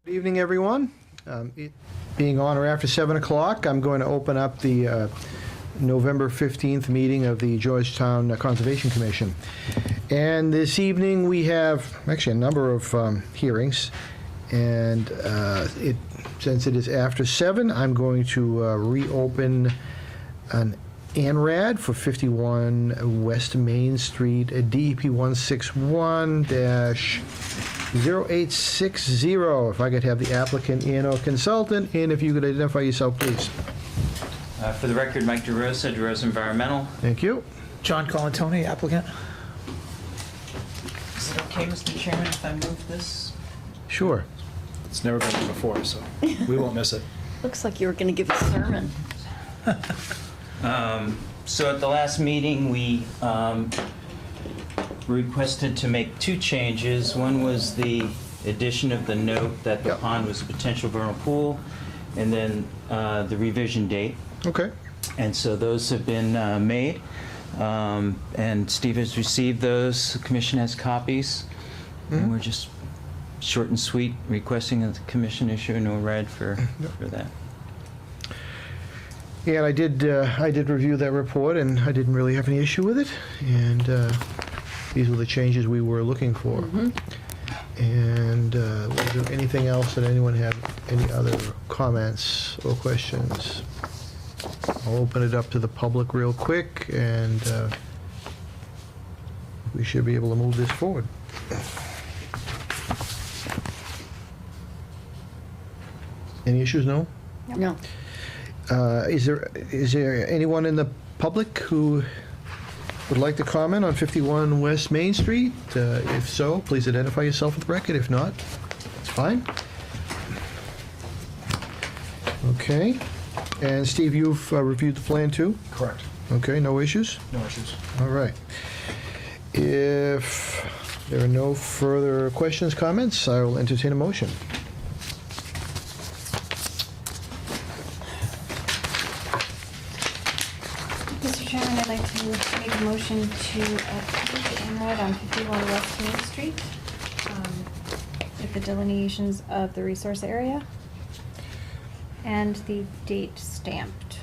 Good evening, everyone. It being on or after 7 o'clock, I'm going to open up the November 15th meeting of the Georgetown Conservation Commission. And this evening, we have actually a number of hearings. And since it is after 7, I'm going to reopen an ANRAD for 51 West Main Street, DEP 161-0860. If I could have the applicant in or consultant, and if you could identify yourself, please. For the record, Mike DeRosa, DeRosa Environmental. Thank you. John Colantoni, applicant. Is it okay, Mr. Chairman, if I move this? Sure. It's never been done before, so we won't miss it. Looks like you were going to give a sermon. So at the last meeting, we requested to make two changes. One was the addition of the note that the pond was a potential vernal pool, and then the revision date. Okay. And so those have been made, and Steve has received those. The commission has copies, and we're just short and sweet requesting that the commission issue a no red for that. Yeah, and I did review that report, and I didn't really have any issue with it. And these were the changes we were looking for. And was there anything else that anyone had, any other comments or questions? I'll open it up to the public real quick, and we should be able to move this forward. Any issues? No? No. Is there anyone in the public who would like to comment on 51 West Main Street? If so, please identify yourself for the record. If not, that's fine. Okay. And Steve, you've reviewed the plan too? Correct. Okay, no issues? No issues. All right. If there are no further questions, comments, I will entertain a motion. Mr. Chairman, I'd like to make a motion to approve the ANRAD on 51 West Main Street with the delineations of the resource area and the date stamped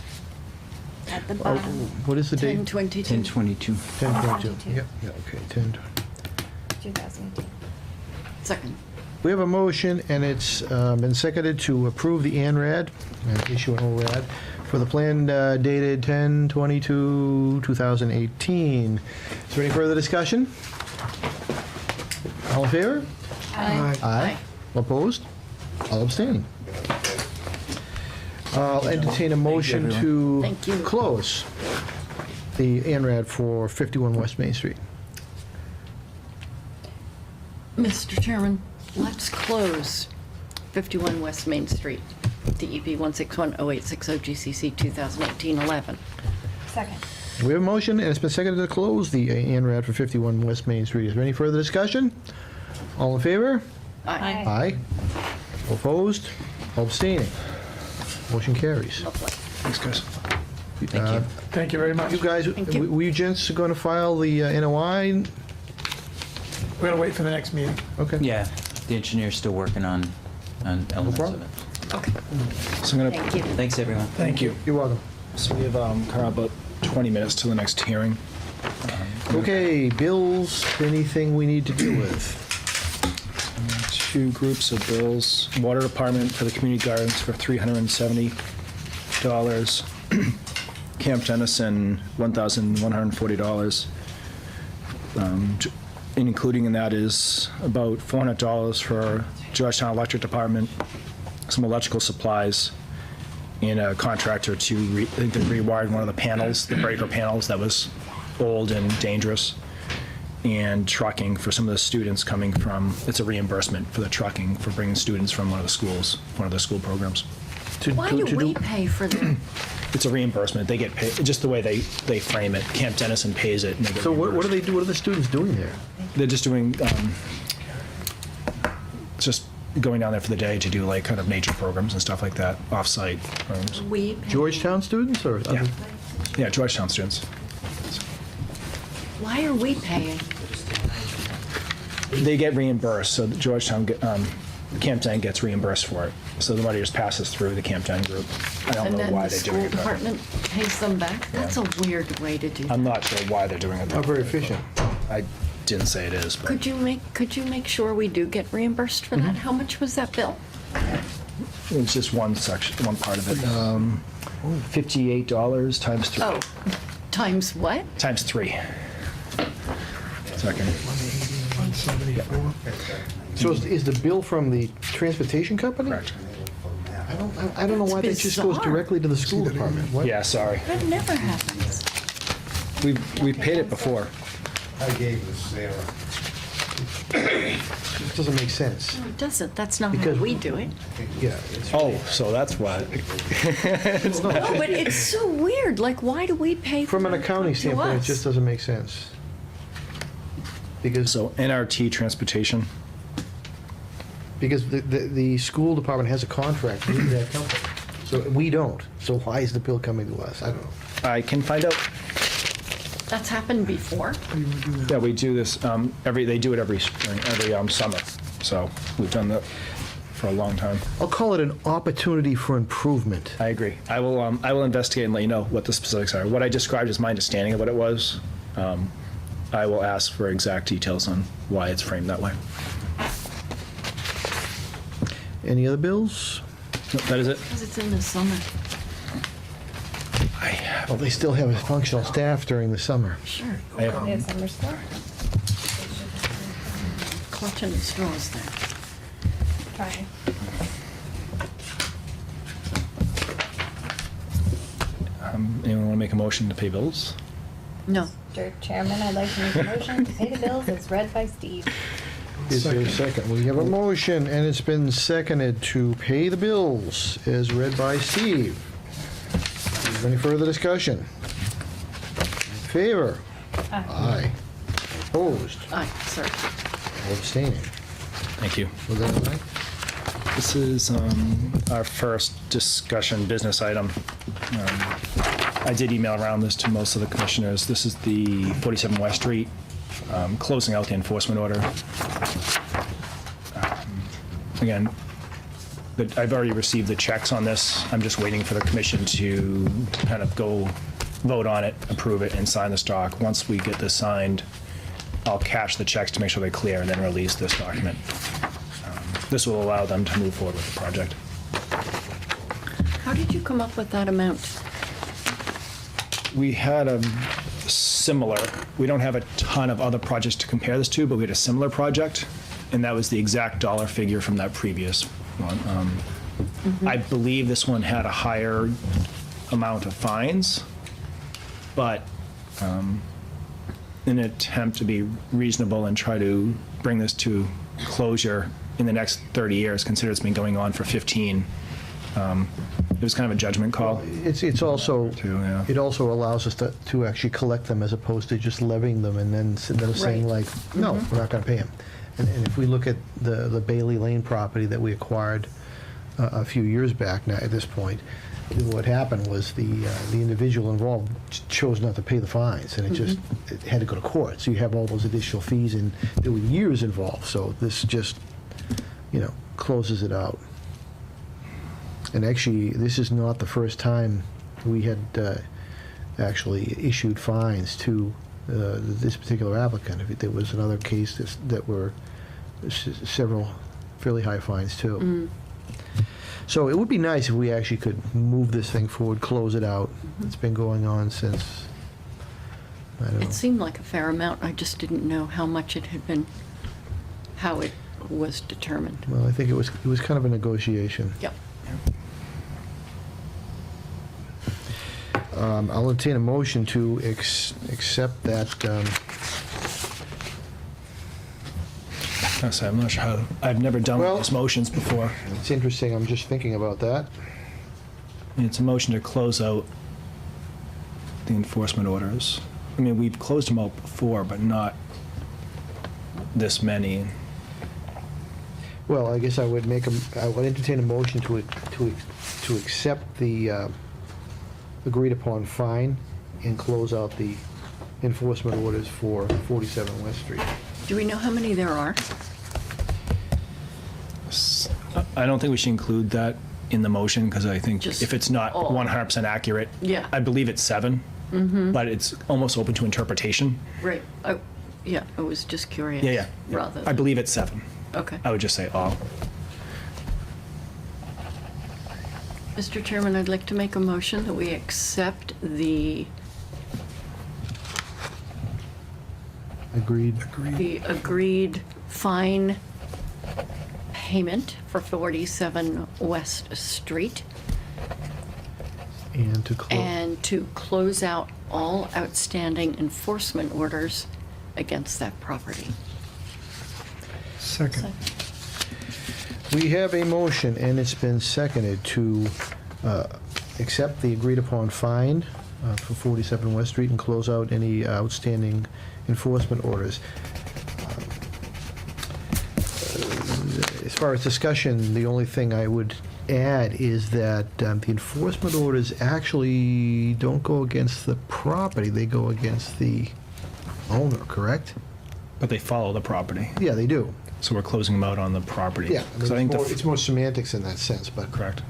at the bottom. What is the date? 10/22. 10/22. 10/22. Yep, yeah, okay, 10. 2018. Second. We have a motion, and it's been seconded to approve the ANRAD and issue an ORAD for the plan dated 10/22/2018. Is there any further discussion? All in favor? Aye. Aye. Opposed? All abstaining. I'll entertain a motion to Thank you. close the ANRAD for 51 West Main Street. Mr. Chairman, let's close 51 West Main Street, DEP 161-0860, GCC 2018-11. Second. We have a motion, and it's been seconded to close the ANRAD for 51 West Main Street. Is there any further discussion? All in favor? Aye. Aye. Opposed? All abstaining. Motion carries. Lovely. Thanks, guys. Thank you. Thank you very much. You guys, Thank you. were you gents going to file the NOI? We're going to wait for the next meeting. Okay. Yeah, the engineer's still working on elements of problem. it. Okay. So I'm gonna, Thank you. Thanks, everyone. thank you. You're welcome. So we have Carl, about 20 minutes till the next hearing. Okay, bills, anything we need to deal with? Two groups of bills. Water Department for the community gardens for $370. Camp Dennison, $1,140. Including in that is about $400 for Georgetown Electric Department, some electrical supplies, and a contractor to rewire one of the panels, the breaker panels that was old and dangerous, and trucking for some of the students coming from, it's a reimbursement for the trucking for bringing students from one of the schools, one of the school programs. Why do we pay for that? It's a reimbursement. They get paid, just the way they frame it. Camp Dennison pays it. And they get So what do reimbursed. they do? What are the students doing there? They're just doing, just going down there for the day to do like kind of nature programs and stuff like that, off-site programs. We pay. Georgetown students or? Yeah, yeah, Georgetown students. Why are we paying? They get reimbursed, so Georgetown Camptown gets reimbursed for it. So the money just passes through the Camptown group. I don't And know then why the they're doing school it that way. department pays them back? That's a weird way to do that. I'm not sure why they're doing it that Not way. very efficient. I didn't say it is, but Could you make sure we do get reimbursed for that? How much was that bill? it's just one section, one part of it. $58 times 3. Oh, times what? Times 3. Second. 174. So is the bill from the transportation company? Correct. I don't know why that That's just goes bizarre. directly to the school department. What? Yeah, sorry. That never happens. We've paid it before. I gave this Sarah. It doesn't make sense. No, it doesn't. That's not how Because- we do it. Yeah. it's- Oh, so that's why. No, but it's so weird. Like, why do we pay for From an it to accounting come to standpoint, it us? just doesn't make sense. Because So NRT Transportation. Because the school department has a contract with that company. So we don't. So why is the bill coming to us? I don't know. I can find out. That's happened before. Yeah, we do this, they do it every spring, every summer. So we've done that for a long time. I'll call it an opportunity for improvement. I agree. I will investigate and let you know what the specifics are. What I described is my understanding of what it was. I will ask for exact details on why it's framed that way. Any other bills? Nope, that is it. Because it's in the summer. Well, they still have a functional staff during the summer. Sure. I have- They have summer school? Clutching at straws there. Fine. Anyone want to make a motion to pay bills? No. Mr. Chairman, I'd like to make a motion to pay the bills as read by Steve. Is there a second? We have a motion, and it's been seconded to pay the bills, as read by Steve. Is there any further discussion? In favor? Aye. Opposed? Aye, sorry. Or abstaining? Thank you. Was that all right? This is our first discussion business item. I did email around this to most of the commissioners. This is the 47 West Street, closing out the enforcement order. Again, I've already received the checks on this. I'm just waiting for the commission to kind of go vote on it, approve it, and sign the stock. Once we get this signed, I'll cash the checks to make sure they clear and then release this document. This will allow them to move forward with the project. How did you come up with that amount? We had a similar, we don't have a ton of other projects to compare this to, but we had a similar project, and that was the exact dollar figure from that previous one. I believe this one had a higher amount of fines, but in an attempt to be reasonable and try to bring this to closure in the next 30 years, consider it's been going on for 15, it was kind of a judgment call. It's also, Too, yeah. it also allows us to actually collect them as opposed to just levying them and then instead of saying Right. like, no, we're not gonna pay them. And if we look at the Bailey Lane property that we acquired a few years back now, at this point, what happened was the individual involved chose not to pay the fines, and it had to go to court. So you have all those additional fees, and there were years involved, so this just, closes it out. And actually, this is not the first time we had actually issued fines to this particular applicant. There was another case that were several fairly high fines, too. So it would be nice if we actually could move this thing forward, close it out. It's been going on since, I don't know. It seemed like a fair amount. I just didn't know how much it had been, how it was determined. Well, I think it was kind of a negotiation. Yep. I'll entertain a motion to accept that. I'm not sure how, I've never done Well- these motions before. It's interesting, I'm just thinking about that. It's a motion to close out the enforcement orders. I mean, we've closed them out before, but not this many. Well, I guess I would entertain a motion to accept the agreed upon fine and close out the enforcement orders for 47 West Street. Do we know how many there are? I don't think we should include that in the motion, because I think Just if it's not all. 100% accurate, Yeah. I believe it's 7, but it's almost open to interpretation. Right. Yeah, I was just curious. Yeah. Rather I than, believe it's 7. okay. I would just say all. Mr. Chairman, I'd like to make a motion that we accept the Agreed. agreed fine payment for 47 West Street And to close. and to close out all outstanding enforcement orders against that property. Second. We have a motion, and it's been seconded to accept the agreed-upon fine for 47 West Street and close out any outstanding enforcement orders. As far as discussion, the only thing I would add is that the enforcement orders actually don't go against the property, they go against the owner, correct? But they follow the property. Yeah, they do. So we're closing them out on the property. Yeah, I mean, So I think it's more semantics in that sense, but correct.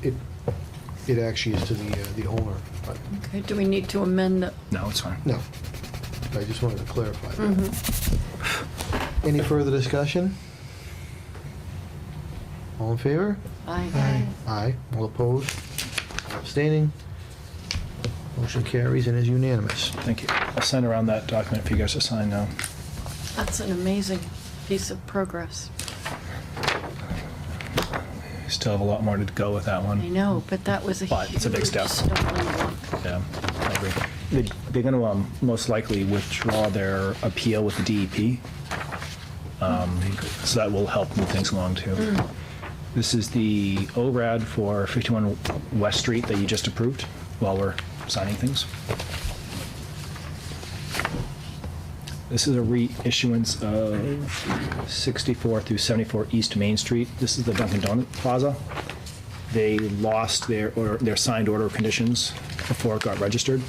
it actually is to the owner. But Okay, do we need to amend the, No, it's fine. no, I just wanted to clarify that. Any further discussion? All in favor? aye. Aye. All opposed? Abstaining? Motion carries and is unanimous. Thank you. I'll send around that document for you guys to sign now. That's an amazing piece of progress. Still have a lot more to go with that I one. know, but that was a But huge it's a big step. stumbling block. Yeah, I agree. They're going to most likely withdraw their appeal with the DEP. So that will help move things along too. This is the ORAD for 51 West Street that you just approved while we're signing things. This is a reissuance of 64 through 74 East Main Street. This is the Dunkin' Donut Plaza. They lost their signed order of conditions before it got registered,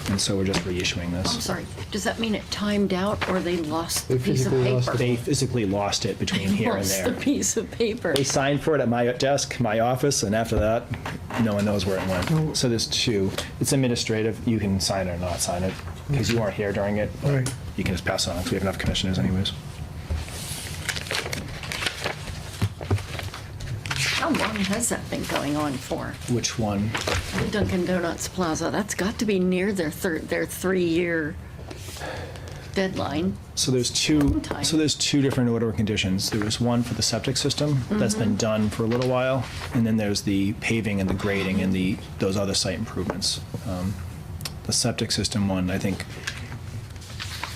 and so we're just reissuing I'm this. sorry, does that mean it timed out or they lost the They piece of physically lost paper? They physically lost it between here and Lost the there. piece of paper. They signed for it at my desk, my office, and after that, no one knows where it went. So there's 2. It's administrative. You can sign it or not sign it, because you weren't here during it. but Right. You can just pass it on, because we have enough commissioners anyways. How long has that been going on for? Which one? Dunkin' Donuts Plaza, that's got to be near their 3-year deadline. So there's two. Time. So there's 2 different order of conditions. There was one for the septic system that's been done for a little while, and then there's the paving and the grading and those other site improvements. The septic system one, I think,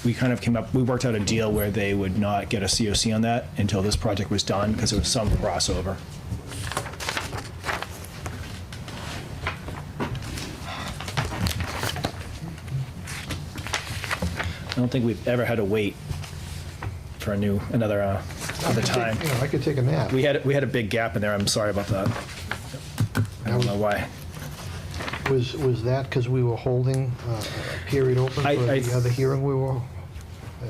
we kind of we worked out a deal where they would not get a COC on that until this project was done, because there was some crossover. I don't think we've ever had to wait for another time. I could take a nap. We had a big gap in there. I'm sorry about that. I don't know why. Was that because we were holding a period open for the other hearing we were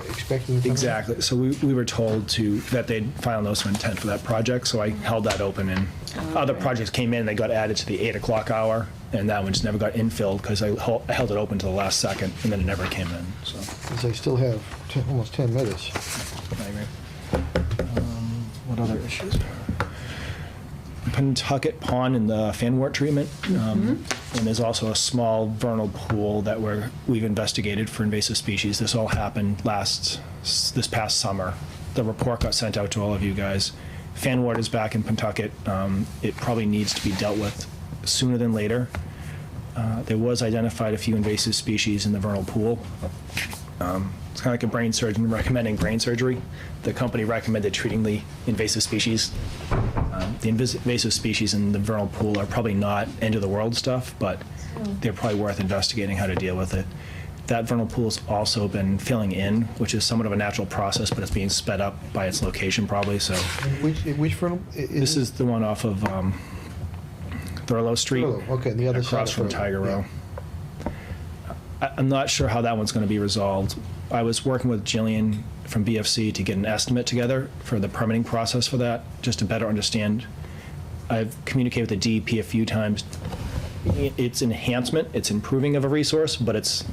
expecting? to come in? Exactly. So we were told that they'd file notice of intent for that project, so I held that open, and other projects came in, they got added to the 8 o'clock hour, and that one just never got infilled because I held it open to the last second, and then it never came in, so. 'Cause I still have almost 10 minutes. I agree. What other issues? Pentucket Pond and the fanwort treatment. And there's also a small vernal pool that we've investigated for invasive species. This all happened this past summer. The report got sent out to all of you guys. Fanwort is back in Pentucket. It probably needs to be dealt with sooner than later. There was identified a few invasive species in the vernal pool. It's kind of like a brain surgeon recommending brain surgery. The company recommended treating the invasive species. The invasive species in the vernal pool are probably not end-of-the-world stuff, but they're probably worth investigating how to deal with it. That vernal pool's also been filling in, which is somewhat of a natural process, but it's being sped up by its location probably, so. Which vernal? This is the one off of Thurlow Street. Okay, the other side. Across of from Thurlow, Tiger yeah. Row. I'm not sure how that one's going to be resolved. I was working with Jillian from BFC to get an estimate together for the permitting process for that, just to better understand. I've communicated with the DEP a few times. It's enhancement, it's improving of a resource, but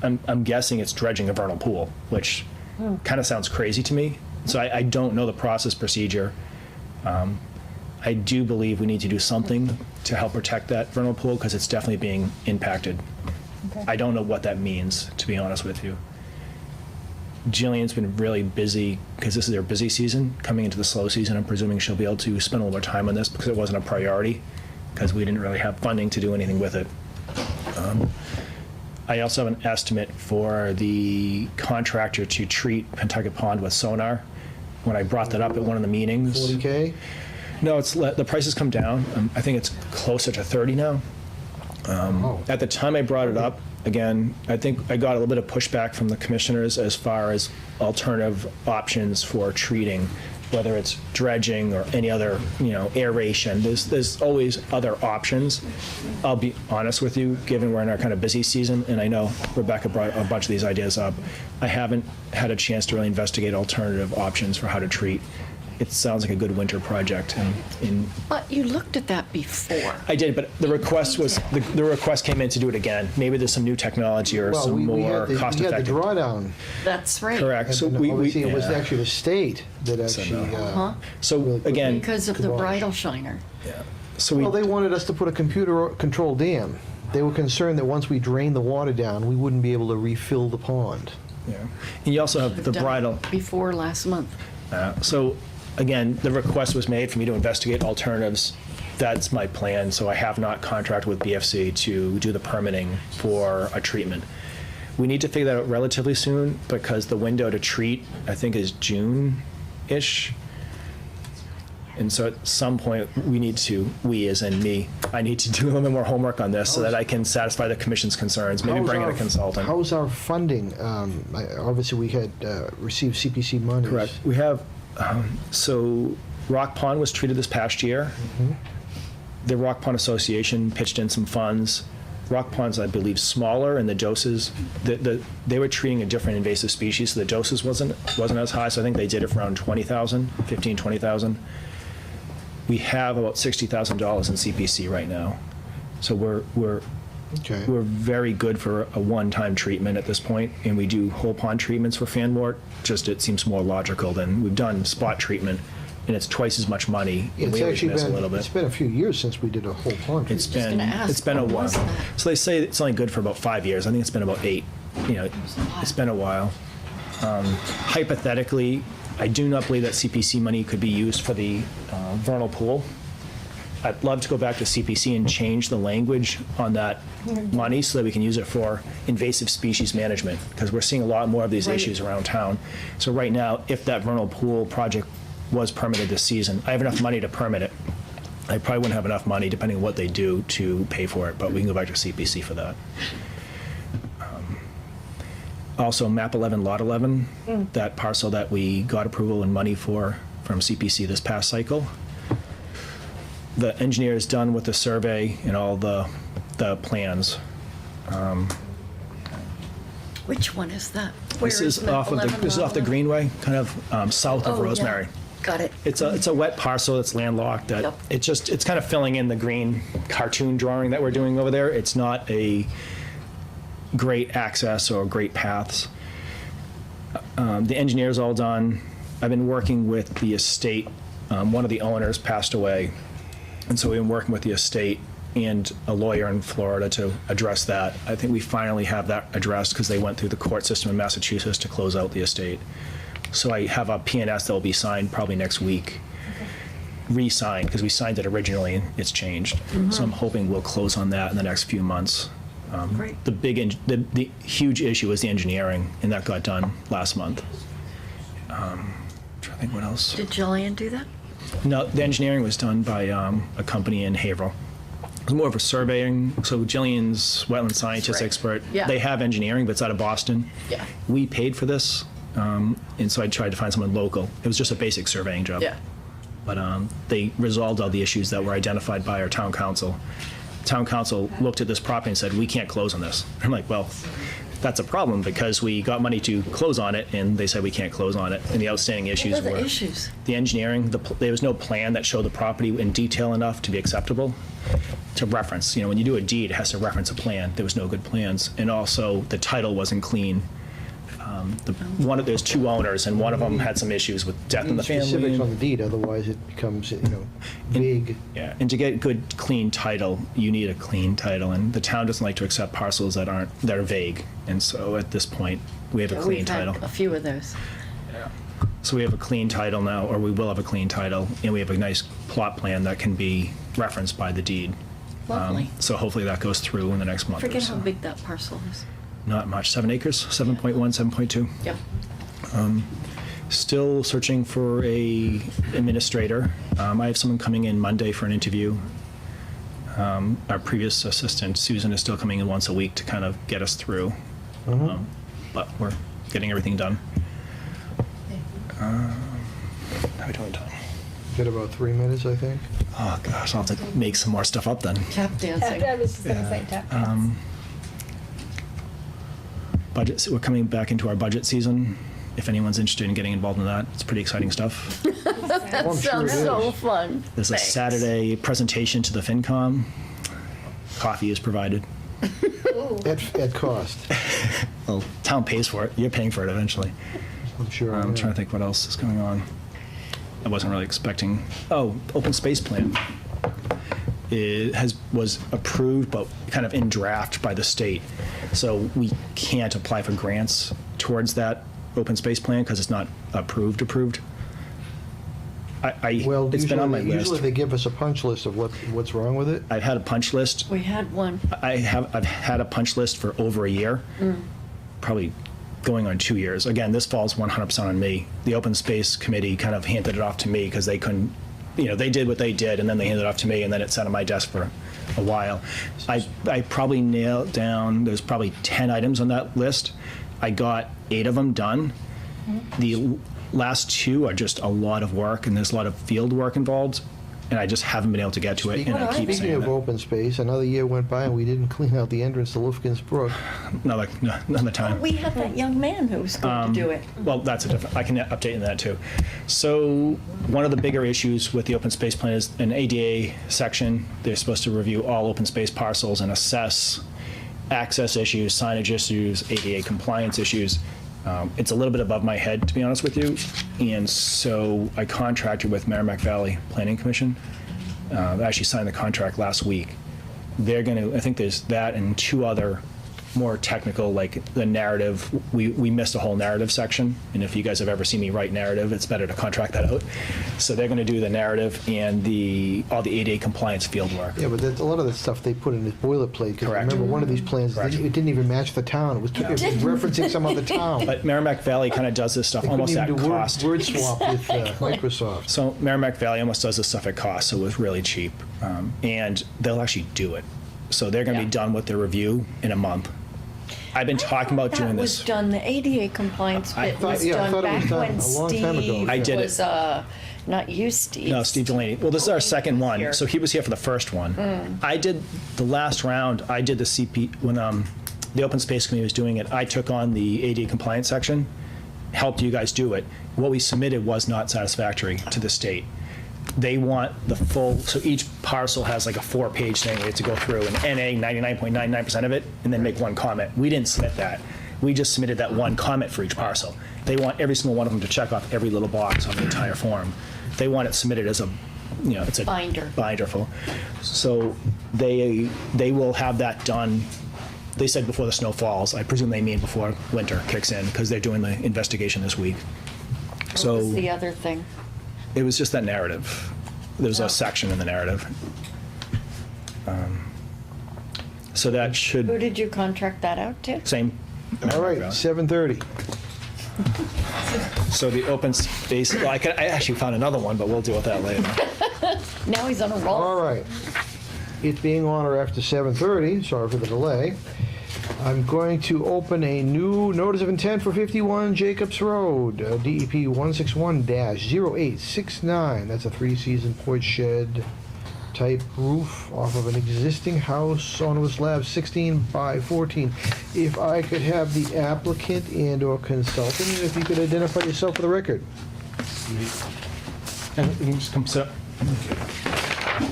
I'm guessing it's dredging a vernal pool, which kind of sounds crazy to me. So I don't know the process procedure. I do believe we need to do something to help protect that vernal pool because it's definitely being impacted. Okay. I don't know what that means, to be honest with you. Jillian's been really busy because this is their busy season. Coming into the slow season, I'm presuming she'll be able to spend a little more time on this because it wasn't a priority because we didn't really have funding to do anything with it. I also have an estimate for the contractor to treat Pentucket Pond with sonar. When I brought that up at one of the meetings. 40K? No, the price has come down. I think it's closer to 30 now. Oh. At the time I brought it up, again, I think I got a little bit of pushback from the commissioners as far as alternative options for treating, whether it's dredging or any other, aeration. There's always other options. I'll be honest with you, given we're in our kind of busy season, and I know Rebecca brought a bunch of these ideas up, I haven't had a chance to really investigate alternative options for how to treat. It sounds like a good winter project. But you looked at that before. I did, but the request was, the request came in to do it again. Maybe there's some new technology or Well, some we more had the cost-effective. drawdown. That's right. Correct. So And we, obviously, it was yeah. actually the state that actually, Huh? So really quick. again, Because of the bridal shiner. so we, well, they wanted us to put a computer-controlled dam. They were concerned that once we drained the water down, we wouldn't be able to refill the pond. yeah. And you also have the Done it bridal. Before last month. So again, the request was made for me to investigate alternatives. That's my plan. So I have not contracted with BFC to do the permitting for a treatment. We need to figure that out relatively soon because the window to treat, I think, is June-ish. And so at some point, we as in me, I need to do a little bit more homework on this so that I can satisfy the commission's concerns, maybe bring in a consultant. How's our funding? Obviously, we had received CPC money. Correct. We have, so Rock Pond was treated this past year. The Rock Pond Association pitched in some funds. Rock Pond's, I believe, smaller, and the doses, they were treating a different invasive species, so the doses wasn't as high, so I think they did it for around 20,000, 15, 20,000. We have about $60,000 in CPC right now. So we're Okay. very good for a one-time treatment at this point, and we do whole pond treatments for fanwort. Just it seems more logical than we've done spot treatment, and it's twice as much money. And It's we always actually miss a little been, bit. it's been a few years since we did a whole pond. It's just been gonna ask, it's been a what while. was that? So they say it's only good for about 5 years. I think it's been about 8. It's been a while. Hypothetically, I do not believe that CPC money could be used for the vernal pool. I'd love to go back to CPC and change the language on that money so that we can use it for invasive species management, because we're seeing a lot more of these Right. issues around town. So right now, if that vernal pool project was permitted this season, I have enough money to permit it. I probably wouldn't have enough money, depending on what they do, to pay for it, but we can go back to CPC for that. Also, map 11, lot 11, that parcel that we got approval and money for from CPC this past cycle. The engineer is done with the survey and all the plans. Which one is that? Where This is map off of 11, this is off the lot 11? Greenway, kind of south of Oh, yeah. Rosemary. Got it. It's a wet parcel that's landlocked. That Yep. it's kind of filling in the green cartoon drawing that we're doing over there. It's not a great access or great paths. The engineer's all done. I've been working with the estate. One of the owners passed away, and so we've been working with the estate and a lawyer in Florida to address that. I think we finally have that addressed because they went through the court system in Massachusetts to close out the estate. So I have a PNS that will be signed probably next week, re-signed, because we signed it originally and it's changed. So I'm hoping we'll close on that in the next few months. Great. The huge issue is the engineering, and that got done last month. Trying to think what else. Did Jillian do that? No, the engineering was done by a company in Haverhill. It was more of a surveying. So Jillian's wetland scientist Right. expert. Yeah. They have engineering, but it's out of Boston. Yeah. We paid for this, and so I tried to find someone local. It was just a basic surveying job. Yeah. But they resolved all the issues that were identified by our town council. town council looked at this property and said, we can't close on this. I'm like, well, that's a problem because we got money to close on it and they said we can't close on it. And the outstanding issues What are were the issues? the engineering, there was no plan that showed the property in detail enough to be acceptable to reference. You know, when you do a deed, it has to reference a plan. There was no good plans. And also, the title wasn't clean. There's two owners, and one of them had some issues with death in the Specifics on family. the deed, otherwise it becomes, vague. Yeah, and to get good, clean title, you need a clean title, and the town doesn't like to accept parcels that are vague. And so at this point, we have a clean We've had title. a few of those. So we have a clean title now, or we will have a clean title, and we have a nice plot plan that can be referenced by the deed. Lovely. So hopefully that goes through in the next month or Forget so. how big that parcel is. Not much, 7 acres, 7.1, 7.2. Yeah. Still searching for a administrator. I have someone coming in Monday for an interview. Our previous assistant, Susan, is still coming in once a week to kind of get us through. But we're getting everything done. How are we doing time? Got about 3 minutes, I think. Oh, gosh, I'll have to make some more stuff up then. Tap dancing. I was just gonna say tap dance. Budget, we're coming back into our budget season. If anyone's interested in getting involved in that, it's pretty exciting stuff. That I'm sure sounds it so is. fun. There's a Thanks. Saturday presentation to the FinCom. Coffee is provided. At cost, Well, town pays for it. You're paying for it eventually. I'm sure. I'm trying to think what else is going on. I wasn't really expecting. Oh, open space plan. It was approved, but kind of in draft by the state. So we can't apply for grants towards that open space plan because it's not approved. Well, It's been on my usually list. they give us a punch list of what's wrong with it. I've had a punch list. We had one. I've had a punch list for over a year, probably going on 2 years. Again, this falls 100% on me. The Open Space Committee kind of handed it off to me because they couldn't, they did what they did, and then they handed it off to me, and then it sat on my desk for a while. I probably nailed down, there's probably 10 items on that list. I got 8 of them done. The last 2 are just a lot of work, and there's a lot of field work involved, and I just haven't been able to get to it, and I keep Speaking saying of that. open space, another year went by and we didn't clean out the entrance to Lufkin's Brook. Another time. We had that young man who was going to do it. Well, that's a different, I can update in that too. So one of the bigger issues with the open space plan is an ADA section. They're supposed to review all open space parcels and assess access issues, signage issues, ADA compliance issues. It's a little bit above my head, to be honest with you. And so I contracted with Merrimack Valley Planning Commission. I actually signed the contract last week. They're going to, I think there's that and 2 other more technical, like the narrative. We missed a whole narrative section, and if you guys have ever seen me write narrative, it's better to contract that out. So they're going to do the narrative and all the ADA compliance field work. Yeah, but a lot of the stuff they put in this boilerplate, because I Correct. remember one of these plans, Correct. it didn't even match the town. It was referencing some other town. But Merrimack Valley kind of does this stuff They almost couldn't at even do cost. word swap with Microsoft. So Merrimack Valley almost does this stuff at cost, so it was really cheap. And they'll actually do it. So they're going to be Yeah. done with their review in a month. I've been talking about doing That was this. done, the ADA compliance I bit thought- was yeah, I done thought it was back done when a long time ago. Steve I did it. was, not you, Steve. No, Steve Delaney. Well, this is our second one. Here. So he was here for the first one. I did the last round. I did the CP when the Open Space Committee was doing it. I took on the ADA compliance section, helped you guys do it. What we submitted was not satisfactory to the state. They want the full, so each parcel has like a 4-page thing we have to go through, and NA 99.99% of it, and then make one comment. We didn't submit that. We just submitted that one comment for each parcel. They want every single one of them to check off every little box on the entire form. They want it submitted as a, it's a Binder. binder full. So they will have that done. They said before the snow falls. I presume they mean before winter kicks in, because they're doing the investigation this week. What So was the other thing? it was just that narrative. There's Oh. a section in the narrative. So that Who should, did you contract that out to? same. All right, 7:30. So the open space, well, I actually found another one, but we'll deal with that later. Now he's on a roll. All right. It being on or after 7:30, sorry for the delay, I'm going to open a new notice of intent for 51 Jacobs Road, DEP 161-0869. That's a 3-season porch shed type roof off of an existing house on a slab 16 by 14. If I could have the applicant and/or consultant, if you could identify yourself for the record. And you can just come sit up.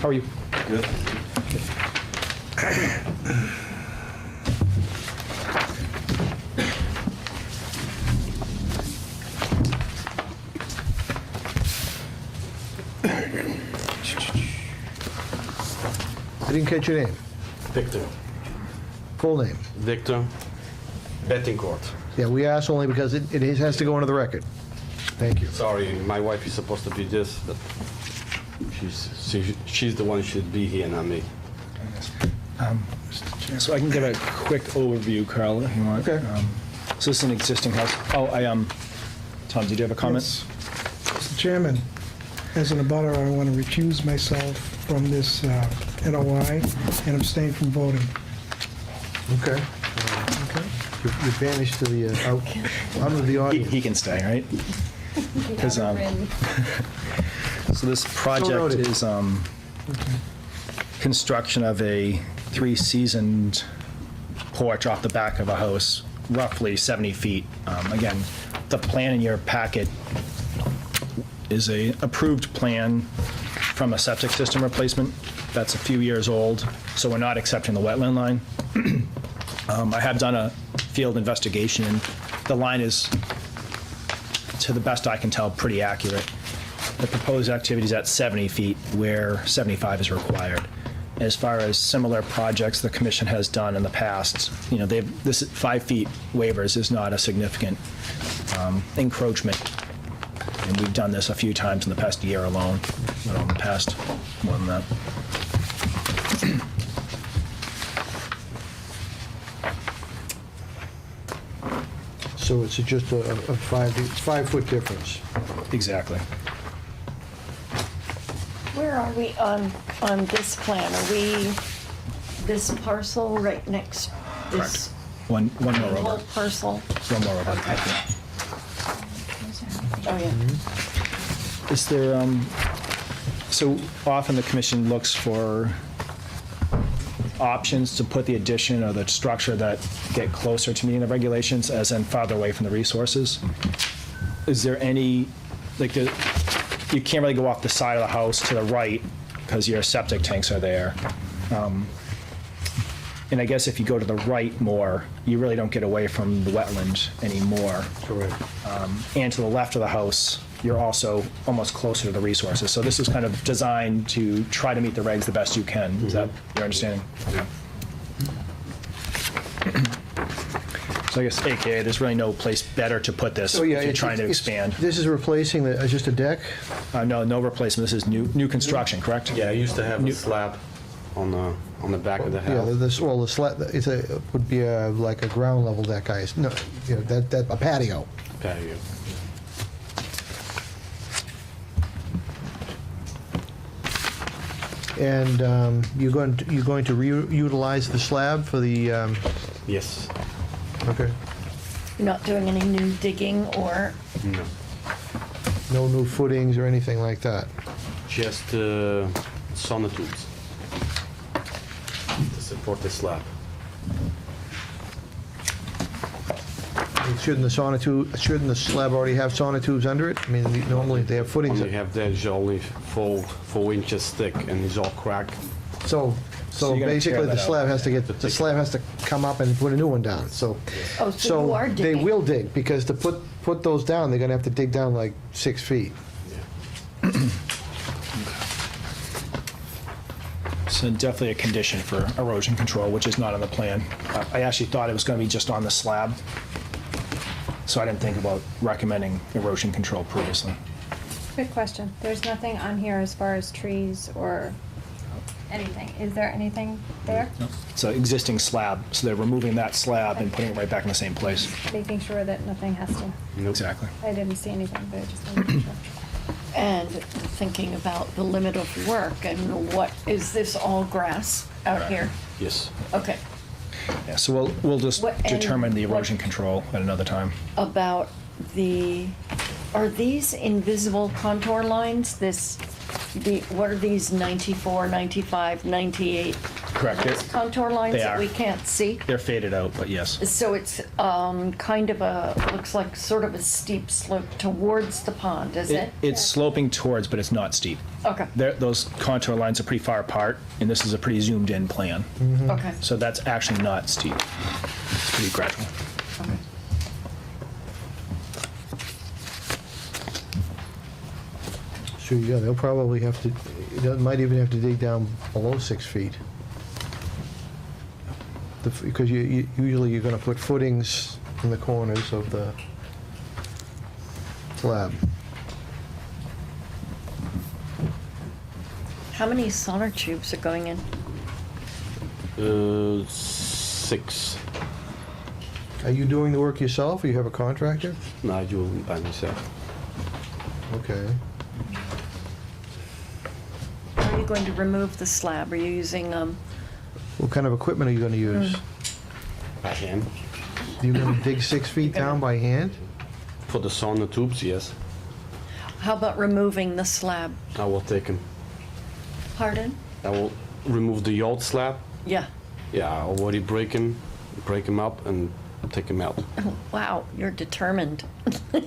How are you? Good. I didn't catch your name. Victor. Full name. Victor Bettencourt. Yeah, we asked only because it has to go into the record. Thank you. Sorry, my wife is supposed to be this, but she's the one who should be here, not me. So I can give a quick overview, Carl, if you want. Okay. So this is an existing house. Oh, Tom, did you have a comment? Yes. Mr. Chairman, as an abutter, I want to recuse myself from this NOI and abstain from voting. Okay. Okay? You're banished to the, out of the audience. He can stay, right? Because, so this So project noted. is construction of a 3-seasoned porch off the back of a house, roughly 70 feet. Again, the plan in your packet is a approved plan from a septic system replacement that's a few years old, so we're not accepting the wetland line. I have done a field investigation, and the line is, to the best I can tell, pretty accurate. The proposed activity is at 70 feet, where 75 is required. As far as similar projects the commission has done in the past, this 5 feet waivers is not a significant encroachment. And we've done this a few times in the past year alone, in the past more than that. So it's just a 5-foot difference. Exactly. Where are we on this plan? Are we this parcel right next, this One more whole over. parcel? One more over. Oh, yeah. Is there, so often the commission looks for options to put the addition or the structure that get closer to meeting the regulations as in farther away from the resources. Is there any, you can't really go off the side of the house to the right because your septic tanks are there. And I guess if you go to the right more, you really don't get away from the wetland anymore. Correct. And to the left of the house, you're also almost closer to the resources. So this is kind of designed to try to meet the regs the best you can. Is that your understanding? Yeah. So I guess AKA, there's really no place better to put this So, yeah, if you're it's- trying to it's- expand. This is replacing just a deck? No replacement. This is new construction, correct? Yeah, I used to have a slab on the back of the Yeah, house. the slab, would be like a ground level deck, guys. No, a patio. Patio. And you're going to reutilize the slab for the, Yes. okay, You're not doing any new digging or, No. no new footings or anything like that? Just sonotubes to support the slab. Shouldn't the slab already have sonotubes under it? I mean, normally they have footings. Only have that is only 4 inches thick and it's all cracked. So you're gonna basically, tear the that out. slab has to come up and put a new one down, so. oh, so you are They digging? will dig, because to put those down, they're gonna have to dig down like 6 feet. So definitely a condition for erosion control, which is not on the plan. I actually thought it was going to be just on the slab, so I didn't think about recommending erosion control previously. Good question. There's nothing on here as far as trees or anything. Is there anything there? It's an existing slab, so they're removing that slab and putting it right back in the same place. Making sure that nothing has to, Nope. Exactly. I didn't see anything, but I just wanted to make sure. And thinking about the limit of work, and what, is this all grass out here? Yes. Okay. Yeah, so we'll just What- and determine the what- erosion control at another time. About are these invisible contour lines, this what are these 94, 95, 98? Correct. Those contour lines They that are. we can't see? They're faded out, but yes. So it's kind of looks like sort of a steep slope towards the pond, is it? It's sloping towards, but it's not steep. Okay, Those contour lines are pretty far apart, and this is a pretty zoomed-in plan. okay. So that's actually not steep. It's pretty gradual. Okay. So, yeah, they'll probably have to, they might even have to dig down below 6 feet. Because usually you're gonna put footings in the corners of the slab. How many sonotubes are going in? 6. Are you doing the work yourself, or you have a contractor? No, I do it by myself. Okay. How are you going to remove the slab? Are you using, What kind of equipment are you gonna use? By hand. You gonna dig 6 feet down by hand? For the sonotubes, yes. how about removing the slab? I will take them. Pardon? I will remove the old slab. Yeah. Yeah, I already break them up and take them out. Wow, you're determined.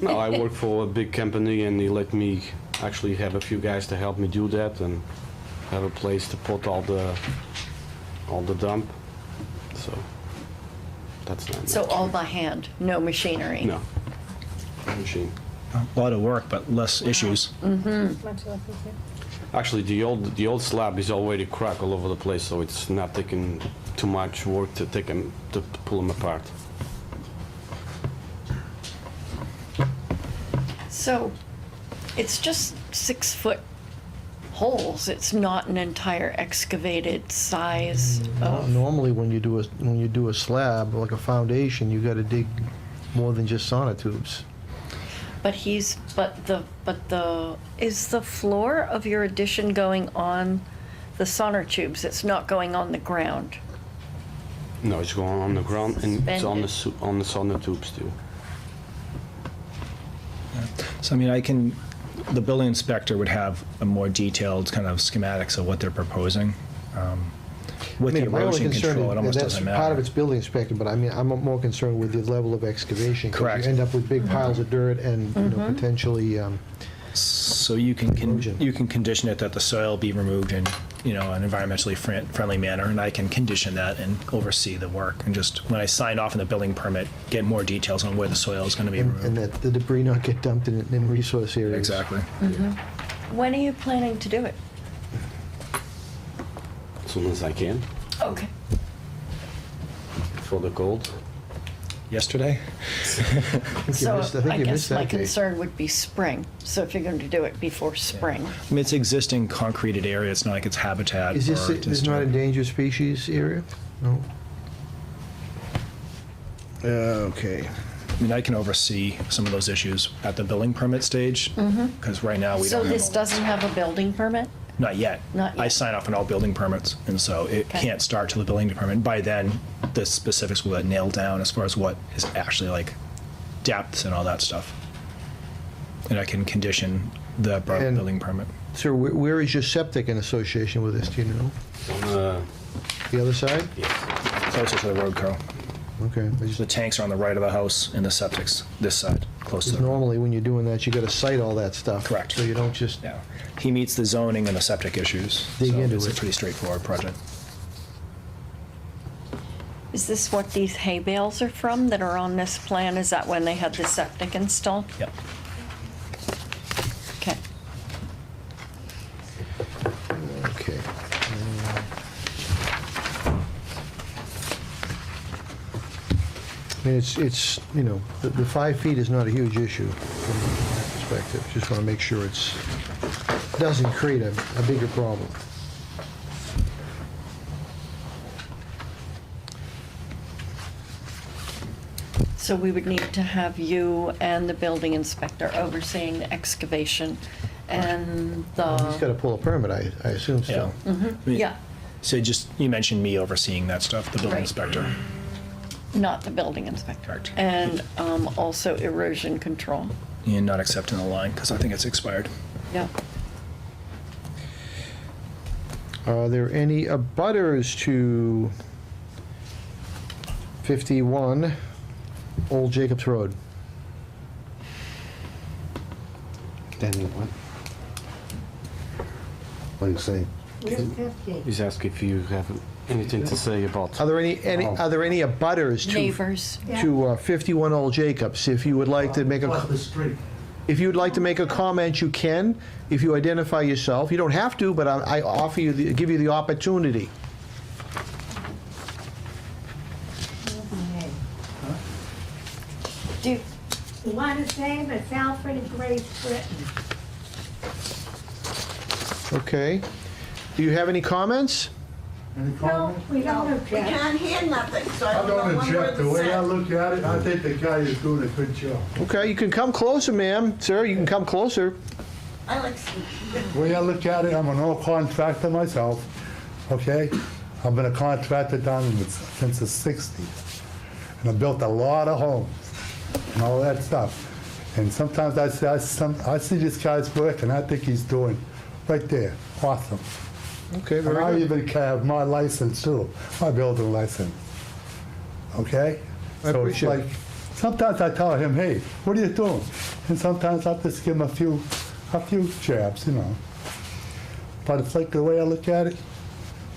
No, I work for a big company and they let me actually have a few guys to help me do that and have a place to put all the dump. So that's not So all by hand, no machinery? no machine. A lot of work, but less issues. Actually, the old slab is already cracked all over the place, so it's not taking too much work to pull them apart. So it's just 6-foot holes. It's not an entire excavated size of, Normally, when you do a slab, like a foundation, you gotta dig more than just sonotubes. but is the floor of your addition going on the sonotubes? It's not going on the ground? No, it's going on the ground and it's on the sonotubes too. So, I mean, the building inspector would have a more detailed kind of schematics of what they're proposing. With the My only erosion concern control, it almost that's doesn't part of matter. it's building inspector, but I mean, I'm more concerned with the level of excavation. 'Cause Correct. You end up with big piles of dirt and, you know, potentially, So you can Erosion. condition it that the soil be removed in, you know, an environmentally friendly manner, and I can condition that and oversee the work. And just when I sign off on the building permit, get more details on where the soil is going to be and removed. that the debris not get dumped in resource areas. Exactly. When are you planning to do it? As soon as I can, Okay. for the cold. Yesterday? So I I guess missed my that date. concern would be spring. So if you're going to do it before spring. I mean, it's existing concreted area. It's not like it's habitat. Is this not a endangered species area? No? Okay. I mean, I can oversee some of those issues at the building permit stage, because right now we So don't have. this doesn't have a building permit? Not yet. Not yet. I sign off on all building permits, and so it Okay. can't start till the building permit. By then, the specifics will get nailed down as far as what is actually like depths and all that stuff. And I can condition the And- building permit. Sir, where is your septic in association with this, do you know? On The other side? Closer to the road, Carl. Okay. The tanks are on the right of the house, and the septic's this side, close to Because the road. normally, when you're doing that, you gotta cite all that stuff. Correct. So you don't just, Yeah. He meets the zoning and the septic issues. Dig so into it's a it. pretty straightforward project. Is this what these hay bales are from that are on this plan? Is that when they had the septic installed? Yep. Okay. okay. I mean, it's, you know, the 5 feet is not a huge issue from that perspective. Just wanna make sure doesn't create a bigger problem. So we would need to have you and the building inspector overseeing the excavation and He's the, gotta pull a permit, I assume still. I mean, yeah, So you mentioned me overseeing that stuff, the building Right. inspector. not the building inspector. Correct. And also erosion control. And not accepting the line, because I think it's expired. Yeah. Are there any abutters to 51 Old Jacobs Road? Danny, what? What do you say? He's asking if you have anything to say about. Are there any are there any abutters to Neighbors. 51 Old Jacobs? If you would like to make Across a the street. if you would like to make a comment, you can. If you identify yourself, you don't have to, but I offer you give you the opportunity. Do, You want to say it's Alfred and Grace Britton. Okay. Do you have any comments? Any No, comments? we don't We object. can't hear nothing, so I I don't know don't one word object. The way I to say. look at it, I think the guy is doing a good job. Okay, you can come closer, ma'am. Sir, you can come closer. I like Steve. The way I look at it, I'm an old contractor myself, okay? I've been a contractor down since the 60s. And I built a lot of homes and all that stuff. And sometimes I see this guy's work and I think he's doing right there, awesome. Okay, And very I good. even have my license too, my building license. Okay? I So it's appreciate it. like, sometimes I tell him, hey, what are you doing? And sometimes I just give him a few jabs, you know. But it's like the way I look at it,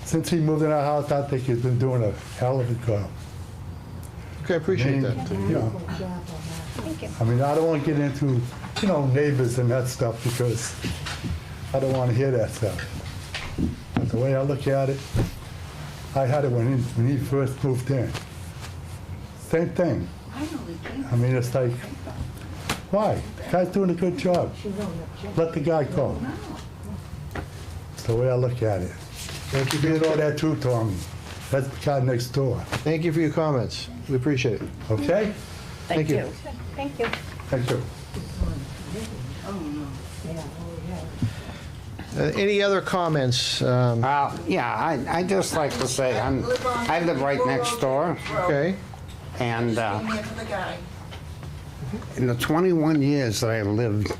since he moved in our house, I think he's been doing a hell of a job. Okay, I appreciate that. You know, I mean, I don't want to get into, you know, neighbors and that stuff because I don't want to hear that stuff. But the way I look at it, I had it when he first moved in. Same thing. I mean, it's like, why? The guy's doing a good job. Let the guy go. That's the way I look at it. Thank you You for know your, that too, Tommy. That's the guy next door, thank you for your comments. We appreciate it. okay? thank you. you. Thank you. Thank you. Any other comments? Yeah, I just like to say, I live right next door, Okay, and Came here for the guy. in the 21 years that I lived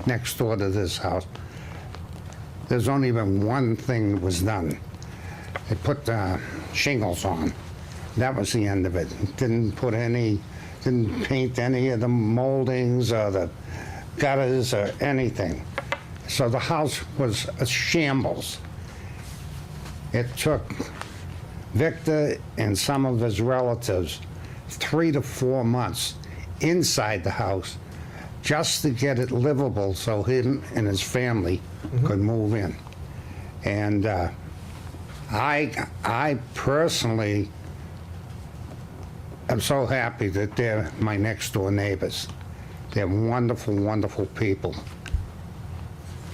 next door to this house, there's only been one thing that was done. They put shingles on. That was the end of it. Didn't paint any of the moldings or the gutters or anything. So the house was a shambles. It took Victor and some of his relatives 3 to 4 months inside the house just to get it livable so him and his family could move in. And I personally am so happy that they're my next door neighbors. They're wonderful, wonderful people.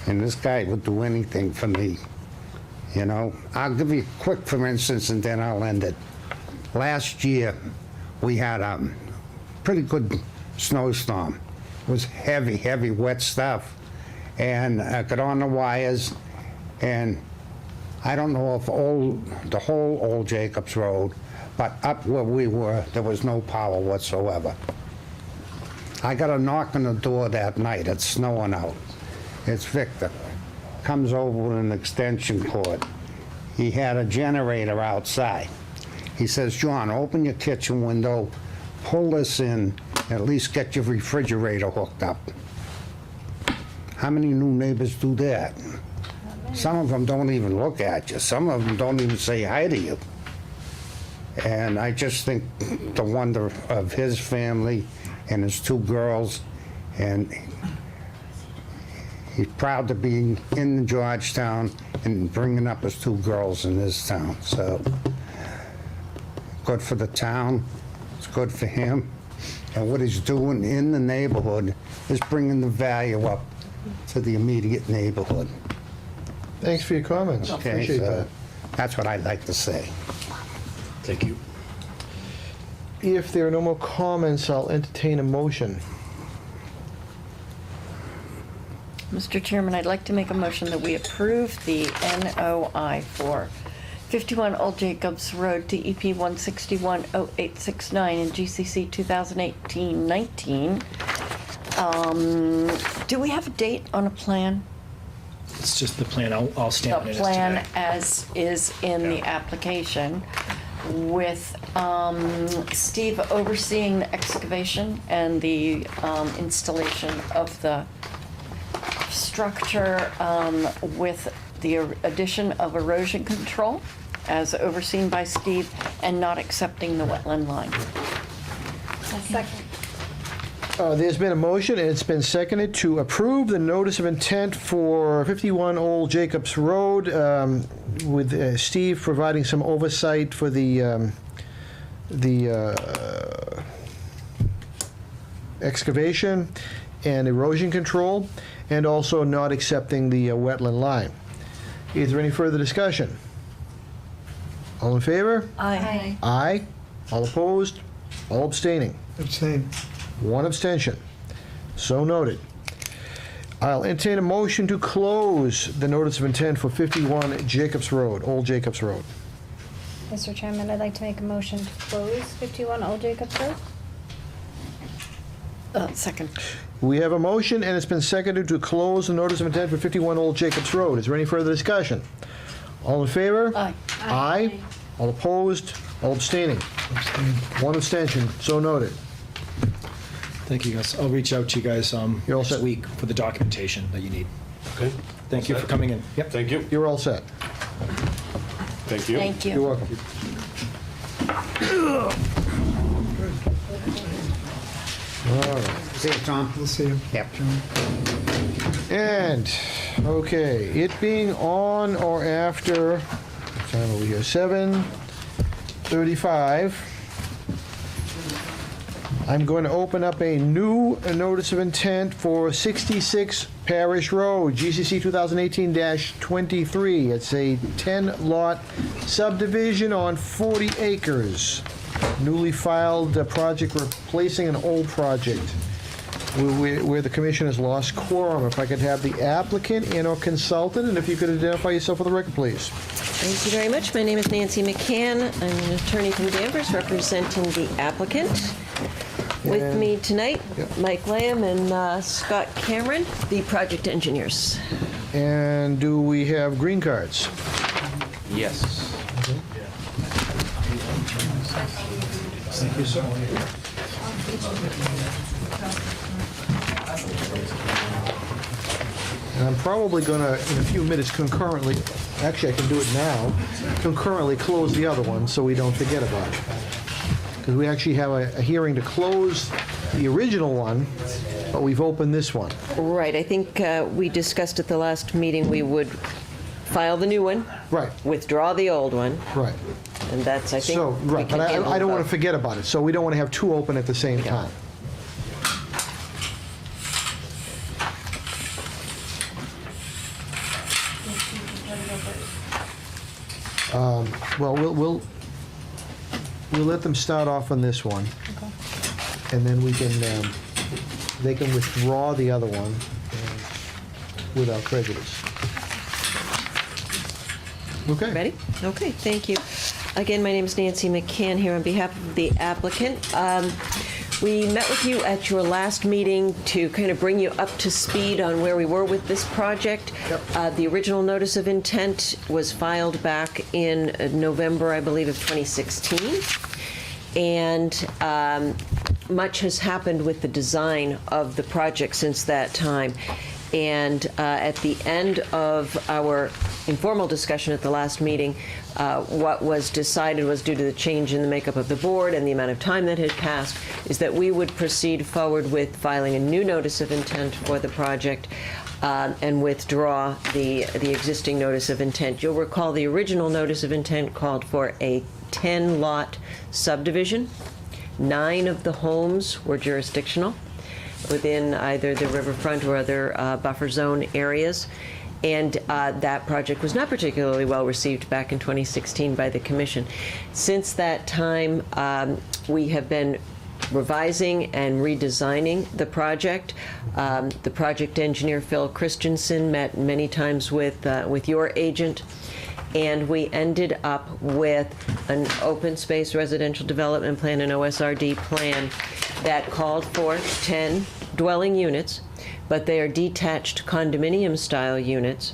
And this guy would do anything for me, you know? I'll give you a quick, for instance, and then I'll end it. Last year, we had a pretty good snowstorm. It was heavy, heavy, wet stuff. And I got on the wires, and I don't know if the whole Old Jacobs Road, but up where we were, there was no power whatsoever. I got a knock on the door that night. It's snowing out. It's Victor. Comes over with an extension cord. He had a generator outside. He says, John, open your kitchen window, pull this in, at least get your refrigerator hooked up. How many new neighbors do that? Some of them don't even look at you. Some of them don't even say hi to you. And I just think the wonder of his family and his 2 girls, and he's proud to be in Georgetown and bringing up his 2 girls in this town. So good for the town, it's good for him. And what he's doing in the neighborhood is bringing the value up to the immediate neighborhood. thanks for your comments. Okay, Appreciate so that. that's what I'd like to say. Thank you. If there are no more comments, I'll entertain a motion. Mr. Chairman, I'd like to make a motion that we approve the NOI for 51 Old Jacobs Road, DEP 1610869 and GCC 2018-19. Do we have a date on a plan? It's just the plan, I'll stamp the it as plan today. as is in the application, with Steve overseeing the excavation and the installation of the structure, with the addition of erosion control as overseen by Steve, and not accepting the wetland line. Second. There's been a motion, and it's been seconded to approve the notice of intent for 51 Old Jacobs Road, with Steve providing some oversight for the excavation and erosion control, and also not accepting the wetland line. Is there any further discussion? All in favor? Aye. Aye. All opposed? All abstaining? Abstain. One abstention. So noted. I'll entertain a motion to close the notice of intent for 51 Jacobs Road, Old Jacobs Road. Mr. Chairman, I'd like to make a motion to close 51 Old Jacobs Road. Second. We have a motion, and it's been seconded to close the notice of intent for 51 Old Jacobs Road. Is there any further discussion? All in favor? Aye. Aye. All opposed? All abstaining? One abstention. So noted. Thank you, guys. I'll reach out to you guys You're all next set. week for the documentation that you need. Okay. Thank you for coming in. Yep. Thank you. You're all set. Thank you. Thank You're you. welcome. All right. See you, Tom. We'll see you. Yep. And, okay, it being on or after, what time are we here, 7:35, I'm going to open up a new notice of intent for 66 Parish Road, GCC 2018-23. It's a 10-lot subdivision on 40 acres. Newly filed project replacing an old project where the commission has lost quorum. If I could have the applicant and/or consultant, and if you could identify yourself for the record, please. Thank you very much. My name is Nancy McCann. I'm an attorney from Danvers representing the applicant. With And- me tonight, Yep. Mike Lamb and Scott Cameron, the project engineers. And do we have green cards? Yes. Thank you, sir. And I'm probably going to, in a few minutes, concurrently, actually, I can do it now, concurrently close the other one so we don't forget about it. Because we actually have a hearing to close the original one, but we've opened this one. Right, I think we discussed at the last meeting we would file the new one, Right, withdraw the old one, right. and that's, I think, So, we right, can but handle I don't want to both. forget about it, so we don't want to have two open at the same time. Well, we'll let them start off on this one. And then we can, they can withdraw the other one without prejudice. Okay. Ready? Okay, thank you. Again, my name is Nancy McCann here on behalf of the applicant. We met with you at your last meeting to kind of bring you up to speed on where we were with this project. Yep. The original notice of intent was filed back in November, I believe, of 2016. And much has happened with the design of the project since that time. And at the end of our informal discussion at the last meeting, what was decided was, due to the change in the makeup of the board and the amount of time that had passed, is that we would proceed forward with filing a new notice of intent for the project and withdraw the existing notice of intent. You'll recall the original notice of intent called for a 10-lot subdivision. 9 of the homes were jurisdictional within either the riverfront or other buffer zone areas. And that project was not particularly well received back in 2016 by the commission. Since that time, we have been revising and redesigning the project. The project engineer, Phil Christensen, met many times with your agent, and we ended up with an open space residential development plan, an OSRD plan, that called for 10 dwelling units, but they are detached condominium-style units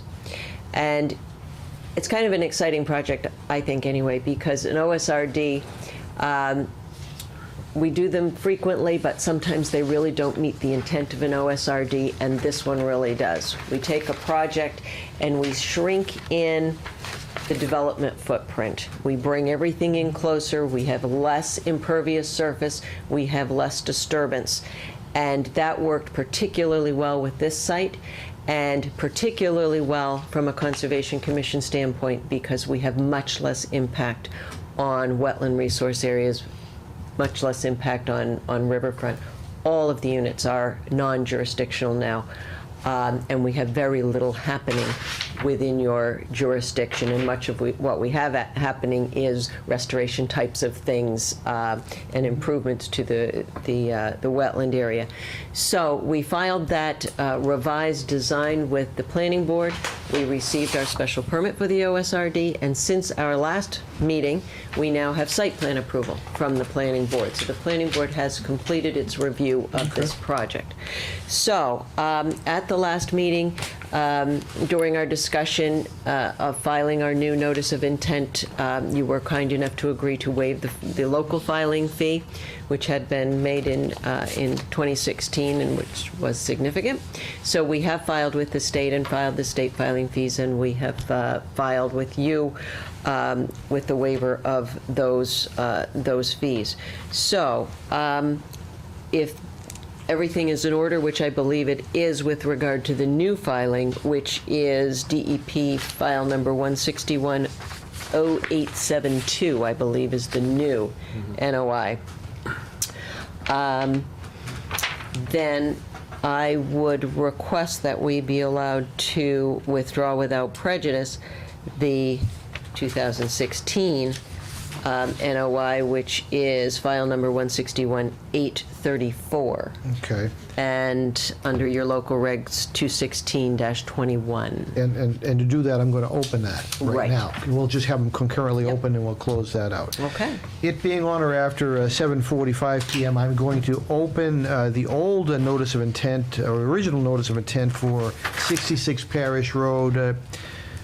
And it's kind of an exciting project, I think, anyway, because an OSRD, we do them frequently, but sometimes they really don't meet the intent of an OSRD, and this one really does. We take a project and we shrink in the development footprint. We bring everything in closer, we have less impervious surface, we have less disturbance. And that worked particularly well with this site, and particularly well from a Conservation Commission standpoint, because we have much less impact on wetland resource areas, much less impact on riverfront. All of the units are non-jurisdictional now, and we have very little happening within your jurisdiction, and much of what we have happening is restoration types of things and improvements to the wetland area. So we filed that revised design with the planning board. We received our special permit for the OSRD, and since our last meeting, we now have site plan approval from the planning board. So the planning board has completed its review of this project. So at the last meeting, during our discussion of filing our new notice of intent, you were kind enough to agree to waive the local filing fee, which had been made in 2016 and which was significant. So we have filed with the state and filed the state filing fees, and we have filed with you with the waiver of those fees. So if everything is in order, which I believe it is with regard to the new filing, which is DEP file number 1610872, I believe is the new NOI. Then I would request that we be allowed to withdraw without prejudice the 2016 NOI, which is file number 161-834. Okay. And under your local regs 216-21. And to do that, I'm going to open that right Right. now. We'll just have them concurrently open, and we'll close that out. Okay. It being on or after 7:45 PM, I'm going to open the old notice of intent, or original notice of intent for 66 Parish Road,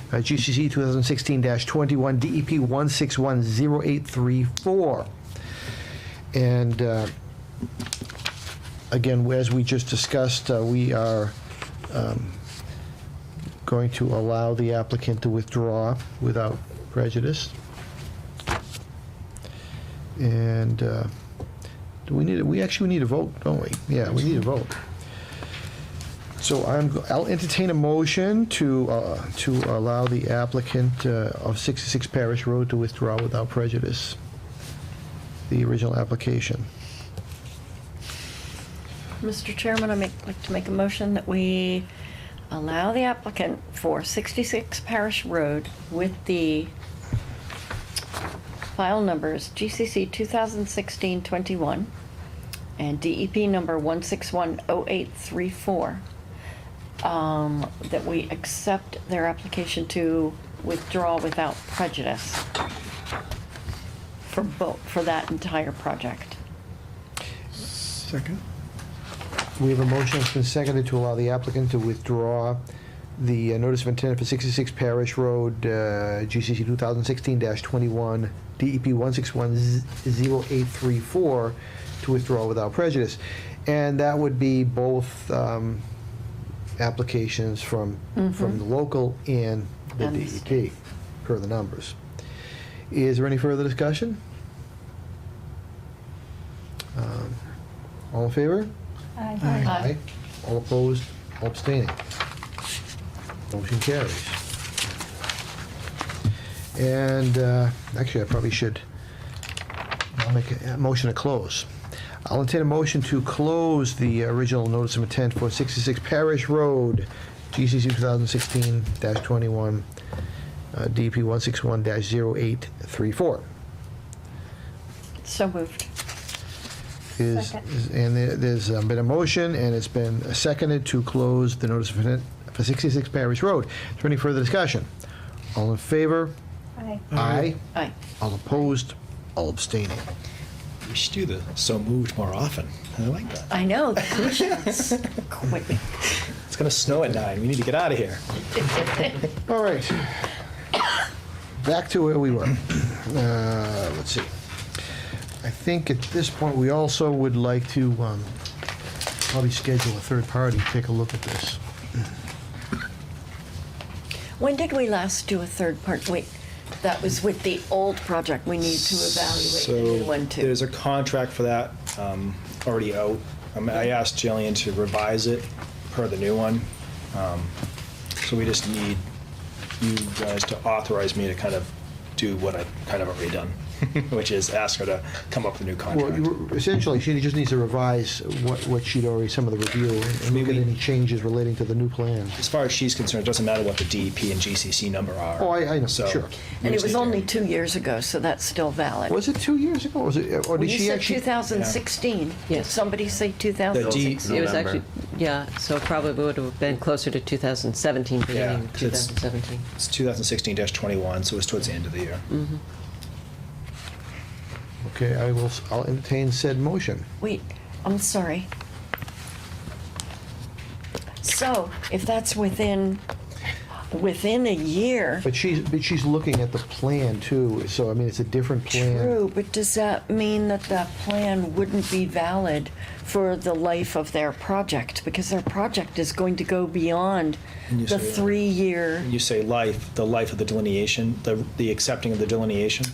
GCC 2016-21, DEP 1610834. And again, as we just discussed, we are going to allow the applicant to withdraw without prejudice. And do we need, we need a vote, don't we? Yeah, we need a vote. So I'll entertain a motion to allow the applicant of 66 Parish Road to withdraw without prejudice the original application. Mr. Chairman, I'd like to make a motion that we allow the applicant for 66 Parish Road with the file numbers GCC 2016-21 and DEP number 1610834, that we accept their application to withdraw without prejudice for that entire project. Second. We have a motion that's been seconded to allow the applicant to withdraw the notice of intent for 66 Parish Road, GCC 2016-21, DEP 1610834, to withdraw without prejudice. And that would be both applications from the local and the And the DEP, state. per the numbers. Is there any further discussion? All in favor? Aye. Aye. All opposed, all abstaining. Motion carries. And actually, I probably should, I'll make a motion to close. I'll entertain a motion to close the original notice of intent for 66 Parish Road, GCC 2016-21, DP 161-0834. So moved. And there's been a motion, and it's been seconded to close the notice of intent for 66 Parish Road. Is there any further discussion? All in favor? Aye. Aye. Aye. All opposed? All abstaining. should do the so moved more often. I like that. I know, the commissioners quit. It's gonna snow at 9. We need to get out of here. All right. Back to where we were. Let's see. I think at this point, we also would like to probably schedule a third party to take a look at this. When did we last do a third part? Wait, that was with the old project. We need to evaluate the new one too. There's a contract for that already out. I asked Jillian to revise it per the new one. So we just need you guys to authorize me to kind of do what I've kind of already done, which is ask her to come up with a new Well, contract. essentially, she just needs to revise what she'd already, some of the review, and look at any changes relating to the new plan. As far as she's concerned, it doesn't matter what the DEP and GCC number are. Oh, I know, So sure. we And it just was need to- only 2 years ago, so that's still valid. Was it 2 years ago? Was it, or did You she said actually? 2016. Did Yes. somebody say 2016? It was actually, yeah, so probably would have been closer to 2017, beginning of 'cause it's- 2017. It's 2016-21, so it's towards the end of the year. Okay, I'll entertain said motion. Wait, I'm sorry. So, if that's within a year, But she's looking at the plan too, so I mean, it's a different plan. true, but does that mean that that plan wouldn't be valid for the life of their project? Because their project is going to go beyond And you the say- 3-year, When you say life, the life of the delineation, the accepting of the delineation?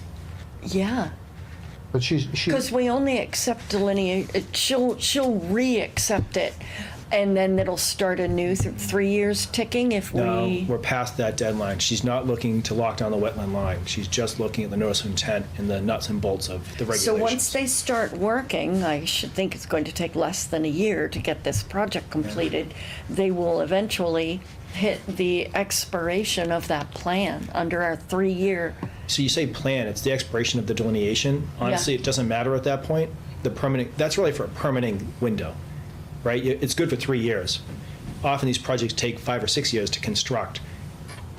yeah. But she, Because we only accept delineate, she'll re-accept it, and then it'll start a new 3 years ticking if No, we, we're past that deadline. She's not looking to lock down the wetland line. She's just looking at the notice of intent and the nuts and bolts of the regulations. so once they start working, I should think it's going to take less than a year to get this project completed. They will eventually hit the expiration of that plan under our 3-year. So you say plan, it's the expiration of the delineation. Honestly, Yeah. it doesn't matter at that point. The permitting, that's really for a permitting window, right? It's good for 3 years. Often these projects take 5 or 6 years to construct.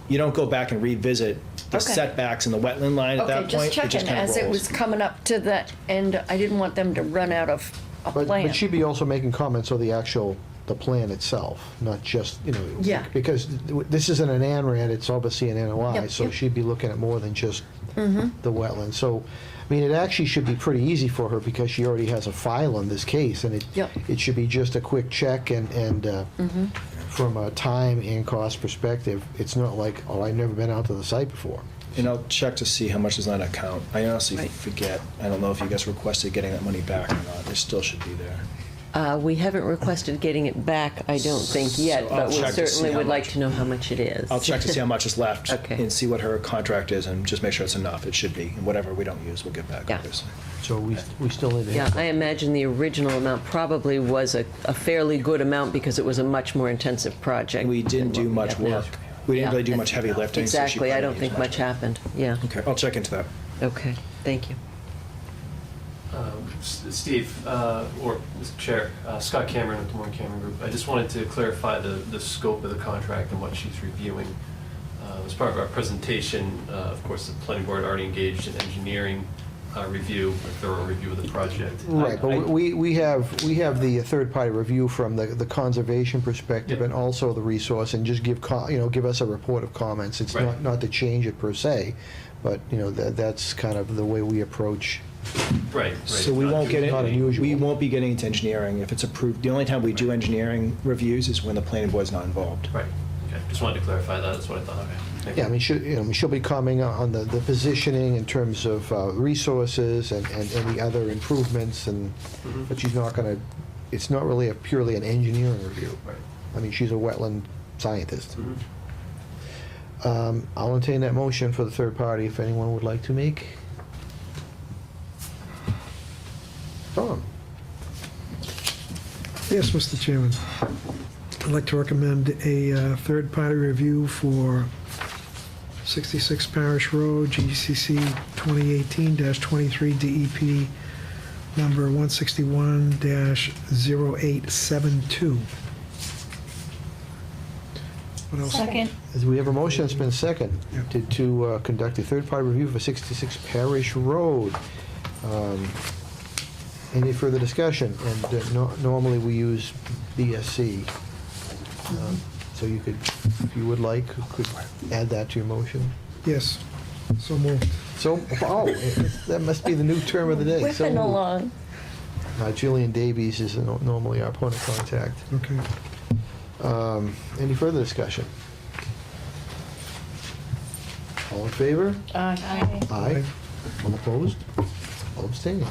You don't go back and revisit the Okay. setbacks in the wetland line at that Okay, point. just It checking, kind of as it rolls. was coming up to the end, I didn't want them to run out of a plan. but she'd be also making comments on the plan itself, not just, Yeah. because this isn't an ANRAD, it's obviously an NOI, Yep, so yep. she'd be looking at more than just the wetland. So, I mean, it actually should be pretty easy for her because she already has a file on this case, and Yep. it should be just a quick check, and from a time and cost perspective, it's not like, oh, I've never been out to the site before. And I'll check to see how much is on that account. I honestly Right. forget. I don't know if you guys requested getting that money back or not. It still should be there. We haven't requested getting it back, I don't think yet, So I'll but we check to see certainly how would like much. to know how much it is. I'll check to see how much is left Okay. and see what her contract is and just make sure it's enough. It should be. And whatever we don't use, we'll get back, Yeah. obviously. So we still need to. Yeah, I imagine the original amount probably was a fairly good amount because it was a much more intensive project. And we didn't than do what much we have now. work. We didn't Yeah. really do much heavy lifting. so she Exactly, I probably don't used think that. much happened, yeah. Okay, I'll check into that. Okay, thank you. Steve, or Mr. Chair, Scott Cameron with the Moore Cameron Group. I just wanted to clarify the scope of the contract and what she's reviewing. As part of our presentation, of course, the planning board already engaged in engineering review, a thorough review of the project. Right, but we have the third-party review from the conservation perspective Yeah. and also the resource, and just give us a report of comments. It's Right. not to change it per se, but, that's kind of the way we approach. Right. So we won't get Not it, unusual. we won't be getting into engineering if it's approved. The only time we do engineering reviews is when the planning board's not involved. Right, okay, just wanted to clarify that, that's what I thought, okay. Thank Yeah, I you. mean, she'll be commenting on the positioning in terms of resources and any other improvements, but she's not gonna, it's not really purely an engineering review. Right. I mean, she's a wetland scientist. Mhm. I'll entertain that motion for the third party if anyone would like to make. Tom? Yes, Mr. Chairman. I'd like to recommend a third-party review for 66 Parish Road, GCC 2018-23 DEP number 161-0872. What else? Second. As we have a motion, it's been second Yep. to conduct a third-party review for 66 Parish Road. Any further discussion? And normally we use BSC. So you could, if you would like, could add that to your motion. Yes, so moved. So, that must be the new term of the day. So Whipping moved. along. Julian Davies is normally our point of contact. Okay. Any further discussion? All in favor? Aye. Aye. All opposed? All abstaining?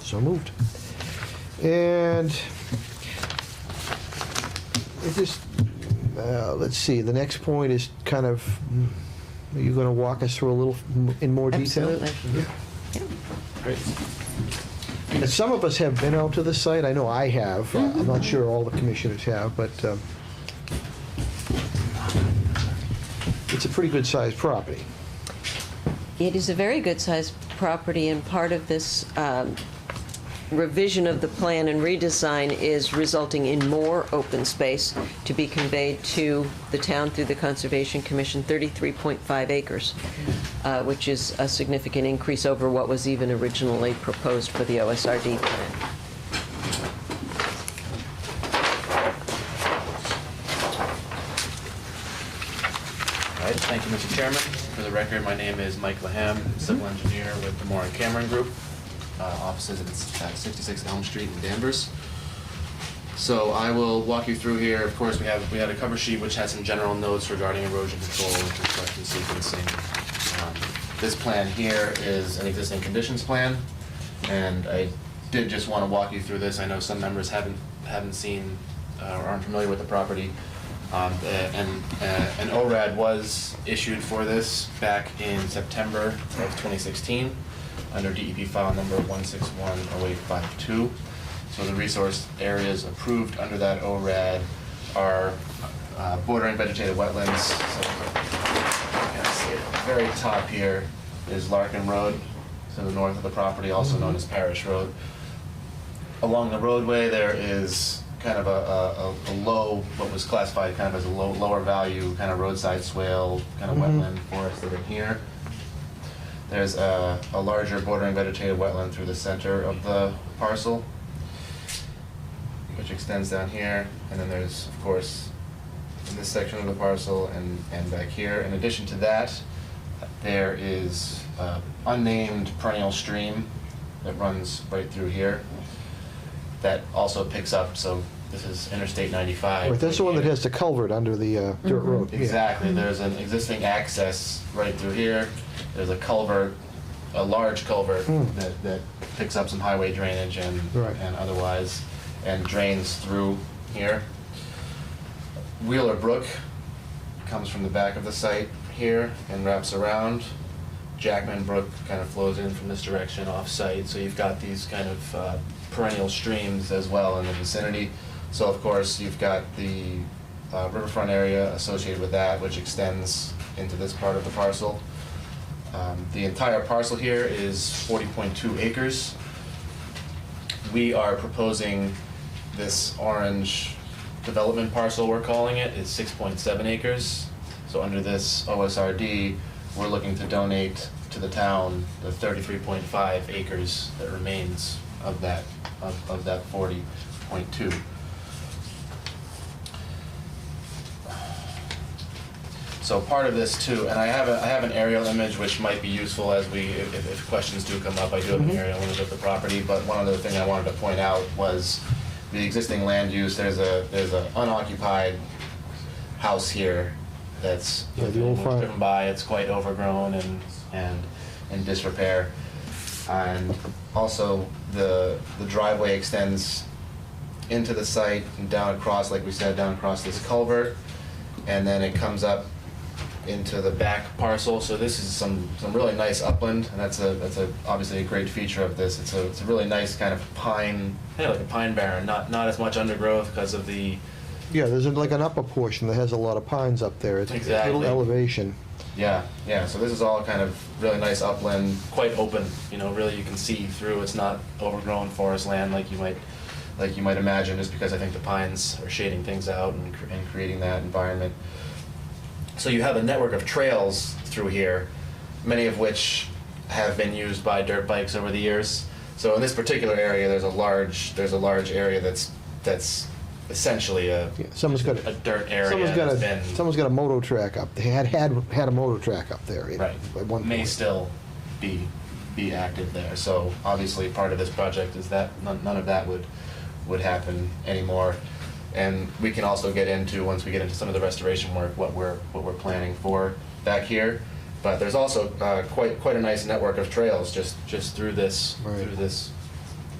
So moved. And it just, let's see, the next point is kind of, are you going to walk us through a little in more detail? Absolutely. Great. And some of us have been out to the site. I know I have. I'm not sure all the commissioners have, but it's a pretty good-sized property. It is a very good-sized property, and part of this revision of the plan and redesign is resulting in more open space to be conveyed to the town through the Conservation Commission, 33.5 acres, which is a significant increase over what was even originally proposed for the OSRD plan. All right, thank you, Mr. Chairman. For the record, my name is Mike Laham, civil engineer with the Moore and Cameron Group. Offices at 66 Elm Street in Danvers. So I will walk you through here. Of course, we had a cover sheet which had some general notes regarding erosion control and construction sequencing. This plan here is an existing conditions plan, and I did just want to walk you through this. I know some members haven't seen or aren't familiar with the property. An ORAD was issued for this back in September of 2016 under DEP file number 1610852. So the resource areas approved under that ORAD are bordering vegetated wetlands. So you can see it at the very top here is Larkin Road to the north of the property, also known as Parish Road. Along the roadway there is kind of a low, what was classified kind of as a lower value kind of roadside swale, kind of wetland forest that are here. There's a larger bordering vegetated wetland through the center of the parcel, which extends down here, and then there's, of course, in this section of the parcel and back here. In addition to that, there is an unnamed perennial stream that runs right through here that also picks up, so this is Interstate 95. Right, that's the one that has the culvert under the dirt road. Yeah. Exactly. There's an existing access right through here. There's a culvert, a large culvert that picks up some highway drainage and otherwise, and drains through here. Wheeler Brook comes from the back of the site here and wraps around. Jackman Brook kind of flows in from this direction off-site, so you've got these kind of perennial streams as well in the vicinity. So of course you've got the riverfront area associated with that, which extends into this part of the parcel. The entire parcel here is 40.2 acres. We are proposing this orange development parcel, we're calling it, is 6.7 acres. So under this OSRD, we're looking to donate to the town the 33.5 acres that remains of that 40.2. So part of this too, and I have an aerial image which might be useful as if questions do come up. I do have an aerial image of the property, but one other thing I wanted to point out was the existing land use. There's a unoccupied house here that's driven by. It's quite overgrown and in disrepair, and also the driveway extends into the site and down across, like we said, down across this culvert, and then it comes up into the back parcel. So this is some really nice upland, and that's obviously a great feature of this. It's a really nice kind of pine, like a pine barren, not as much undergrowth because of the. Yeah, there's like an upper portion that has a lot of pines up there. It's Exactly. a little elevation. Yeah. So this is all kind of really nice upland, quite open. Really you can see through. It's not overgrown forest land like you might imagine, just because I think the pines are shading things out and creating that environment. So you have a network of trails through here, many of which have been used by dirt bikes over the years. So in this particular area, there's a large area that's essentially a Someone's got a dirt area someone's got a moto track up. They had a moto track up there. right. At one May point. still be active there. So obviously part of this project is that none of that would happen anymore. And we can also get into, once we get into some of the restoration work, what we're planning for back here. But there's also quite a nice network of trails just through this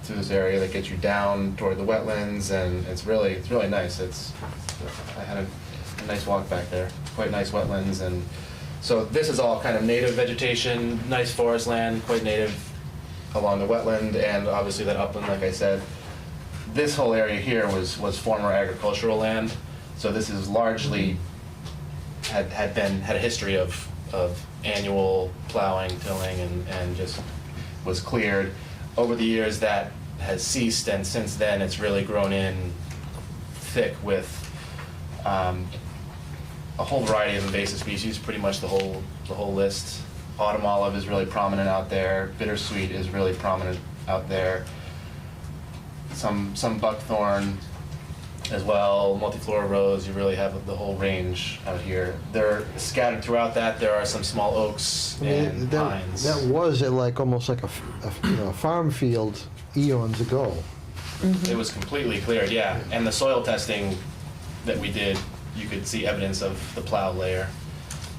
through this area that gets you down toward the wetlands, and it's really nice. I had a nice walk back there. Quite nice wetlands, and so this is all kind of native vegetation, nice forest land, quite native along the wetland, and obviously that upland, like I said. This whole area here was former agricultural land, so this is largely had a history of annual plowing, tilling, and just was cleared. Over the years that has ceased, and since then it's really grown in thick with a whole variety of invasive species, pretty much the whole list. Autumn olive is really prominent out there. Bittersweet is really prominent out there. Some buckthorn as well, multiflora rose. You really have the whole range out here. They're scattered throughout that. There are some small oaks and pines. That was almost like a farm field eons ago. It was completely cleared, yeah. And the soil testing that we did, you could see evidence of the plow layer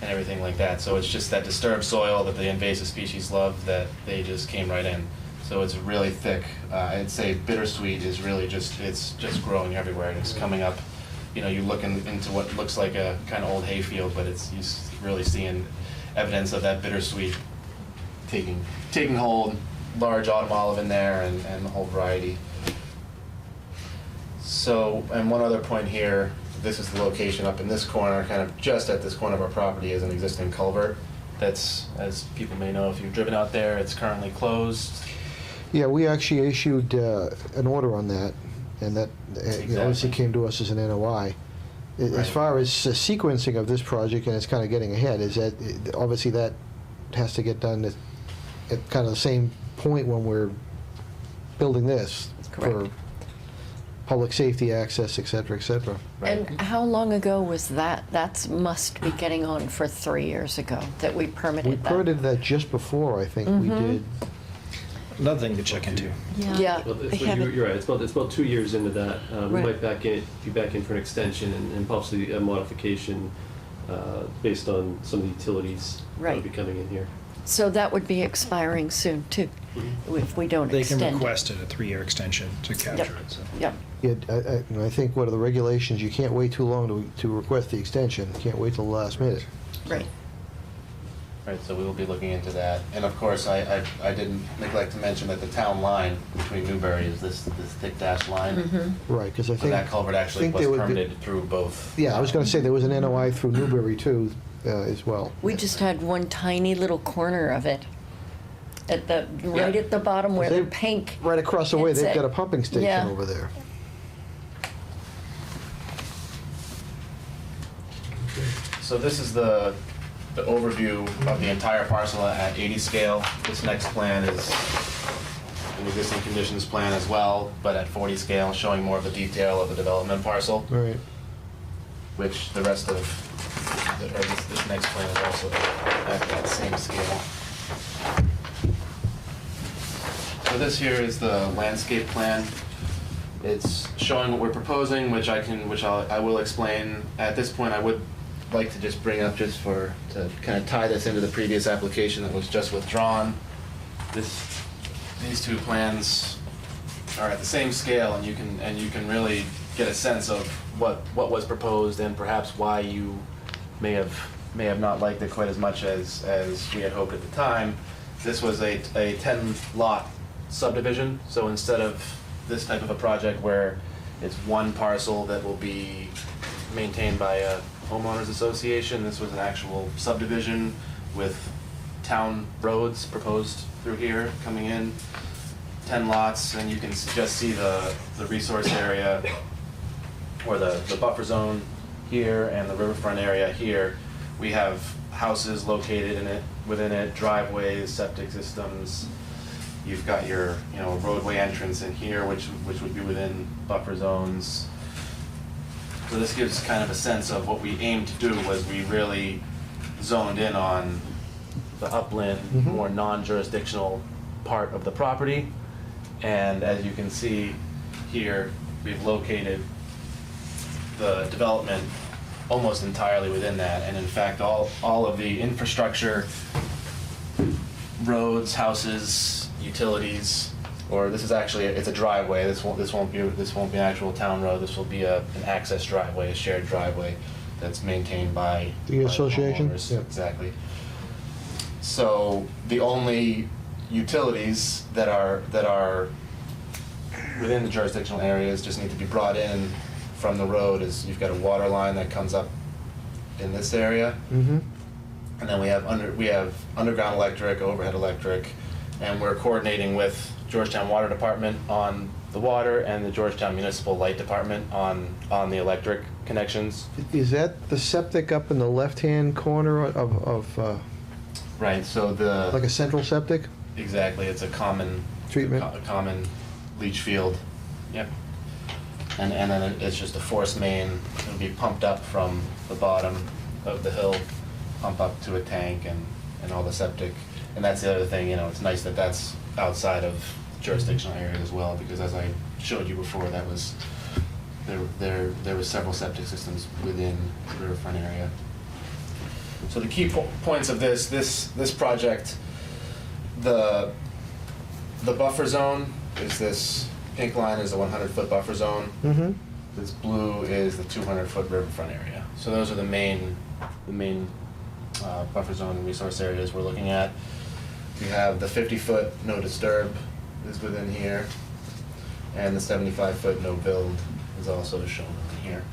and everything like that. So it's just that disturbed soil that the invasive species love, that they just came right in. So it's really thick. I'd say bittersweet is really it's just growing everywhere. It's coming up. You look into what looks like a kind of old hayfield, but you're really seeing evidence of that bittersweet taking hold. Large autumn olive in there, and the whole variety. So, and one other point here, this is the location up in this corner, kind of just at this corner of our property, is an existing culvert. That's, as people may know if you've driven out there, it's currently closed. Yeah, we actually issued an order on that, and that obviously came to us as an NOI. As far as sequencing of this project, and it's kind of getting ahead, is that obviously that has to get done at kind of the same point when we're building this for public safety access, et cetera, et cetera. And how long ago was that? That must be getting on for 3 years ago that we permitted that. We permitted that just before, I think we did. Another thing to check into. Yeah. Well, they have it. you're right. It's about 2 years into that. We Right. might be back in for an extension and possibly a modification based on some of the utilities that Right. will be coming in here. So that would be expiring soon, too, if we don't They extend can it. request a 3-year extension to capture it. So. Yep. Yeah, I think what are the regulations, you can't wait too long to request the extension. You can't wait till the last minute. Right. Right, so we will be looking into that. And of course, I didn't neglect to mention that the town line between Newbury is this thick dashed line. Right, because I So think... that culvert actually think was they would be- permitted through both. Yeah, I was going to say there was an NOI through Newbury, too, as well. We just had one tiny little corner of it at the bottom where the pink. Right across the way, It's they've a- got a pumping station yeah. over there. So this is the overview of the entire parcel at 80 scale. This next plan is an existing conditions plan as well, but at 40 scale, showing more of the detail of the development parcel, Right. which the rest of, this next plan is also at that same scale. So this here is the landscape plan. It's showing what we're proposing, which I will explain. At this point, I would like to just bring up to kind of tie this into the previous application that was just withdrawn. These two plans are at the same scale, and you can really get a sense of what was proposed and perhaps why you may have not liked it quite as much as we had hoped at the time. This was a 10-lot subdivision, so instead of this type of a project where it's one parcel that will be maintained by a homeowners association, this was an actual subdivision with town roads proposed through here coming in, 10 lots, and you can just see the resource area or the buffer zone here and the riverfront area here. We have houses located within it, driveways, septic systems, You've got your, roadway entrance in here, which would be within buffer zones. So this gives kind of a sense of what we aimed to do was we really zoned in on the upland, more non-jurisdictional part of the property. And as you can see here, we've located the development almost entirely within that. And in fact, all of the infrastructure, roads, houses, utilities, or this is actually, it's a driveway. This won't be an actual town road. This will be an access driveway, a shared driveway that's maintained by The association? homeowners. Yeah. Exactly. So the only utilities that are within the jurisdictional areas just need to be brought in from the road. Is you've got a water line that comes up in this area, and then we have underground electric, overhead electric, and we're coordinating with Georgetown Water Department on the water and the Georgetown Municipal Light Department on the electric connections. Is that the septic up in the left-hand corner of Right. So like a central septic? exactly, it's a common Treatment. a common leach field. Yep. And then it's just a force main. It'll be pumped up from the bottom of the hill, pump up to a tank and all the septic. And that's the other thing, it's nice that that's outside of jurisdictional area as well, because as I showed you before, that was, there was several septic systems within the riverfront area. So the key points of this project, the buffer zone is this pink line is the 100-foot buffer zone. This blue is the 200-foot riverfront area. So those are the main buffer zone resource areas we're looking at. We have the 50-foot no disturb is within here, and the 75-foot no build is also shown in here.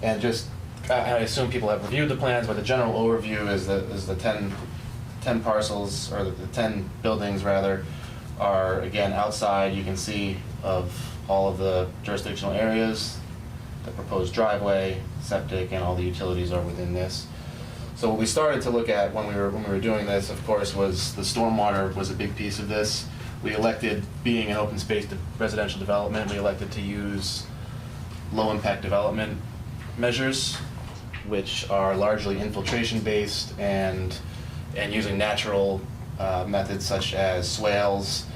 And just, I assume people have reviewed the plans, but the general overview is the 10 parcels, or the 10 buildings rather, are again outside. You can see of all of the jurisdictional areas, the proposed driveway, septic, and all the utilities are within this. So what we started to look at when we were doing this, of course, was the stormwater was a big piece of this. We elected, being an open space residential development, we elected to use low impact development measures, which are largely infiltration based and using natural methods such as swales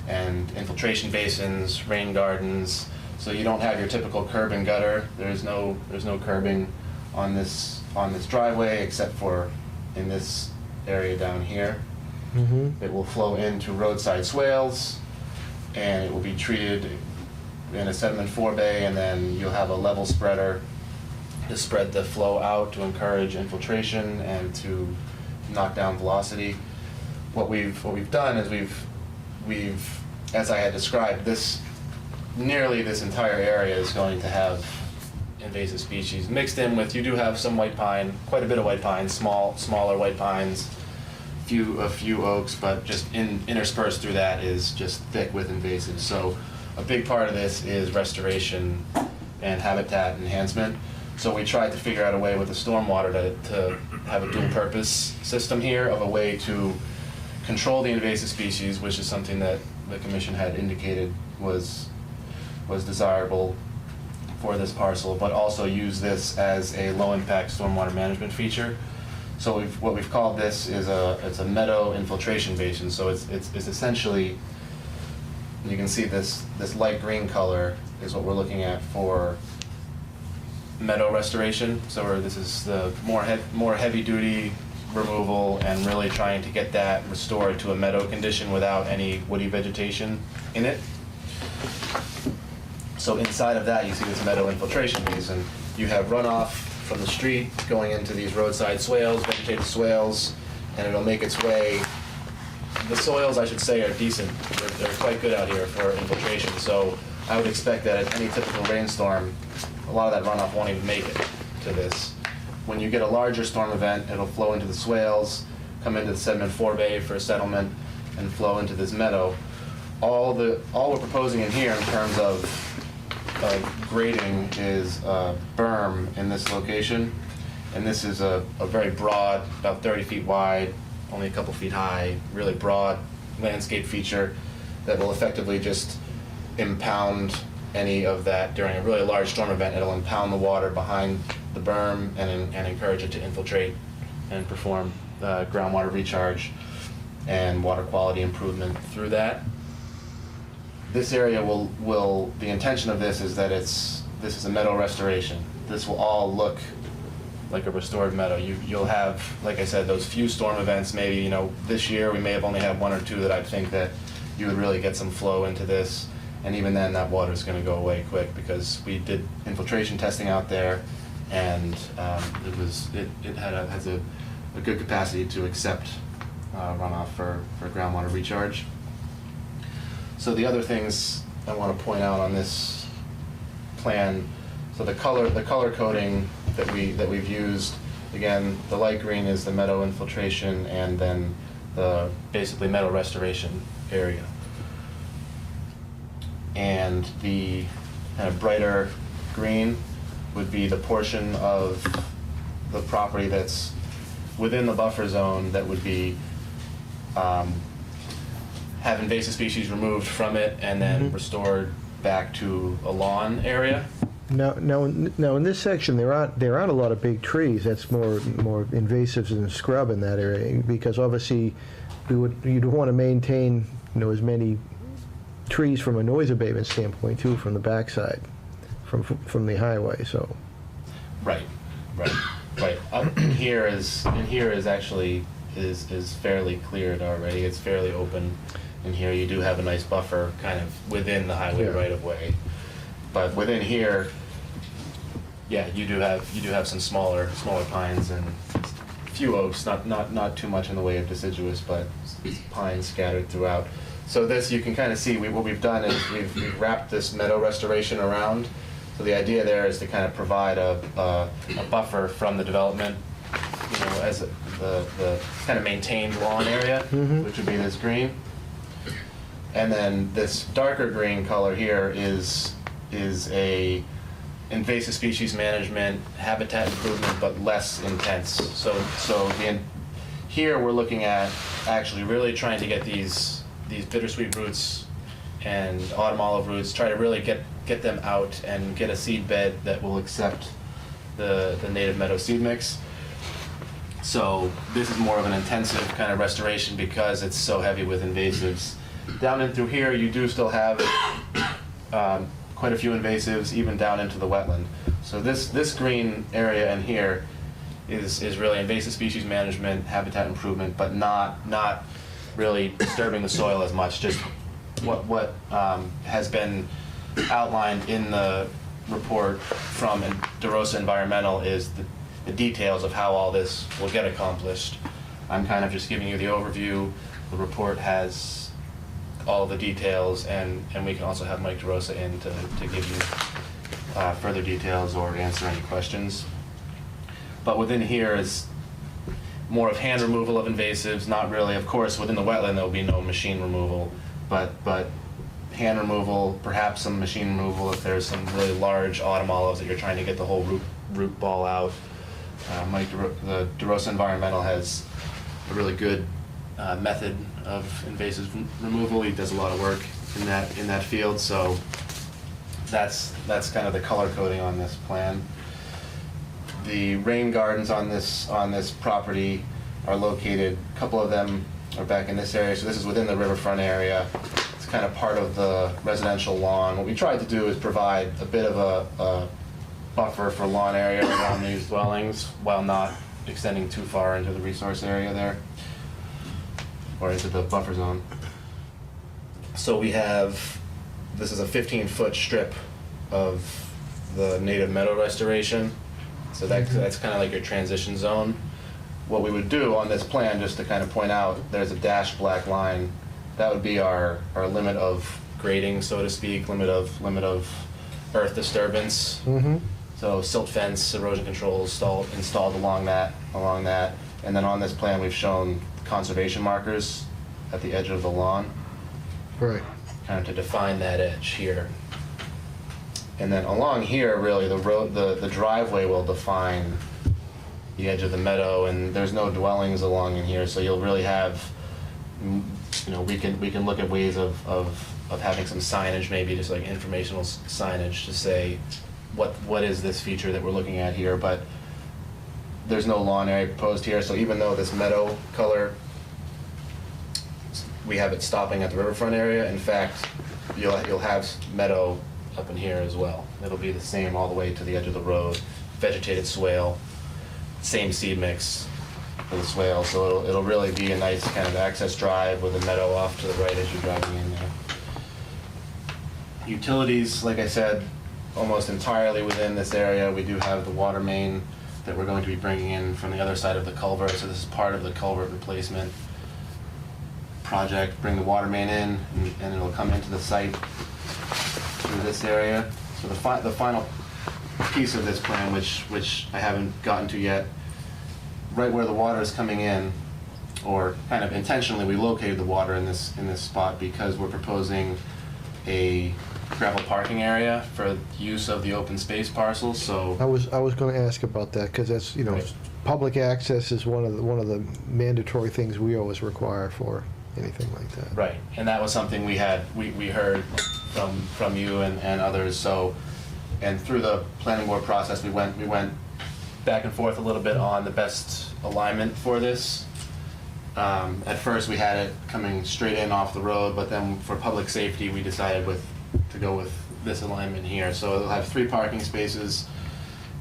and infiltration basins, rain gardens. So you don't have your typical curb and gutter. There's no curbing on this driveway except for in this area down here. It will flow into roadside swales, and it will be treated in a sediment forebay, and then you'll have a level spreader to spread the flow out to encourage infiltration and to knock down velocity. What we've done is we've, as I had described, nearly this entire area is going to have invasive species mixed in with. You do have some white pine, quite a bit of white pine, smaller white pines, a few oaks, but just interspersed through that is just thick with invasives. So a big part of this is restoration and habitat enhancement. So we tried to figure out a way with the stormwater to have a dual purpose system here, of a way to control the invasive species, which is something that the commission had indicated was desirable for this parcel, but also use this as a low impact stormwater management feature. So what we've called this is it's a meadow infiltration basin. So it's essentially, you can see this light green color is what we're looking at for meadow restoration. So this is the more heavy duty removal and really trying to get that restored to a meadow condition without any woody vegetation in it. So inside of that, you see this meadow infiltration basin. You have runoff from the street going into these roadside swales, vegetated swales, and it'll make its way. The soils, I should say, are decent. They're quite good out here for infiltration. So I would expect that at any typical rainstorm, a lot of that runoff won't even make it to this. When you get a larger storm event, it'll flow into the swales, come into the sediment forebay for settlement, and flow into this meadow. All we're proposing in here in terms of grading is a berm in this location, and this is a very broad, about 30 feet wide, only a couple feet high, really broad landscape feature that will effectively just impound any of that during a really large storm event. It'll impound the water behind the berm and encourage it to infiltrate and perform groundwater recharge and water quality improvement through that. This area the intention of this is that this is a meadow restoration. This will all look like a restored meadow. You'll have, like I said, those few storm events. Maybe, you know, this year we may have only had one or two that I think that you would really get some flow into this. And even then, that water is going to go away quick because we did infiltration testing out there, and it has a good capacity to accept runoff for groundwater recharge. So the other things I want to point out on this plan, so the color coding that we've used, again, the light green is the meadow infiltration, and then the basically meadow restoration area. And the kind of brighter green would be the portion of the property that's within the buffer zone that would be have invasive species removed from it and then restored back to a lawn area. Now, in this section, there aren't a lot of big trees. That's more invasives than scrub in that area, because obviously you'd want to maintain, you know, as many trees from a noise abatement standpoint too, from the backside, from the highway. So. Right. Up in here is actually is fairly cleared already. It's fairly open. In here, you do have a nice buffer kind of within the highway right of way. But within here, yeah, you do have some smaller pines and a few oaks, not too much in the way of deciduous, but pines scattered throughout. So this, you can kind of see what we've done is we've wrapped this meadow restoration around. So the idea there is to kind of provide a buffer from the development, you know, as the kind of maintained lawn area, which would be this green. And then this darker green color here is a invasive species management, habitat improvement, but less intense. So here we're looking at actually really trying to get these bittersweet roots and autumn olive roots, try to really get them out and get a seed bed that will accept the native meadow seed mix. So this is more of an intensive kind of restoration because it's so heavy with invasives. Down in through here, you do still have quite a few invasives, even down into the wetland. So this green area in here is really invasive species management, habitat improvement, but not really disturbing the soil as much. Just what has been outlined in the report from DeRosa Environmental is the details of how all this will get accomplished. I'm kind of just giving you the overview. The report has all the details, and we can also have Mike DeRosa in to give you further details or answer any questions. But within here is more of hand removal of invasives, not really. Of course, within the wetland there will be no machine removal, but hand removal, perhaps some machine removal if there's some really large autumn olives that you're trying to get the whole root ball out. Mike the DeRosa Environmental has a really good method of invasive removal. He does a lot of work in that field, so that's kind of the color coding on this plan. The rain gardens on this property are located, a couple of them are back in this area, so this is within the riverfront area. It's kind of part of the residential lawn. What we tried to do is provide a bit of a buffer for lawn area around these dwellings while not extending too far into the resource area there, or into the buffer zone. So we have, this is a 15-foot strip of the native meadow restoration. So that's kind of like your transition zone. What we would do on this plan, just to kind of point out, there's a dashed black line. That would be our limit of grading, so to speak, limit of earth disturbance. So silt fence, erosion control installed along that. And then on this plan, we've shown conservation markers at the edge of the lawn. Right. Kind of to define that edge here. And then along here, really, the driveway will define the edge of the meadow, and there's no dwellings along in here, so you'll really have, we can look at ways of having some signage, maybe just like informational signage to say what is this feature that we're looking at here, but there's no lawn area proposed here, so even though this meadow color, we have it stopping at the riverfront area, in fact, you'll have meadow up in here as well. It'll be the same all the way to the edge of the road, vegetated swale, same seed mix for the swale, so it'll really be a nice kind of access drive with a meadow off to the right as you're driving in there. Utilities, like I said, almost entirely within this area. We do have the water main that we're going to be bringing in from the other side of the culvert, so this is part of the culvert replacement project. Bring the water main in, and it'll come into the site through this area. So the final piece of this plan, which I haven't gotten to yet, right where the water is coming in, or kind of intentionally we located the water in this spot because we're proposing a gravel parking area for use of the open space parcels. So I was going to ask about that, because that's, Right. public access is one of the mandatory things we always require for anything like that. right, and that was something we heard from you and others. So, and through the planning board process, we went back and forth a little bit on the best alignment for this. At first, we had it coming straight in off the road, but then for public safety, we decided to go with this alignment here. So it'll have 3 parking spaces,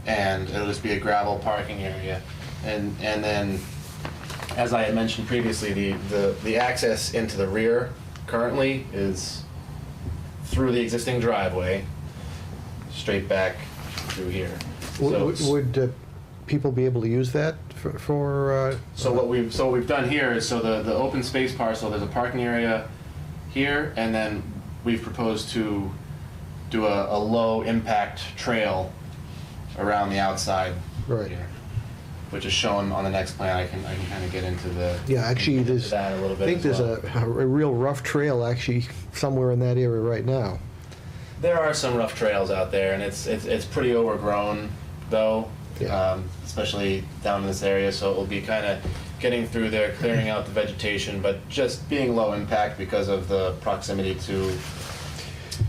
and it'll just be a gravel parking area. And then, as I had mentioned previously, the access into the rear currently is through the existing driveway, straight back through here. Would people be able to use that for? So what we've done here is, so the open space parcel, there's a parking area here, and then we've proposed to do a low impact trail around the outside Right. here, which is shown on the next plan. I can kind of get into the Yeah, actually, into there's, that a little I bit think as there's well. a real rough trail actually somewhere in that area right now. There are some rough trails out there, and it's pretty overgrown though, Yeah. especially down in this area. So it will be kind of getting through there, clearing out the vegetation, but just being low impact because of the proximity to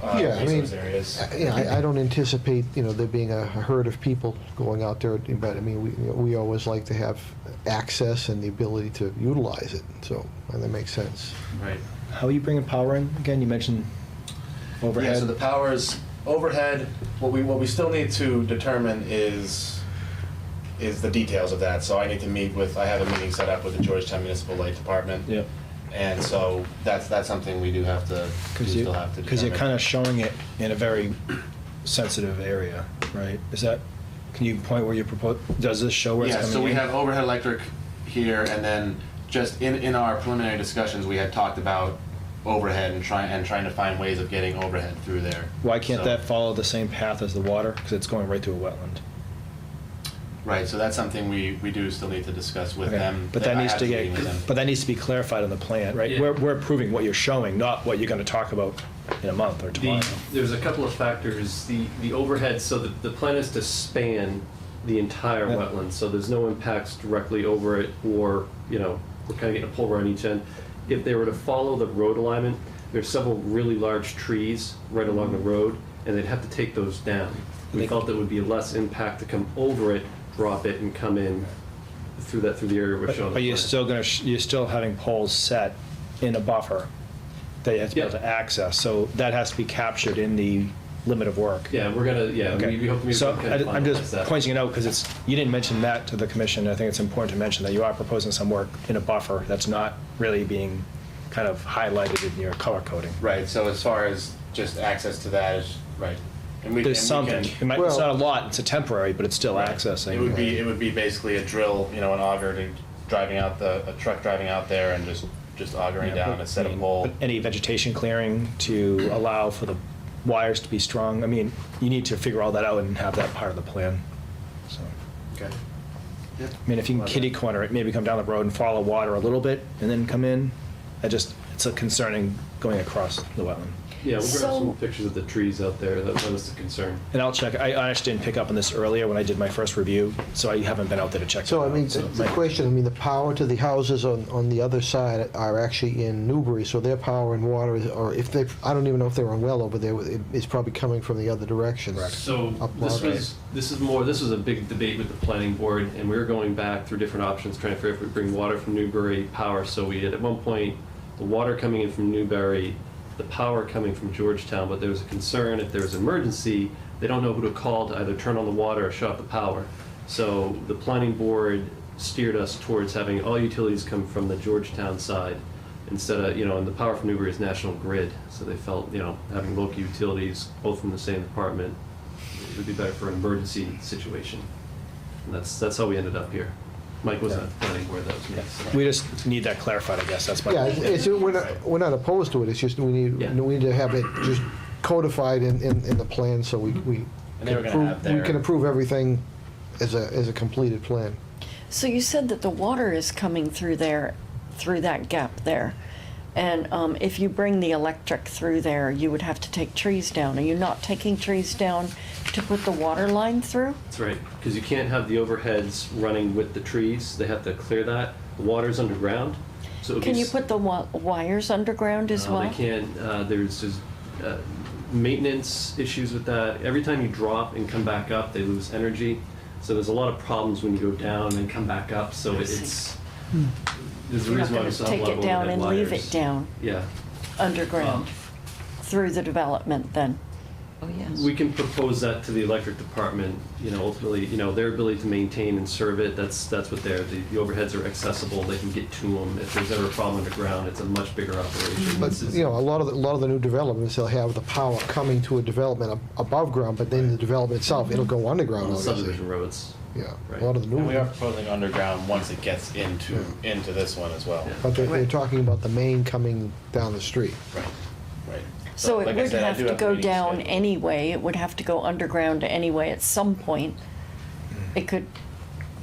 Yeah, I mean, resource areas. I don't anticipate, there being a herd of people going out there, but I mean, we always like to have access and the ability to utilize it, so that makes sense. Right. How are you bringing power in? Again, you mentioned overhead. Yeah, so the power's overhead. What we still need to determine is the details of that. So I need to I have a meeting set up with the Georgetown Municipal Light Department. Yep. And so that's something we do have to, still have to determine. Because you're kind of showing it in a very sensitive area, right? Can you point where you propose, does this show where it's Yeah, coming in? so we have overhead electric here, and then just in our preliminary discussions, we had talked about overhead and trying to find ways of getting overhead through there. Why can't So- that follow the same path as the water? Because it's going right through a wetland. Right, so that's something we do still need to discuss with Okay. them. But that I needs have to meeting with them. but that needs to be clarified on the plan, right? Yeah. We're approving what you're showing, not what you're going to talk about in a month or tomorrow. There's a couple of factors. The overhead, so the plan is to span the entire Yeah. wetland, so there's no impacts directly over it, or, we're kind of getting a pulver on each end. If they were to follow the road alignment, there's several really large trees right along the road, and they'd have to take those down. We felt it would be less impact to come over it, drop it, and come in through the area we're showing. But you're still you're still having poles set in a buffer that you have to be able Yeah. to access, so that has to be captured in the limit of work. Yeah, we're gonna, Okay. we hope to So kind of I'm finalize just that. pointing it out because you didn't mention that to the commission. I think it's important to mention that you are proposing some work in a buffer that's not really being kind of highlighted in your color coding. Right, so as far as just access to that is, right. And we- There's and we something. can- It's Well- not a lot, it's a temporary, but it's still Right. accessing. It would be basically a drill, an auger a truck driving out there and just augering down a set of pole. But any vegetation clearing to allow for the wires to be strong, I mean, you need to figure all that out and have that part of the plan. So, Okay. I mean, if you can kitty corner it, maybe come down the road and follow water a little bit and then come in, it's a concerning going across the wetland. Yeah, we'll grab So- some pictures of the trees out there. That was the concern. And I'll check. I actually didn't pick up on this earlier when I did my first review, so I haven't been out there to check. So, that I mean, out, so the might- question, I mean, the power to the houses on the other side are actually in Newbury, so their power and water is, or if they, I don't even know if they're on well over there, it's probably coming from the other direction. So Up this Broadway. this was a big debate with the planning board, and we were going back through different options, trying to figure if we bring water from Newbury, power. So we had at one point the water coming in from Newbury, the power coming from Georgetown, but there was a concern if there was an emergency, they don't know who to call to either turn on the water or shut off the power. So the planning board steered us towards having all utilities come from the Georgetown side instead of, and the power from Newbury is National Grid. So they felt, having local utilities, both from the same department, it would be better for an emergency situation. And that's how we ended up here. Mike wasn't at the planning board, that was me. so. We just need that clarified, I guess. That's my. Yeah, we're not opposed to it, it's just we Yeah. need to have it just codified in the plan, so we And they can were gonna approve, have we their- can approve everything as a completed plan. So you said that the water is coming through there, through that gap there. And if you bring the electric through there, you would have to take trees down. Are you not taking trees down to put the water line through? That's right, because you can't have the overheads running with the trees. They have to clear that. The water's underground, so it'll Can be you put the wires underground as well? They can't. There's just maintenance issues with that. Every time you drop and come back up, they lose energy. So there's a lot of problems when you go down and come back up. So it's there's a You're not reason why going we to still have a take lot it of down overhead and leave wires. it down Yeah. underground through the development then? Oh, yes. We can propose that to the electric department, ultimately, their ability to maintain and serve it, that's what the overheads are accessible, they can get to them. If there's ever a problem underground, it's a much bigger operation. But, This is- a lot of the new developments, they'll have the power coming to a development above ground, but then the development itself, it'll go underground, On the obviously. subdivision roads. Yeah, Right. a lot of the new And we are ones. proposing underground once it gets into this one as well. Yeah. But they're talking about the main coming down the street. Right, right. So it like I would said, I have do to the go meeting down scheduled. anyway, it would have to go underground anyway at some point. It could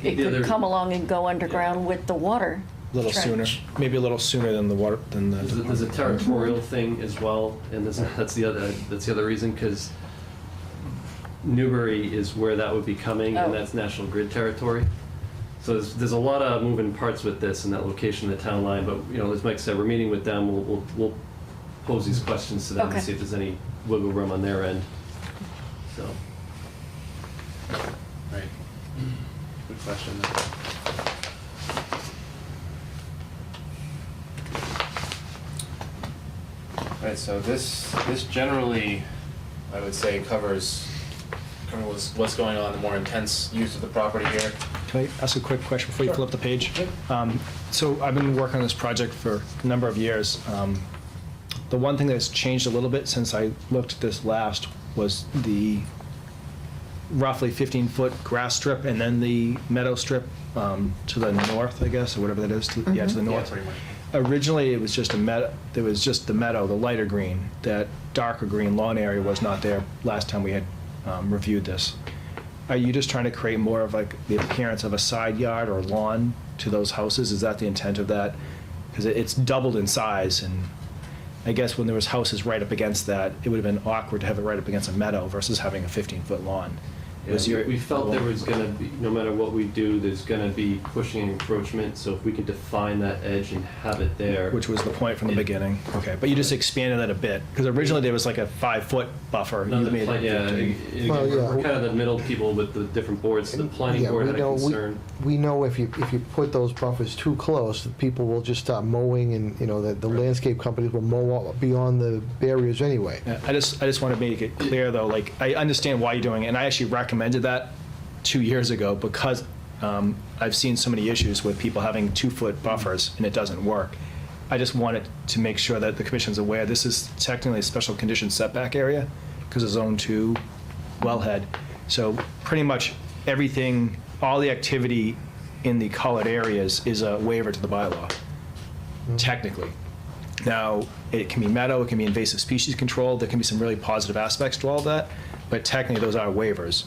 Yeah, there- come along and go underground with the water. A little sooner, trench. maybe a little sooner than the water, than the. There's a territorial thing as well, and that's the other reason, because Newbury is where that would be coming, Oh. and that's National Grid territory. So there's a lot of moving parts with this and that location, the town line, but, as Mike said, we're meeting with them, we'll pose these questions to them Okay. and see if there's any wiggle room on their end, so. Right. Good question. Right, so this generally, I would say, covers what's going on, the more intense use of the property here. Can I ask a quick question before you flip the page? So I've been working on this project for a number of years. The one thing that's changed a little bit since I looked at this last was the roughly 15-foot grass strip and then the meadow strip to the north, I guess, or whatever that is, to the Yeah, north. pretty much. Originally, it was just a meadow, there was just the meadow, the lighter green. That darker green lawn area was not there last time we had reviewed this. Are you just trying to create more of like the appearance of a side yard or lawn to those houses? Is that the intent of that? Because it's doubled in size, and I guess when there was houses right up against that, it would have been awkward to have it right up against a meadow versus having a 15-foot lawn. Was your- We felt there was gonna be, no matter what we do, there's gonna be pushing encroachment, so if we could define that edge and have it there. Which was the point from the beginning. Okay, but you just expanded that a bit, because originally there was like a 5-foot buffer. No, You the made pla- it yeah, 15. Well, yeah. we're kind of the middle people with the different boards. The planning Yeah, board we had a know- concern. We know if you put those buffers too close, people will just start mowing, and, the landscape companies will mow up beyond the barriers anyway. Yeah, I just want to make it clear, though, like, I understand why you're doing it, and I actually recommended that 2 years ago because I've seen so many issues with people having 2-foot buffers, and it doesn't work. I just wanted to make sure that the commission's aware, this is technically a special condition setback area because of Zone 2 wellhead. So pretty much everything, all the activity in the colored areas is a waiver to the bylaw, technically. Now, it can be meadow, it can be invasive species control, there can be some really positive aspects to all of that, but technically those are waivers.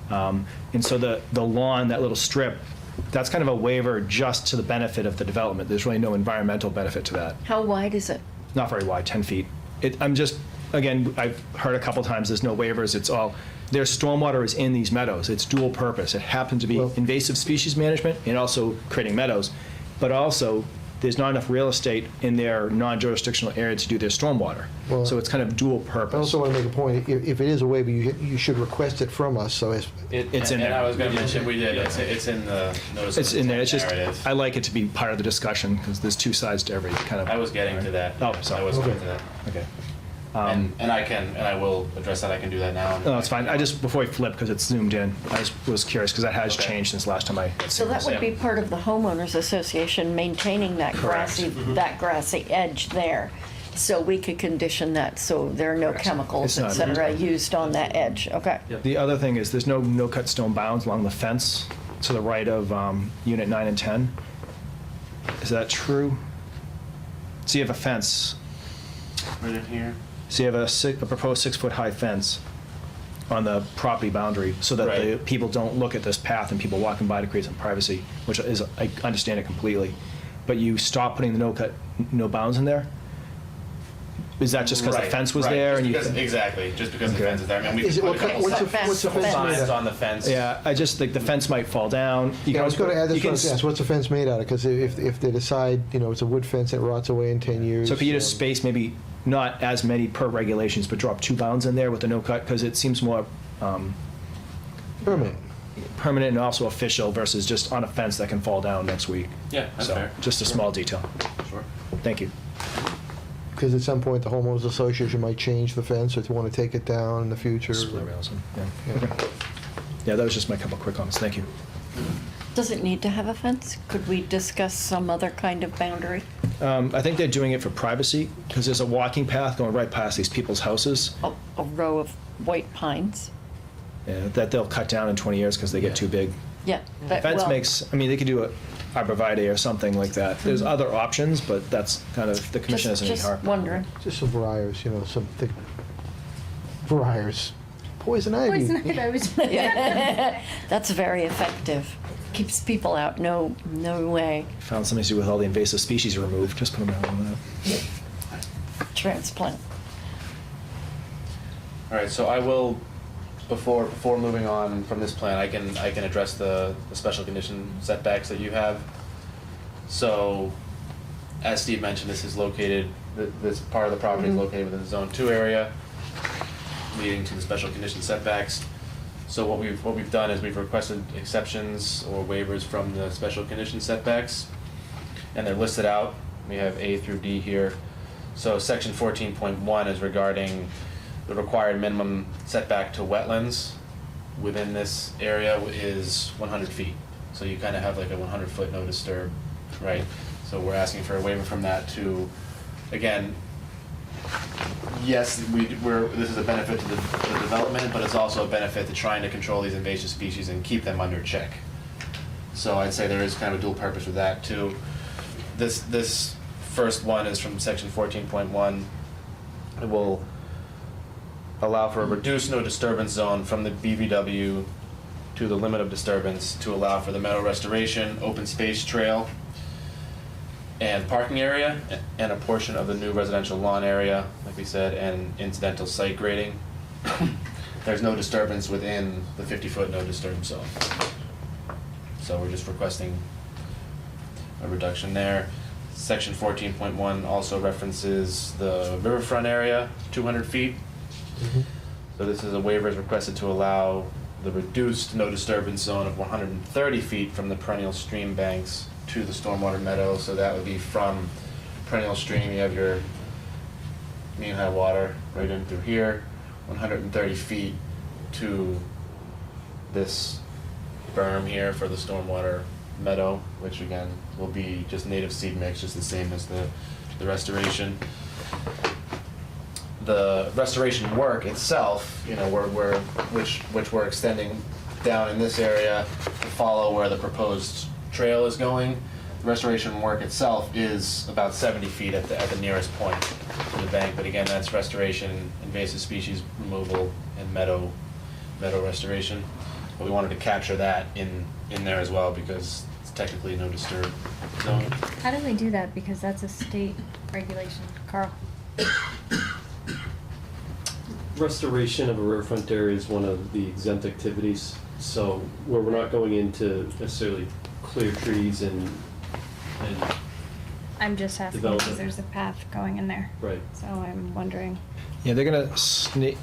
And so the lawn, that little strip, that's kind of a waiver just to the benefit of the development. There's really no environmental benefit to that. How wide is it? Not very wide, 10 feet. again, I've heard a couple times, there's no waivers, it's all, their stormwater is in these meadows. It's dual purpose. It happens to be Well- invasive species management and also creating meadows. But also, there's not enough real estate in their non-jurisdictional area to do their stormwater. Well- So it's kind of dual I purpose. also want to make a point, if it is a waiver, you should request it from us, so as, It's in And there. I was gonna mention, we did, it's in the notice of It's in there, it's intent just, narrative. I like it to be part of the discussion, because there's two sides to every kind of. I was getting to that. Oh, sorry. I was getting Okay. to that. Okay. And I will address that, I can do that now. No, it's fine. I just, before we flip, because it's zoomed in, I just was curious, because that has Okay. changed since last time I. So that would be part of the homeowners association maintaining that grassy edge there. So we could condition that so there are no chemicals, It's et not- cetera, used on that edge. Okay. The other thing is, there's no no-cut stone bounds along the fence to the right of Unit 9 and 10. Is that true? So you have a fence, Right in here. so you have a proposed 6-foot-high fence on the property boundary, so that the Right. people don't look at this path and people walking by to create some privacy, which is, I understand it completely. But you stop putting the no-cut, no bounds in there? Is that just because the Right, fence was right, there just and you? because- Exactly, just because the Okay. fence is there. I mean, we Is could it- put a what kind- couple what's the- signs what's the fence made signs of? on the fence. Yeah, I just think the fence might fall down. You yeah, I was going to add you this, can one, yes, what's the fence made out of? Because if they decide, it's a wood fence that rots away in 10 years. So if you just space maybe not as many per regulations, but drop 2 bounds in there with the no cut, because it seems more Permanent. permanent and also official versus just on a fence that can fall down next week. Yeah, that's So, fair. just a small detail. Sure. Thank you. Because at some point, the homeowners association might change the fence or to want to take it down in the future. Split rails, yeah. Yeah. Okay. Yeah, that was just my couple quick comments. Thank you. Does it need to have a fence? Could we discuss some other kind of boundary? I think they're doing it for privacy, because there's a walking path going right past these people's houses A row of white pines? that they'll cut down in 20 years because they get too big. Yeah. Fence well, makes, I mean, they could do a arborvitae or something like that. There's other options, but that's kind of, the commission Just hasn't any heart. wondering. Just some briars, some thick briars. Poison ivy. Poison ivy, I was- Yeah. That's very effective. Keeps people out, no way. Found something to do with all the invasive species removed, just put them out on that. Transplant. All right, so I will, before moving on from this plan, I can address the special condition setbacks that you have. So, as Steve mentioned, this is located, this part of the property is located within the Zone 2 area, leading to the special condition setbacks. So what we've done is we've requested exceptions or waivers from the special condition setbacks, and they're listed out. We have A through D here. So section 14.1 is regarding the required minimum setback to wetlands within this area is 100 feet. So you kind of have like a 100-foot no disturb, right? So we're asking for a waiver from that to, again, yes, this is a benefit to the development, but it's also a benefit to trying to control these invasive species and keep them under check. So I'd say there is kind of a dual purpose with that too. This first one is from section 14.1. It will allow for a reduced no disturbance zone from the BVW to the limit of disturbance to allow for the meadow restoration, open space trail, and parking area, and a portion of the new residential lawn area, like we said, and incidental site grading. There's no disturbance within the 50-foot no disturb zone. So we're just requesting a reduction there. Section 14.1 also references the riverfront area, 200 feet. So this is a waiver is requested to allow the reduced no disturbance zone of 130 feet from the perennial stream banks to the stormwater meadow. So that would be from perennial stream, you have your mean high water right in through here, 130 feet to this berm here for the stormwater meadow, which again will be just native seed mix, just the same as the restoration. The restoration work itself, which we're extending down in this area to follow where the proposed trail is going. The restoration work itself is about 70 feet at the nearest point to the bank, but again, that's restoration, invasive species removal, and meadow restoration. But we wanted to capture that in there as well because it's technically no disturb zone. How do we do that? Because that's a state regulation. Carl? Restoration of a riverfront area is one of the exempt activities, so where we're not going into necessarily clear trees and I'm just asking Development. because there's a path going in there. right. So I'm wondering. Yeah, they're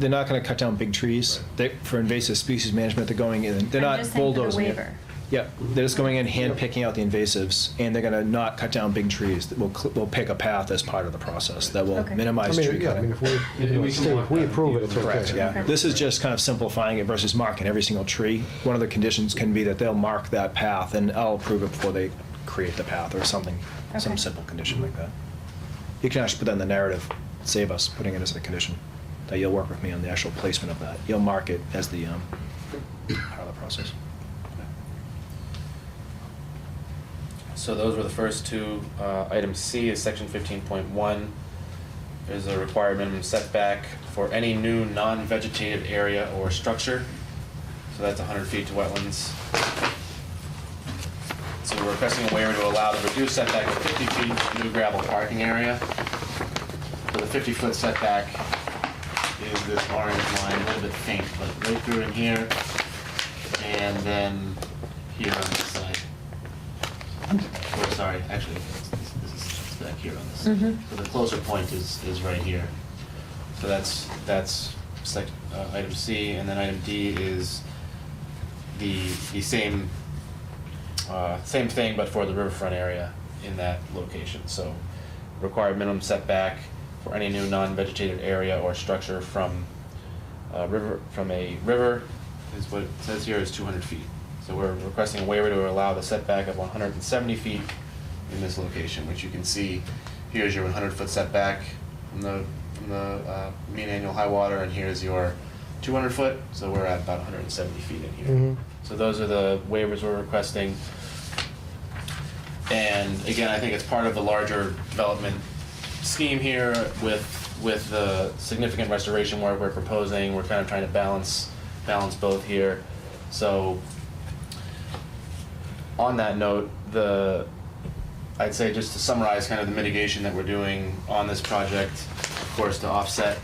not gonna cut down big trees. For invasive species management, they're going in, they're I'm not just saying for the bulldozing it. waiver. Yeah, they're just going in, hand picking out the invasives, and they're gonna not cut down big trees. We'll pick a path as part of the process that will Okay. I minimize mean, tree yeah, I mean, cutting. if we approve it, it's Correct, okay. yeah. Okay. This is just kind of simplifying it versus marking every single tree. One of the conditions can be that they'll mark that path, and I'll approve it before they create the path or something, some Okay. simple condition like that. You can actually put that in the narrative, save us putting it as a condition, that you'll work with me on the actual placement of that. You'll mark it as the part of the process. So those were the first two. Item C is section 15.1. There's a required minimum setback for any new non-vegetated area or structure. So that's 100 feet to wetlands. So we're requesting a waiver to allow the reduced setback of 50 feet to new gravel parking area. So the 50-foot setback is this orange line, a little bit faint, but right through in here, and then here on this side. Or sorry, actually, this is back here on this. So the closer point is right here. So that's item C, and then item D is the same thing, but for the riverfront area in that location. So required minimum setback for any new non-vegetated area or structure from a river is what it says here is 200 feet. So we're requesting a waiver to allow the setback of 170 feet in this location, which you can see here's your 100-foot setback from the mean annual high water, and here's your 200 foot. So we're at about 170 feet in here. Mhm. So those are the waivers we're requesting. And again, I think it's part of the larger development scheme here with the significant restoration work we're proposing. We're kind of trying to balance both here. So on that note, I'd say just to summarize kind of the mitigation that we're doing on this project, of course, to offset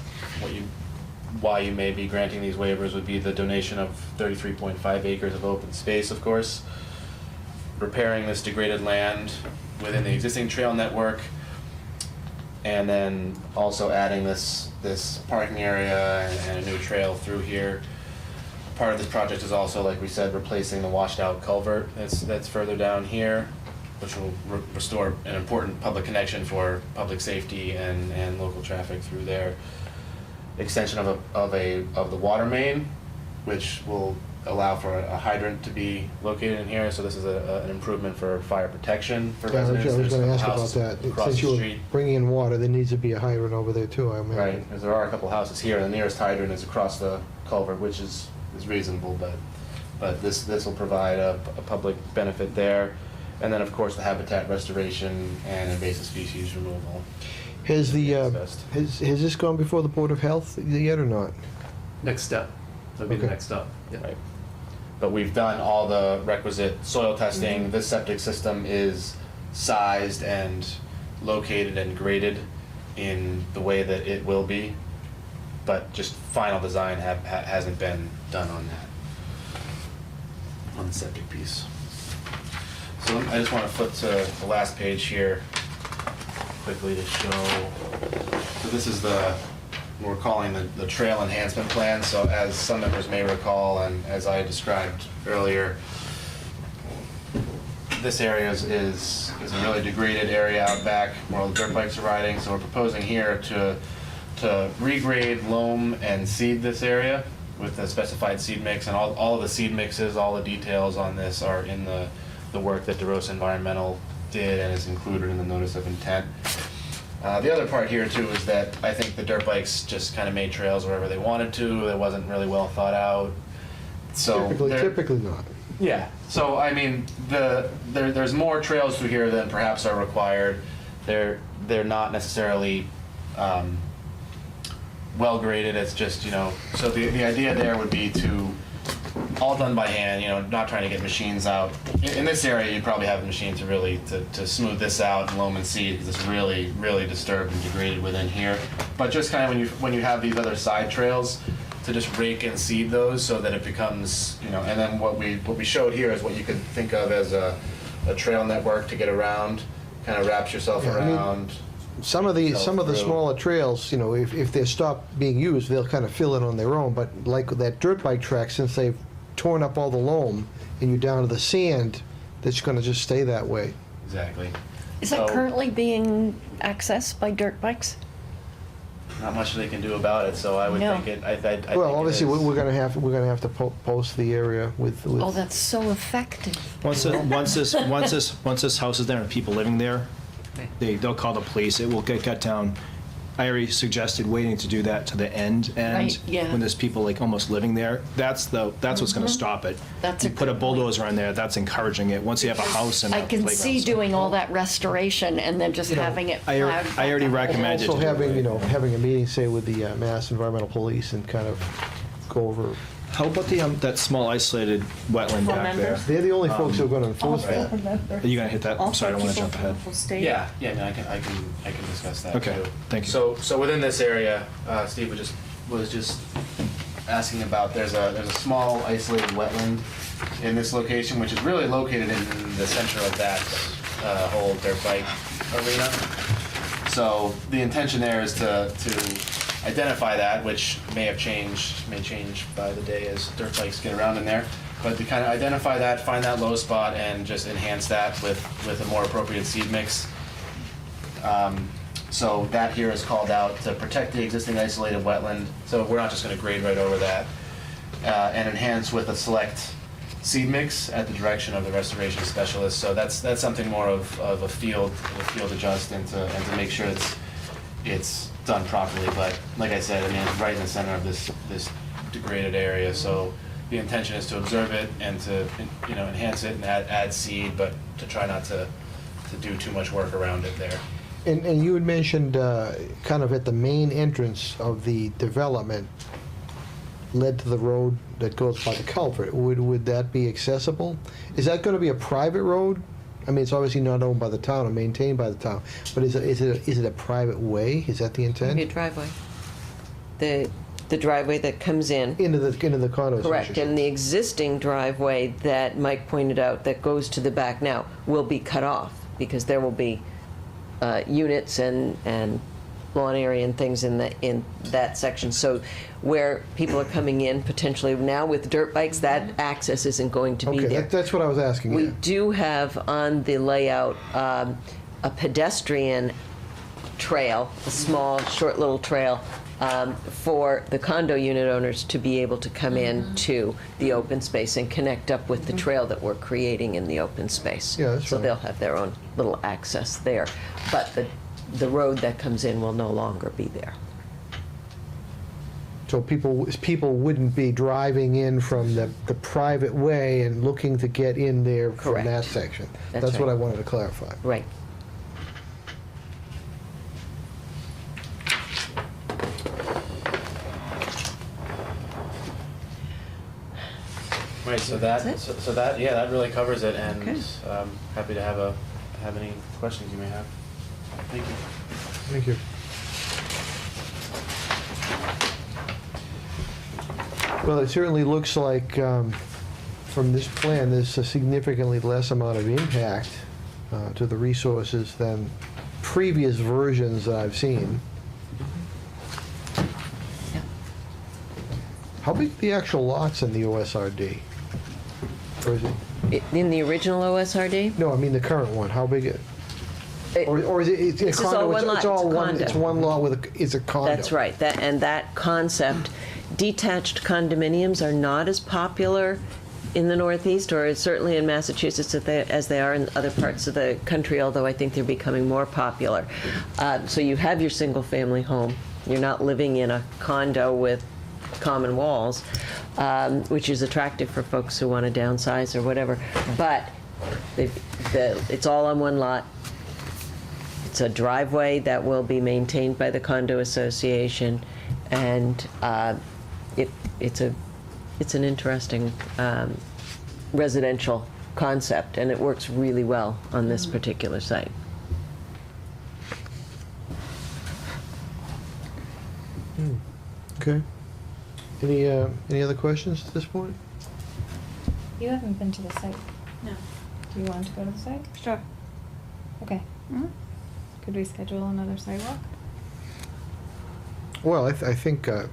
why you may be granting these waivers would be the donation of 33.5 acres of open space, of course, repairing this degraded land within the existing trail network, and then also adding this parking area and a new trail through here. Part of this project is also, like we said, replacing the washed out culvert that's further down here, which will restore an important public connection for public safety and local traffic through there. Extension of the water main, which will allow for a hydrant to be located in here. So this is an improvement for fire protection for Yeah, I residents. was There's going to a ask about house that. across Since the you were street. bringing in water, there needs to be a hydrant over there too, I imagine. Right, because there are a couple houses here. The nearest hydrant is across the culvert, which is reasonable, but this will provide a public benefit there. And then, of course, the habitat restoration and invasive species removal. Has Best. has this gone before the Board of Health yet or not? Next step. That'd be the Okay. next step. Yeah. Right. But we've done all the requisite soil testing. This septic system is sized and located and graded in the way that it will be, but just final design hasn't been done on the septic piece. So I just want to flip to the last page here quickly to show. So this is we're calling the trail enhancement plan. So as some members may recall, and as I described earlier, this area is a really degraded area out back where all the dirt bikes are riding. So we're proposing here to regrade, loam, and seed this area with the specified seed mix. And all of the seed mixes, all the details on this are in the work that DeRosa Environmental did and is included in the notice of intent. The other part here too is that I think the dirt bikes just kind of made trails wherever they wanted to. It wasn't really well thought out. So Typically not. yeah. So I mean, there's more trails through here than perhaps are required. They're not necessarily well graded. It's just, you know. So the idea there would be to all done by hand, not trying to get machines out. In this area, you'd probably have a machine to smooth this out and loam and seed, because it's really, really disturbed and degraded within here. But just kind of when you have these other side trails, to just rake and seed those so that it becomes, and then what we showed here is what you could think of as a trail network to get around, kind of wraps yourself Yeah, I mean, around. Some of the through. smaller trails, if they're stopped being used, they'll kind of fill in on their own. But like that dirt bike track, since they've torn up all the loam and you're down to the sand, that's going to just stay that way. Exactly. Is So- that currently being accessed by dirt bikes? Not much they can do about it, so I would No. think it. I think Well, it obviously, is. we're going to have to post the area with. Oh, that's so effective. Once this house is there and people living there, they'll call the police. It will get cut down. I already suggested waiting to do that to the end, Right, yeah. when there's people like almost living there. That's what's going to stop it. That's You a put a good point. bulldozer in there, that's encouraging it. Once you have a house and a I can playground see stuff. doing all that restoration and then just having it I plowed back already up. recommended Also to do having, it. having a meeting, say, with the Mass Environmental Police and kind of go over. How about that small isolated wetland back there? They're the only folks who are going to enforce that. Are you going to hit that? I'm sorry, I don't want to jump ahead. Yeah, no, I can discuss that Okay, too. thank you. So within this area, Steve was just asking about. There's a small isolated wetland in this location, which is really located in the center of that whole dirt bike arena. So the intention there is to identify that, which may change by the day as dirt bikes get around in there. But to kind of identify that, find that low spot, and just enhance that with a more appropriate seed mix. So that here is called out to protect the existing isolated wetland. So we're not just going to grade right over that, and enhance with a select seed mix at the direction of the restoration specialist. So that's something more of a field adjust and to make sure it's done properly. But like I said, it's right in the center of this degraded area. So the intention is to observe it and to enhance it and add seed, but to try not to do too much work around it there. And you had mentioned kind of at the main entrance of the development led to the road that goes by the culvert. Would that be accessible? Is that going to be a private road? I mean, it's obviously not owned by the town or maintained by the town, but is it a private way? Is that the intent? Maybe a driveway. The driveway that comes in. Into the condo Correct, association. and the existing driveway that Mike pointed out that goes to the back now will be cut off, because there will be units and lawn area and things in that section. So where people are coming in potentially now with dirt bikes, that access isn't going to be Okay, there. that's what I was asking. We Yeah. do have on the layout a pedestrian trail, a small, short little trail for the condo unit owners to be able to come in to the open space and connect up with the trail that we're creating in the open space. Yeah, that's So fine. they'll have their own little access there. But the road that comes in will no longer be there. So people wouldn't be driving in from the private way and looking to get in there from Correct. that section. That's what right. I wanted to clarify. Right. Right, so that, That's it? so that, yeah, that really covers it, and Okay. happy to have any questions you may have. Thank you. Thank you. Well, it certainly looks like, from this plan, there's a significantly less amount of impact to the resources than previous versions that I've seen. Yeah. How big are the actual lots in the OSRD? Or is it, In the original OSRD? no, I mean the current one, how big or is it, it's a This is all condo? one lot, It's all it's a one, condo. it's one lot with it's a condo. That's right. That concept, detached condominiums are not as popular in the Northeast, or certainly in Massachusetts as they are in other parts of the country, although I think they're becoming more popular. So you have your single-family home. You're not living in a condo with common walls, which is attractive for folks who want to downsize or whatever. But it's all on one lot. It's a driveway that will be maintained by the condo association, and it's a it's an interesting residential concept, and it works really well on this particular site. Okay. Any other questions at this point? You haven't been to the site. No. Do you want to go to the site? Sure. Okay. Could we schedule another sidewalk? Well, I think, Have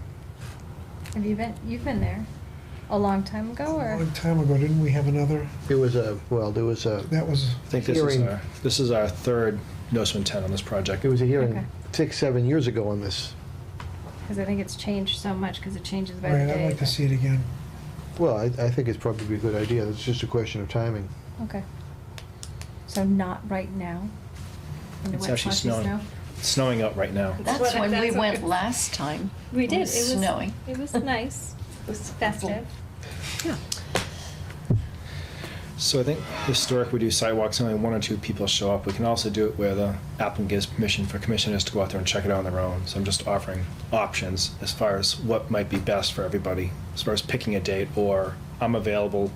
you been? You've been there a long time ago, A or? long time ago, didn't we have another, there was a that was, I think Hearing. this is our third notice of intent on this project. there was a hearing Okay. 6-7 years ago on this. Because I think it's changed so much because it changes by the right, day. I'd like to see it again. Well, I think it's probably a good idea. It's just a question of timing. Okay. So not right now? In the It's wet actually slushy snowing. snow? It's snowing out right now. That's what- when we that's what went it- last time. We did. It was snowing. It was nice. It was festive. So I think historic, we do sidewalks, only 1 or 2 people show up. We can also do it where the applicant gives permission for commissioners to go out there and check it out on their own. So I'm just offering options as far as what might be best for everybody, as far as picking a date, or I'm available,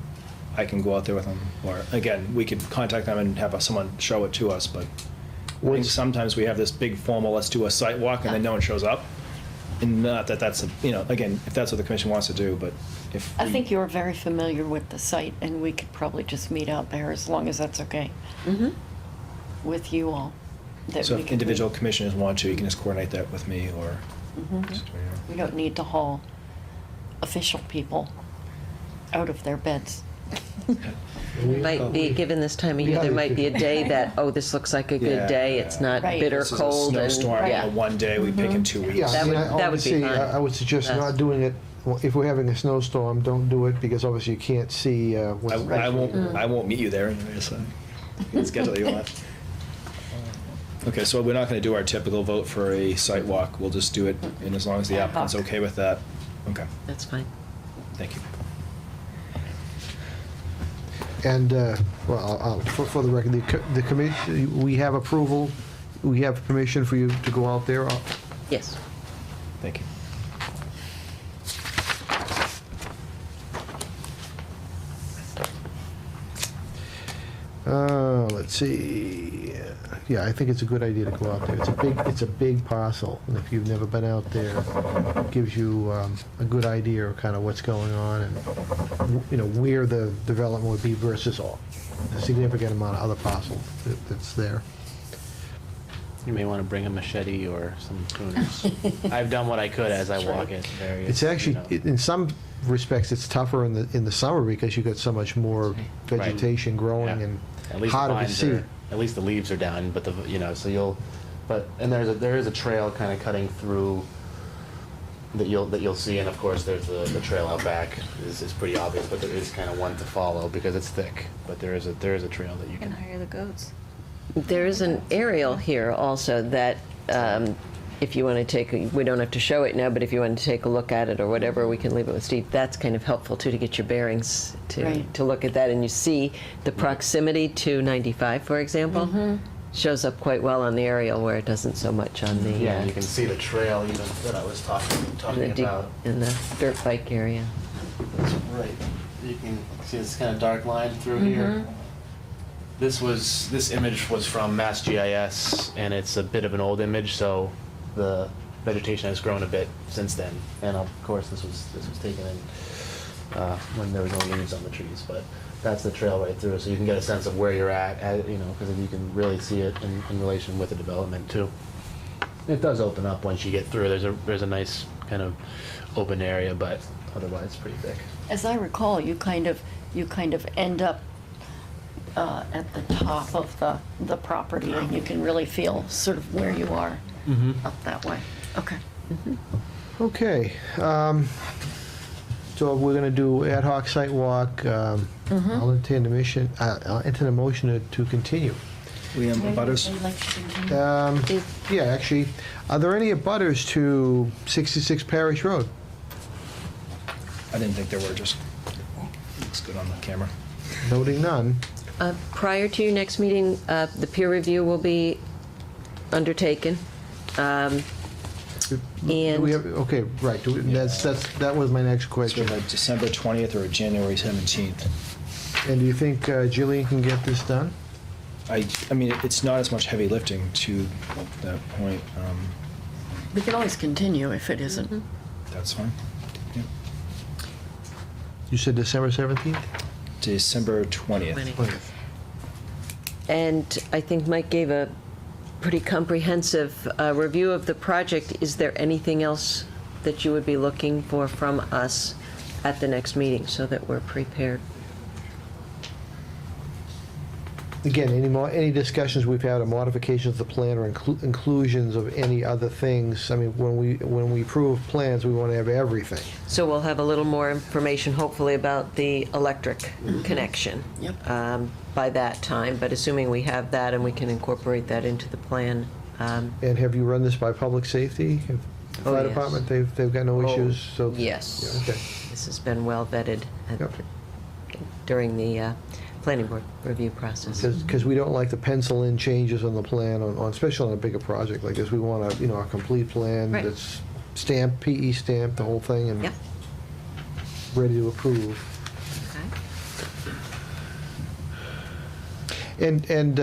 I can go out there with them. Or, again, we could contact them and have someone show it to us, but I think What's- sometimes we have this big formal, let's do a site walk, and then no one shows up. And not that that's, again, if that's what the commission wants to do, but if. I we- think you're very familiar with the site, and we could probably just meet out there as long as that's okay with you all. That So we if could individual meet. commissioners want to, you can just coordinate that with me, or. just, We don't need to haul official people out of their beds. Might be, given this time of year, there might be a day that, oh, this looks like a good Yeah, day, it's not Right. bitter This is a cold, and, snowstorm, yeah. one day, we pick in 2 weeks. Yeah, That I mean, would- that would be obviously, fine. I would suggest Best. not doing it, if we're having a snowstorm, don't do it, because obviously you can't see what's. I won't meet you there anyway, so you can schedule you on. Okay, so we're not gonna do our typical vote for a site walk, we'll just do it, and as long as the Ad applicant's hoc. okay with that, okay, That's fine. thank you. And, for the record, the commission, we have approval, we have permission for you to go out there? Yes. Thank you. Let's see. Yeah, I think it's a good idea to go out there. It's a big parcel, and if you've never been out there, it gives you a good idea of kind of what's going on and, where the development would be versus a significant amount of other parcels that's there. You may want to bring a machete or some pruners. I've done what I could as I walk it. Various, It's actually, in some respects, it's tougher in the summer because you've got so much more vegetation growing Yeah. and At least the harder to vines see. at least the leaves are down, but so you'll, and there is a trail kind of cutting through that you'll see, and of course there's the trail out back is pretty obvious, but there is kind of one to follow because it's thick, but there is a trail that you You can can. hire the goats. There is an aerial here also that, if you want to take, we don't have to show it now, but if you want to take a look at it or whatever, we can leave it with Steve. That's kind of helpful too, to get your bearings, Right. to look at that. And you see the proximity to 95, for example, shows up quite well on the aerial where it doesn't so much on the, Yeah, you can see the trail even that I was talking about. in the dirt bike area. That's right. You can see this kind of dark line through here. This image was from Mass GIS, and it's a bit of an old image, so the vegetation has grown a bit since then. And of course, this was taken in when there was no leaves on the trees. But that's the trail right through, so you can get a sense of where you're at, because you can really see it in relation with the development too. It does open up once you get through. There's a nice kind of open area, but otherwise it's pretty thick. As I recall, you kind of end up at the top of the property, and you can really feel sort of where you are up that way. Okay. Okay. So we're going to do ad hoc site walk. I'll entertain a motion to continue. We have butters? I'd like to continue. Yeah, actually, are there any abutters to 66 Parish Road? I didn't think there were, just, looks good on the camera. Noting none. Prior to your next meeting, the peer review will be undertaken. Do we And have, okay, right, that was my next So question. like December 20th or January 17th. And do you think Jillian can get this done? I mean, it's not as much heavy lifting to that point. We can always continue if it isn't. That's fine. Yeah. You said December 17th? December 20th. 20. And I think Mike gave a pretty comprehensive review of the project. Is there anything else that you would be looking for from us at the next meeting so that we're prepared? Again, any discussions we've had on modifications of the plan or inclusions of any other things? I mean, when we approve plans, we want to have everything. So we'll have a little more information, hopefully, about the electric connection Yep. by that time. But assuming we have that and we can incorporate that into the plan. And have you run this by public safety? The Oh, fire yes. department, they've got no issues, so? Yes. Yeah, okay. This has been well vetted Yep. during the planning board review process. Because we don't like to pencil in changes on the plan, especially on a bigger project like this. We want a complete plan Right. that's stamped, PE stamped, the whole thing, and Yep. ready to approve. Okay. And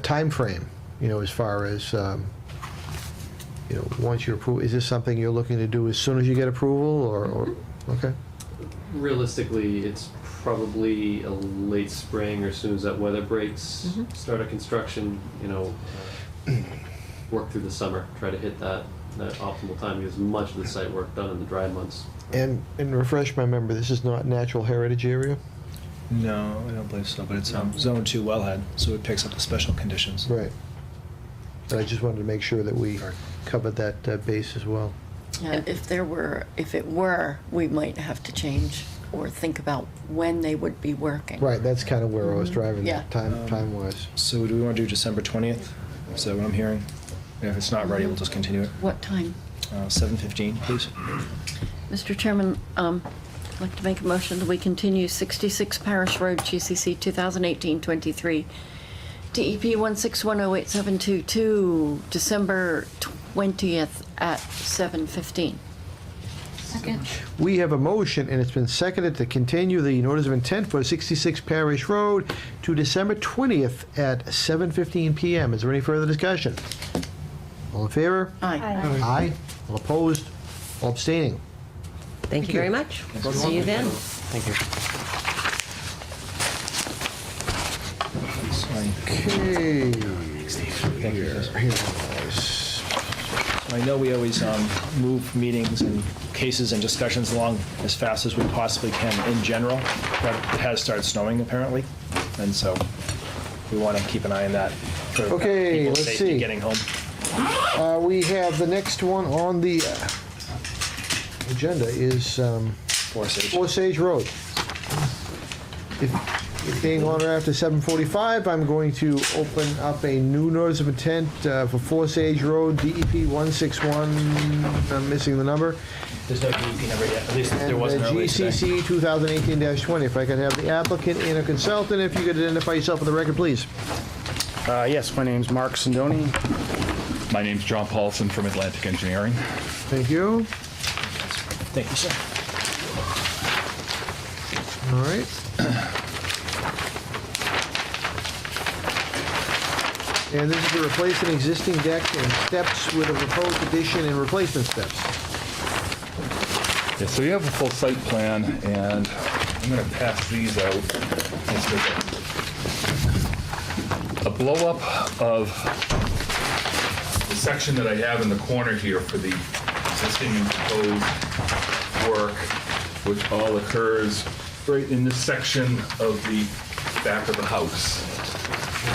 timeframe, as far as, once you approve, is this something you're looking to do as soon as you get approval, or okay? Realistically, it's probably a late spring or as soon as that weather breaks, start of construction, work through the summer, try to hit that optimal time, because much of the site work done in the dry months. And refresh my memory, this is not natural heritage area? No, I don't believe so, but it's Zone 2 wellhead, so it picks up the special conditions. Right. But I just wanted to make sure that we covered that base as well. And if it were, we might have to change or think about when they would be working. Right, that's kind of where I was driving, Yeah. time-wise. So do we want to do December 20th? Is that what I'm hearing? And if it's not ready, we'll just continue it. What time? 7:15, please. Mr. Chairman, I'd like to make a motion that we continue 66 Parish Road, GCC 2018-23, DEP 1610872 to December 20th at 7:15. Second. We have a motion, and it's been seconded to continue the notice of intent for 66 Parish Road to December 20th at 7:15 PM. Is there any further discussion? All in favor? Aye. Aye. All opposed? All abstaining? Thank you very much. We'll see you then. Thank you. Okay. Thank you. Here it is. I know we always move meetings and cases and discussions along as fast as we possibly can in general, but it has started snowing apparently, and so we want to keep an eye on that for Okay, people's let's safety see. getting home. We have the next one on the agenda is Osage. Osage Road. It being on or after 7:45, I'm going to open up a new notice of intent for Osage Road, DEP 161, I'm missing the number, There's no DEP number yet, at least there and wasn't earlier today. GCC 2018-20. If I could have the applicant and a consultant, if you could identify yourself for the record, please. Yes, my name's Mark Sindoni. My name's John Paulson from Atlantic Engineering. Thank you. Thank you, sir. All right. And this is to replace an existing deck and steps with a proposed addition and replacement steps. Yeah, so you have a full site plan, and I'm going to pass these out. It's a blow-up of the section that I have in the corner here for the existing and proposed work, which all occurs right in this section of the back of the house.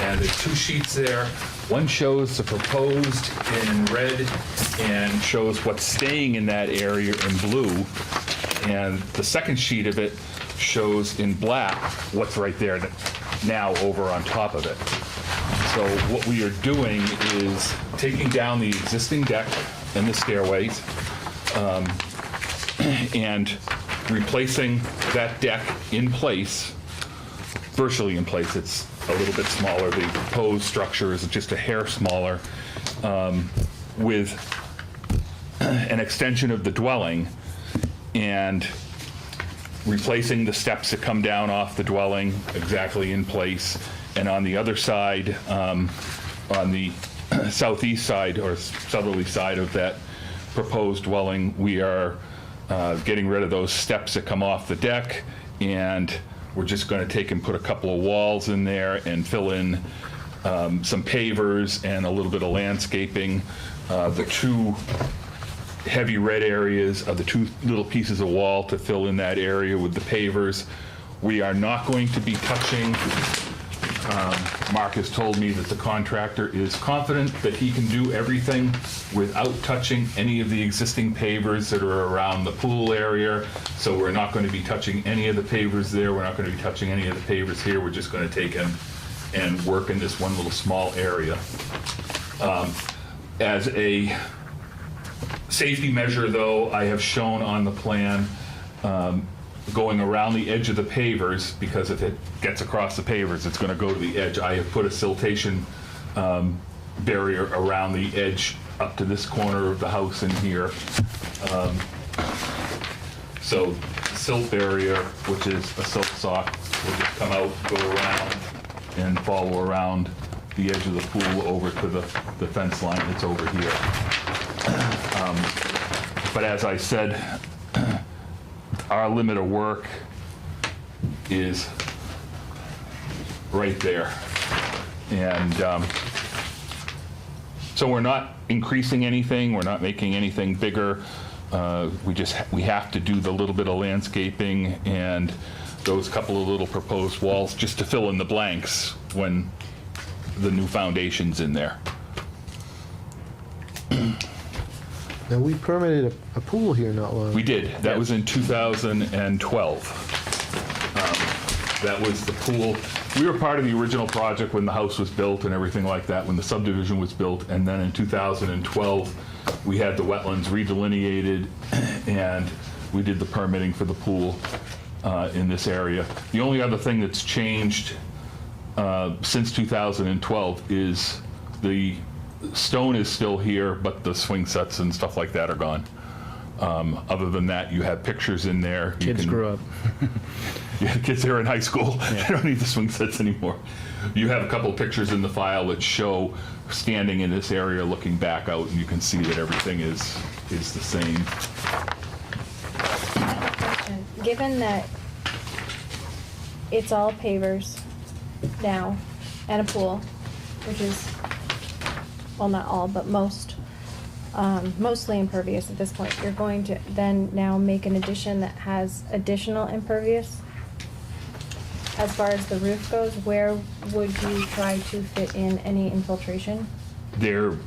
And there's two sheets there. One shows the proposed in red and shows what's staying in that area in blue. And the second sheet of it shows in black what's right there now over on top of it. So what we are doing is taking down the existing deck and the stairways and replacing that deck in place, virtually in place. It's a little bit smaller. The proposed structure is just a hair smaller, with an extension of the dwelling and replacing the steps that come down off the dwelling exactly in place. And on the other side, on the southeast side or southerly side of that proposed dwelling, we are getting rid of those steps that come off the deck, and we're just going to take and put a couple of walls in there and fill in some pavers and a little bit of landscaping. The two heavy red areas are the two little pieces of wall to fill in that area with the pavers. We are not going to be touching, Mark has told me that the contractor is confident that he can do everything without touching any of the existing pavers that are around the pool area. So we're not going to be touching any of the pavers there. We're not going to be touching any of the pavers here. We're just going to take him and work in this one little small area. As a safety measure, though, I have shown on the plan going around the edge of the pavers, because if it gets across the pavers, it's going to go to the edge. I have put a siltation barrier around the edge up to this corner of the house in here. So silt barrier, which is a silt sock, will just come out, go around, and follow around the edge of the pool over to the fence line that's over here. But as I said, our limit of work is right there. And so we're not increasing anything, we're not making anything bigger. We have to do the little bit of landscaping and those couple of little proposed walls just to fill in the blanks when the new foundation's in there. Now, we permitted a pool here not long ago. We did. That was in 2012. That was the pool. We were part of the original project when the house was built and everything like that, when the subdivision was built. And then in 2012, we had the wetlands redelineated and we did the permitting for the pool in this area. The only other thing that's changed since 2012 is the stone is still here, but the swing sets and stuff like that are gone. Other than that, you have pictures in there. Kids grew up. Yeah, kids are in high school. They don't need the swing sets anymore. You have a couple of pictures in the file that show standing in this area looking back out, and you can see that everything is the same. Question. Given that it's all pavers now and a pool, which is, well, not all, but mostly impervious at this point, you're going to then now make an addition that has additional impervious? As far as the roof goes, where would you try to fit in any infiltration? There,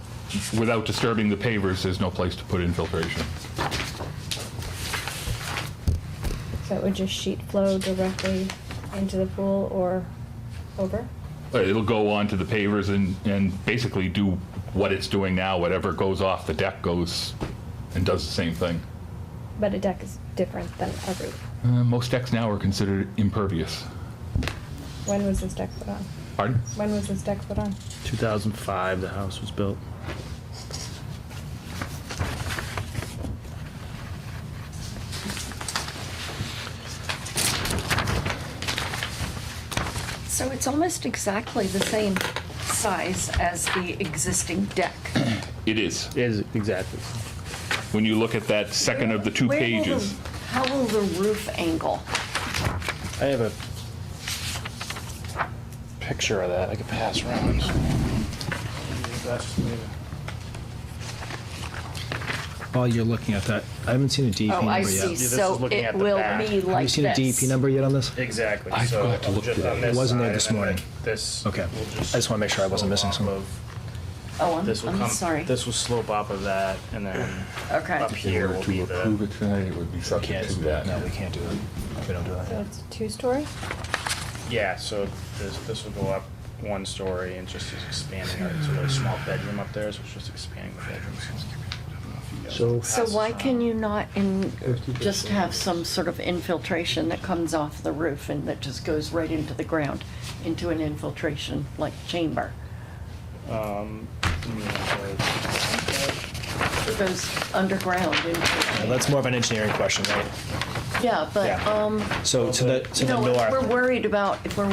without disturbing the pavers, there's no place to put infiltration. So it would just sheet flow directly into the pool or over? It'll go onto the pavers and basically do what it's doing now. Whatever goes off the deck goes and does the same thing. But a deck is different than a roof. Most decks now are considered impervious. When was this deck put on? Pardon? When was this deck put on? 2005, the house was built. So it's almost exactly the same size as the existing deck. It is. It is exactly. When you look at that second of the two Where will pages. How will the roof angle? I have a picture of that I could pass around. While you're looking at that, I haven't seen a DEP number Oh, I yet. see. So it will be like this. Have you seen a DEP number yet on this? Exactly. I So forgot to look just for that. on this It wasn't there side, this and then morning. This. Okay. will I just wanna make sure I wasn't slope missing off something. Oh, This will I'm come. sorry. This will slope off of that, and then Okay. up here will be To approve the. it tonight, it would be subject to that. No, we can't do it. We don't do that. So it's 2 stories? Yeah. So this will go up 1 story and just is expanding. It's a really small bedroom up there, so it's just expanding the bedroom. So why can you not just have some sort of infiltration that comes off the roof and that just goes right into the ground, into an infiltration like chamber? Yeah, It goes underground into. Well, that's more of an engineering question, right? Yeah, but, Yeah. So to the you know, if we're north.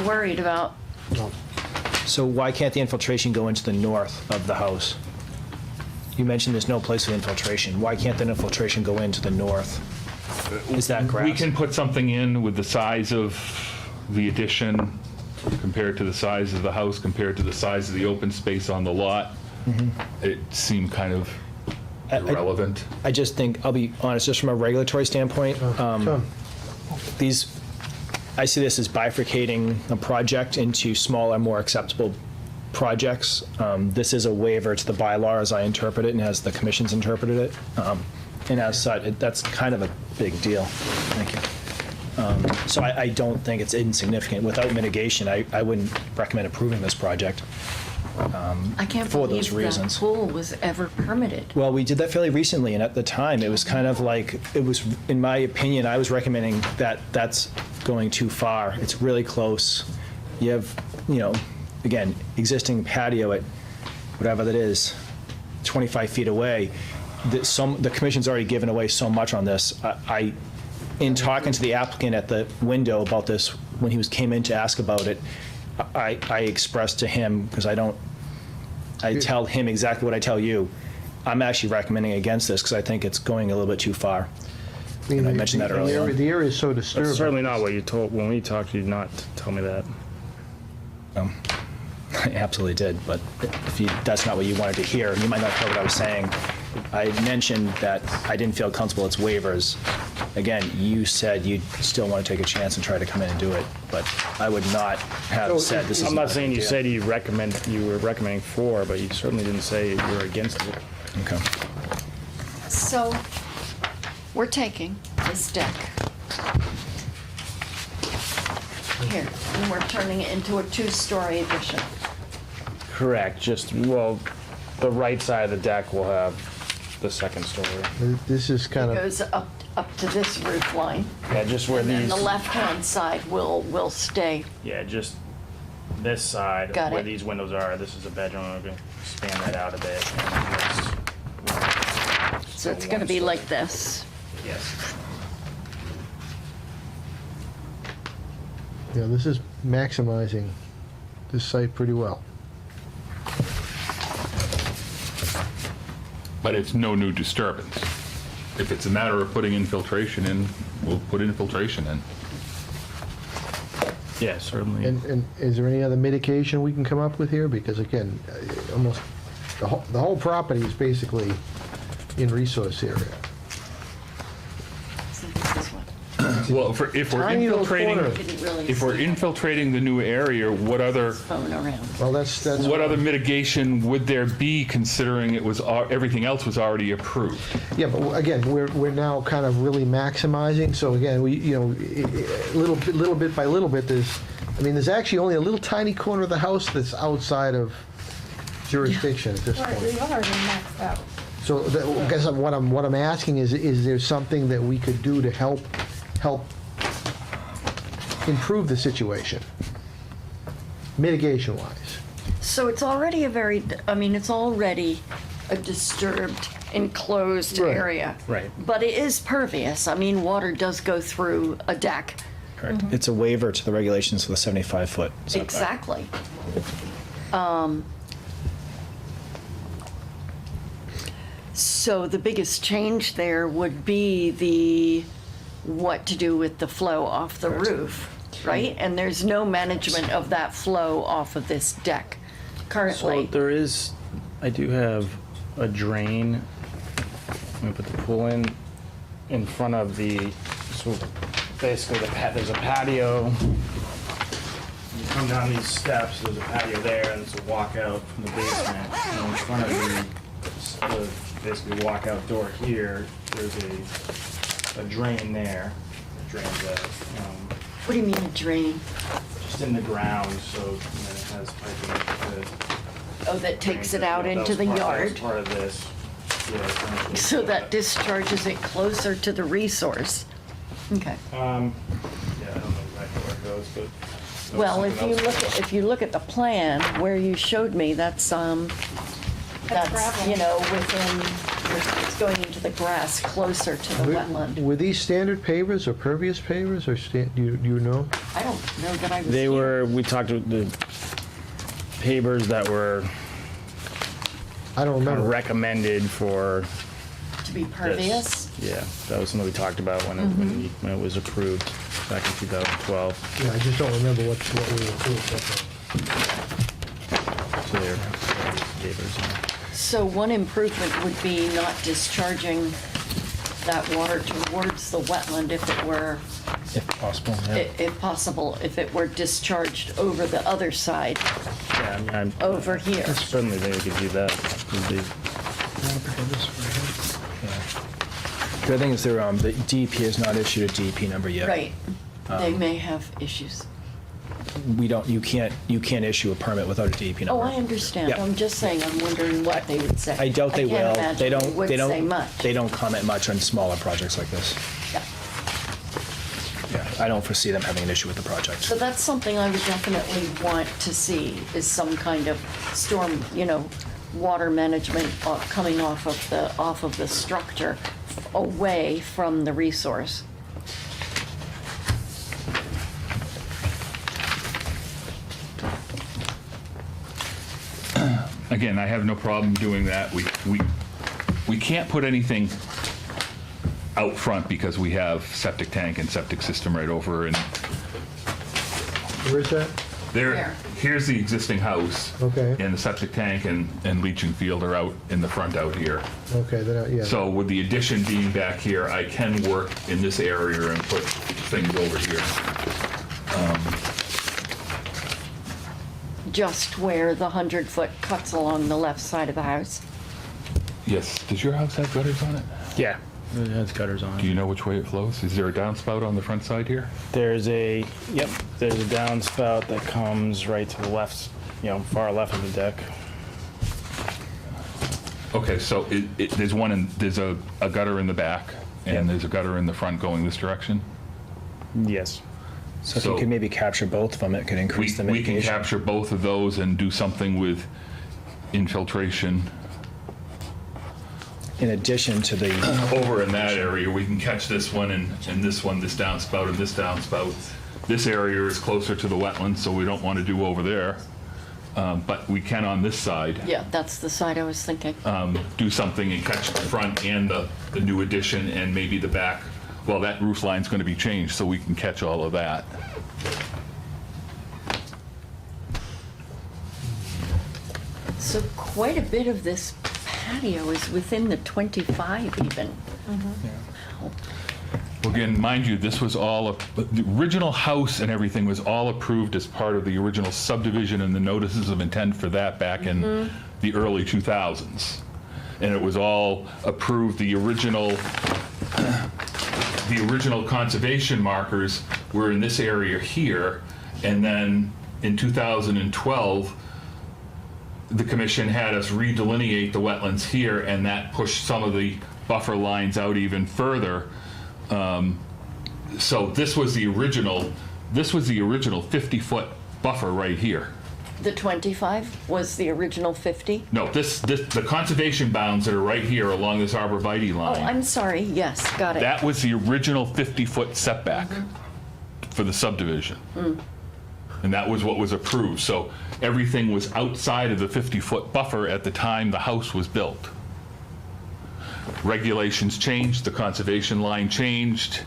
worried about, So why can't the infiltration go into the north of the house? You mentioned there's no place for infiltration. Why can't the infiltration go into the north? Is that grass? We can put something in with the size of the addition compared to the size of the house, compared to the size of the open space on the lot. It seemed kind of irrelevant. I just think, I'll be honest, just from a regulatory standpoint, Sure. I see this as bifurcating a project into smaller, more acceptable projects. This is a waiver to the bylaw as I interpret it and as the commission's interpreted it. And as such, that's kind of a big deal. Thank you. So I don't think it's insignificant. Without mitigation, I wouldn't recommend approving this project. I can't For believe those that reasons. pool was ever permitted. Well, we did that fairly recently, and at the time, it was kind of like, it was, in my opinion, I was recommending that that's going too far. It's really close. You have, again, existing patio at whatever that is, 25 feet away. The commission's already given away so much on this. In talking to the applicant at the window about this, when he came in to ask about it, I expressed to him, because I tell him exactly what I tell you. I'm actually recommending against this because I think it's going a little bit too far. And I mentioned that earlier. The area is so disturbing. That's certainly not what you told, when we talked, you did not tell me that. I absolutely did, but that's not what you wanted to hear. You might not know what I was saying. I mentioned that I didn't feel comfortable it's waivers. Again, you said you'd still want to take a chance and try to come in and do it, but I would not have said this is. I'm not saying you a big said you were recommending for, but you certainly didn't say you were against it. deal. Okay. So, we're taking this deck here, and we're turning it into a two-story addition. Correct, the right side of the deck will have the second story. This is kind It of, goes up to this roof line, Yeah, just where and then these, the left-hand side will stay. yeah, just this side, Got where it. these windows are, this is a bedroom, we're gonna expand that out a bit. And this, So it's gonna be like this. yes. this is maximizing this site pretty well. But it's no new disturbance. If it's a matter of putting infiltration in, we'll put infiltration in. Yeah, certainly. And is there any other mitigation we can come up with here? Because again, almost the whole property is basically in resource area. So this is what, Well, if we're Tiny little infiltrating, corner. didn't really if we're see infiltrating the new area, what other phone around. Well, that's. what other mitigation would there be, considering it was everything else was already approved? Yeah, but again, we're now kind of really maximizing, so again, little bit by little bit, there's actually only a little tiny corner of the house that's outside of jurisdiction at this point. We've already maxed out. So I guess what I'm asking is there something that we could do to help improve the situation, mitigation-wise? So it's already it's already a disturbed, enclosed Right. area. Right. But it is pervious. Water does go through a deck. Correct. It's a waiver to the regulations for the 75-foot setback. Exactly. So the biggest change there would be what to do with the flow off the roof, right? And there's no management of that flow off of this deck So currently. I do have a drain. Let me put the pool in front of so basically there's a patio. You come down these steps, there's a patio there, and it's a walkout from the basement. And in front of the basically walkout door here, there's a drain there. It drains out, What do you mean a drain? just in the ground, so it has piping That takes it out that into was the That yard, was part of this. Yeah, essentially. so that discharges it closer to the resource. Okay. Yeah, I don't know exactly where it goes, but. that was Well, something if you look at the plan where you showed me, that's gravel. within It's going into the grass closer to the wetland. Were these standard pavers or pervious pavers, or do you know? I don't know that I was They here. were, we talked with the pavers that were I don't remember. recommended for To be this. pervious? Yeah, that was something we talked about when it was approved back in 2012. Yeah, I just don't remember what we approved. So they're pavers. Yeah. So one improvement would be not discharging that water towards the wetland if it were, If possible, yeah. if possible, if it were discharged over the other side, Yeah, I mean, over here. certainly they could do that. Would be- The other thing is the DEP has not issued a DEP number yet. Right. They may have issues. You can't issue a permit without a DEP number. Oh, I understand. Yeah. I'm just saying, I'm wondering what they would say. I doubt they will. can't imagine they would say much. They don't comment much on smaller projects like this. Yeah. Yeah, I don't foresee them having an issue with the project. So that's something I would definitely want to see, is some kind of storm, water management coming off of the structure away from the resource. Again, I have no problem doing that. We can't put anything out front because we have septic tank and septic system right over, and Where is that? there, here's the existing house. Okay. And the septic tank and leaching field are out in the front out here. Okay, then, yeah. So with the addition being back here, I can work in this area and put things over here. Just where the 100-foot cuts along the left side of the house. Yes, does your house have gutters on it? Yeah, it has gutters on Do it. you know which way it flows? Is there a downspout on the front side here? There's a downspout that comes right to the left, far left of the deck. Okay, so there's a gutter in the back, and there's a gutter in the front going this direction? Yes. So if you could maybe capture both of them, it could increase the We mitigation. can capture both of those and do something with infiltration. In addition to the... Over in that area, we can catch this one and this one, this downspout and this downspout. This area is closer to the wetlands, so we don't want to do over there. But we can on this side. Yeah, that's the side I was thinking. Do something and catch the front and the new addition and maybe the back. Well, that roof line's going to be changed, so we can catch all of that. So quite a bit of this patio is within the 25 even. Wow. Again, mind you, this was all, the original house and everything was all approved as part of the original subdivision and the notices of intent for that back in the early 2000s. And it was all approved, the original conservation markers were in this area here, and then in 2012, the commission had us redelineate the wetlands here, and that pushed some of the buffer lines out even further. So this was the original 50-foot buffer right here. The 25 was the original 50? No, the conservation bounds that are right here along this arborvitae Oh, line. I'm sorry, yes, got it. That was the original 50-foot setback for the subdivision. And that was what was approved. So everything was outside of the 50-foot buffer at the time the house was built. Regulations changed, the conservation line changed,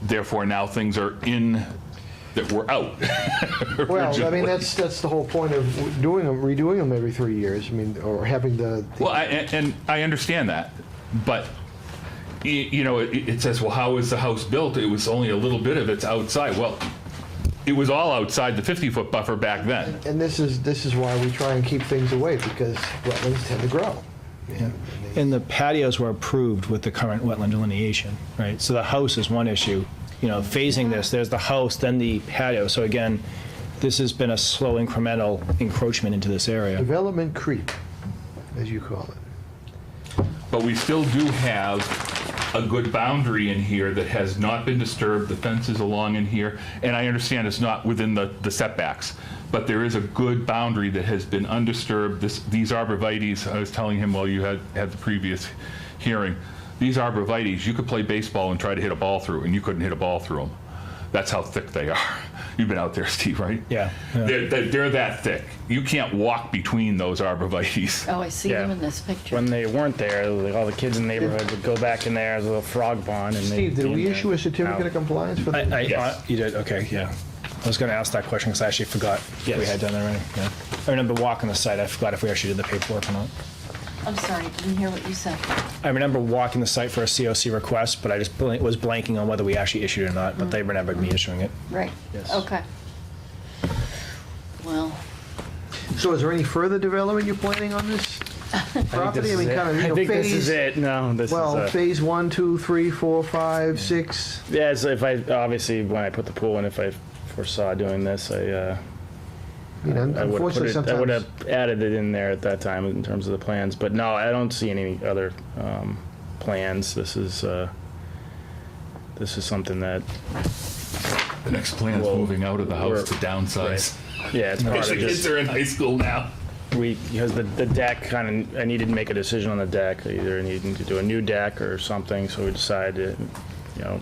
therefore now things are in that were out. Well, I mean, that's the whole point of redoing them every 3 years. I mean, or having the Well, and I understand that, but it says, well, how was the house built? It was only a little bit of it's outside. Well, it was all outside the 50-foot buffer back then. And this is why we try and keep things away, because wetlands tend to grow. Yeah. And the patios were approved with the current wetland delineation, right? So the house is one issue. Phasing this, there's the house, then the patio. So again, this has been a slow incremental encroachment into this area. Development creep, as you call it. But we still do have a good boundary in here that has not been disturbed. The fence is along in here, and I understand it's not within the setbacks, but there is a good boundary that has been undisturbed. These arborvitaes, I was telling him while you had the previous hearing, these arborvitaes, you could play baseball and try to hit a ball through, and you couldn't hit a ball through them. That's how thick they are. You've been out there, Steve, right? Yeah. They're that thick. You can't walk between those arborvitaes. Oh, I see Yeah. them in this picture. When they weren't there, like, all the kids in the neighborhood would go back in there as a little frog pond and Steve, they'd did be we in issue there a certificate out. of compliance for the? Yes. You did, okay, yeah. I was gonna ask that question because I actually forgot if we Yes. had done that already. Yeah. I remember walking the site, I forgot if we actually did the paperwork or not. I'm sorry, didn't hear what you said. I remember walking the site for a COC request, but I just was blanking on whether we actually issued it or not, but they remembered me issuing it. Right. Yes. Okay. Well, So is there any further development you're planning on this property? I mean, kind of, you know, I think this phase. is it. No, this Well, is phase 1, 2, 3, 4, 5, 6. Yeah, so if I, obviously, when I put the pool in, if I foresaw doing this, You know, I would unfortunately, I would sometimes. have added it in there at that time in terms of the plans, but no, I don't see any other plans. This is something that, The next plan's Well, moving out of the house to we're- downsize. yeah, it's part Because of the kids just, are in high school now. because the deck kind of, I needed to make a decision on the deck, either needing to do a new deck or something, so we decided to, you know,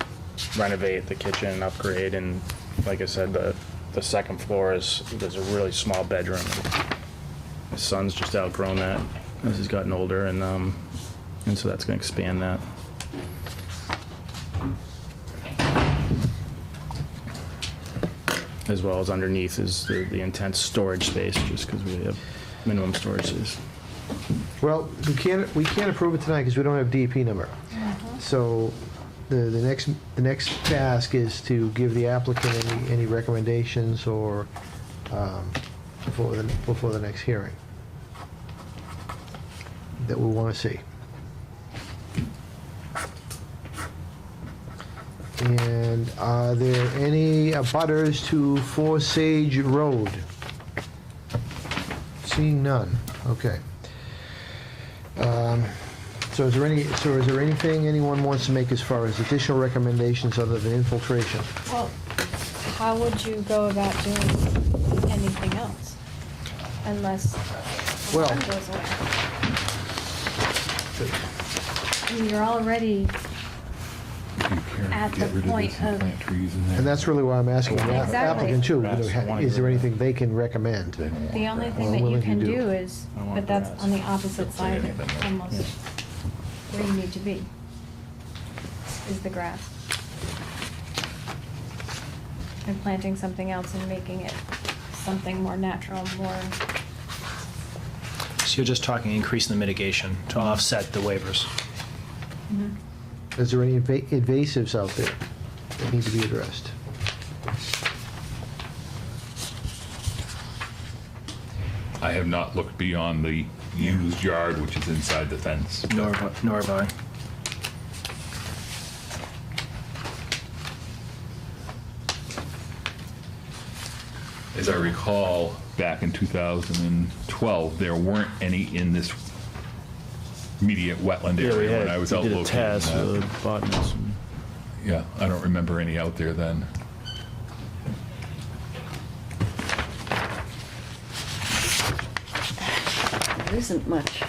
renovate the kitchen and upgrade, and like I said, the second floor there's a really small bedroom. My son's just outgrown that as he's gotten older, and so that's gonna expand that. As well as underneath is the intense storage space, just because we have minimum storage space. Well, we can't approve it tonight because we don't have DEP number. So the next task is to give the applicant any recommendations or before the next hearing that we want to see. And are there any abutters to Osage Road? Seeing none, okay. So is there anything anyone wants to make as far as additional recommendations other than infiltration? Well, how would you go about doing anything else? Unless the Well- lawn goes away. I mean, you're already at the point of, And that's really why I'm asking the Exactly. applicant too, you know, is there anything they can recommend? the only thing Or that you willing to can do. do is, but that's on the opposite side of almost where you need to be, is the grass. And planting something else and making it something more natural, more, So you're just talking increasing the mitigation to offset the waivers. Is there any invasives out there that need to be addressed? I have not looked beyond the used yard, which is inside the fence. Nor have I. As I recall, back in 2012, there weren't any in this immediate wetland Yeah, we area when I was out did a locating test that. with the botanists. Yeah, I don't remember any out there then. there isn't much.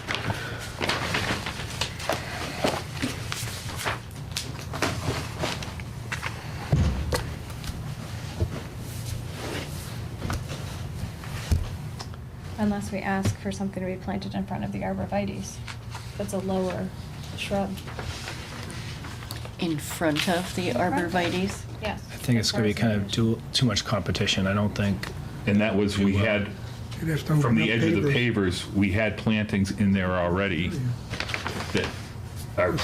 unless we ask for something to be planted in front of the arborvitae's. That's a lower shrub. In front of the arborvitae's? Yes. I think it's going to be kind of too much competition. I don't think. And that was, we had, You'd have to from open the up edge of the pavers. pavers, we had plantings in there already that are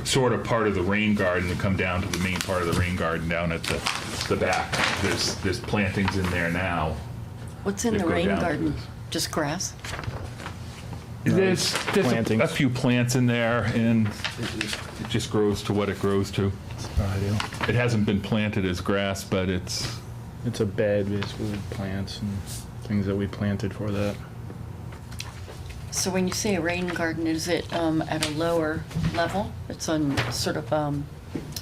sort of part of the rain garden that come down to the main part of the rain garden down at the back. There's plantings in there now. What's in that the go rain down. garden? Just grass? There's plantings. a few plants in there, and it just grows to what it grows to. Not ideal. It hasn't been planted as grass, but it's, It's a bed basically with plants and things that we planted for that. So when you say a rain garden, is it at a lower level? It's on sort of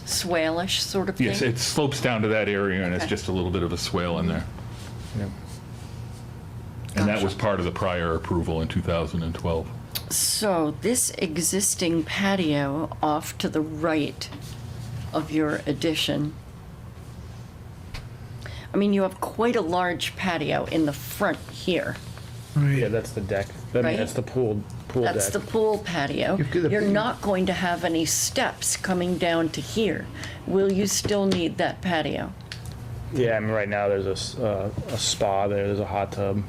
swalish sort of thing? Yes, it slopes down to that area, and it's Okay. just a little bit of a swale in there. And that was part of the prior approval in 2012. So this existing patio off to the right of your addition, I mean, you have quite a large patio in the front here. Yeah, that's the deck. I mean, Right. that's the pool deck. That's the pool patio. You've got the- You're not going to have any steps coming down to here. Will you still need that patio? Yeah, I mean, right now there's a spa there. There's a hot tub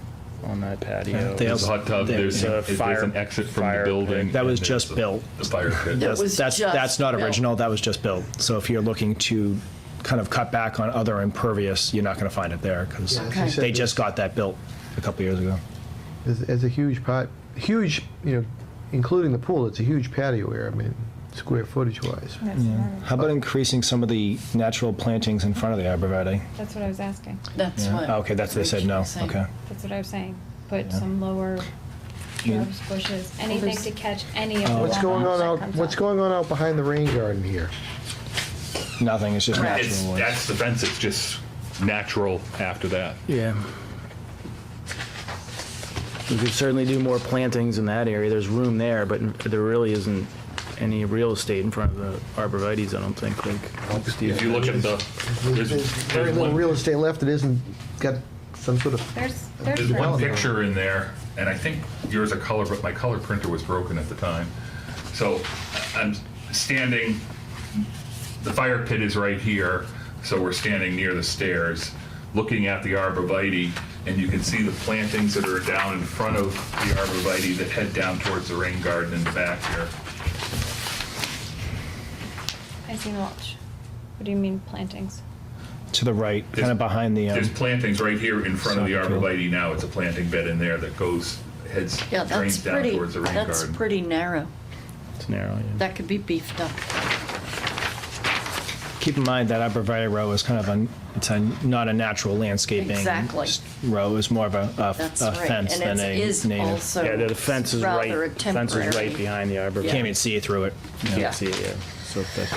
on that patio. They There's a hot tub, there's an exit from the building. That was and just there's built. The fire pit. That was That's just not built. original, that was just built. So if you're looking to kind of cut back on other impervious, you're not going to find it there, because Yeah, as you Okay. said, they just got that built a couple years ago. As a huge huge, including the pool, it's a huge patio area, I mean, square footage wise. How about increasing some of the natural plantings in front of the arborvitae? That's what I was asking. That's Yeah. what. Oh, okay, they said no, Rich was saying. okay. That's what I was saying. Put Yeah. some lower shrubs, bushes, anything there's- to catch any of the What's going runoff on that out, comes what's up. going on out behind the rain garden here? Nothing, it's just Correct. It's, natural woods. that's the fence, it's just natural after that. Yeah. We could certainly do more plantings in that area. There's room there, but there really isn't any real estate in front of the arborvitae's, I don't think, like Steve. If you look at the, There's very little real estate left that isn't got some sort of, There's There's one room. picture in there, and I think yours a color, but my color printer was broken at the time. So I'm standing, the fire pit is right here, so we're standing near the stairs, looking at the arborvitae, and you can see the plantings that are down in front of the arborvitae that head down towards the rain garden in the back here. I see mulch. What do you mean plantings? To the right, kind of behind the, There's plantings right here in front of the Soccer field. arborvitae now. It's a planting bed in there that goes, heads, Yeah, drains that's down pretty, towards the rain that's garden. pretty narrow. It's narrow, yeah. That could be beefed up. keep in mind that arborvitae row is kind of not a natural landscaping Exactly. row, it's more of a That's a right. fence than And it a is native. also Yeah, the fence is rather a right, fence is temporary. right behind the arborvitae. Can't even see through it. You Yeah. can't see it, yeah. So thick.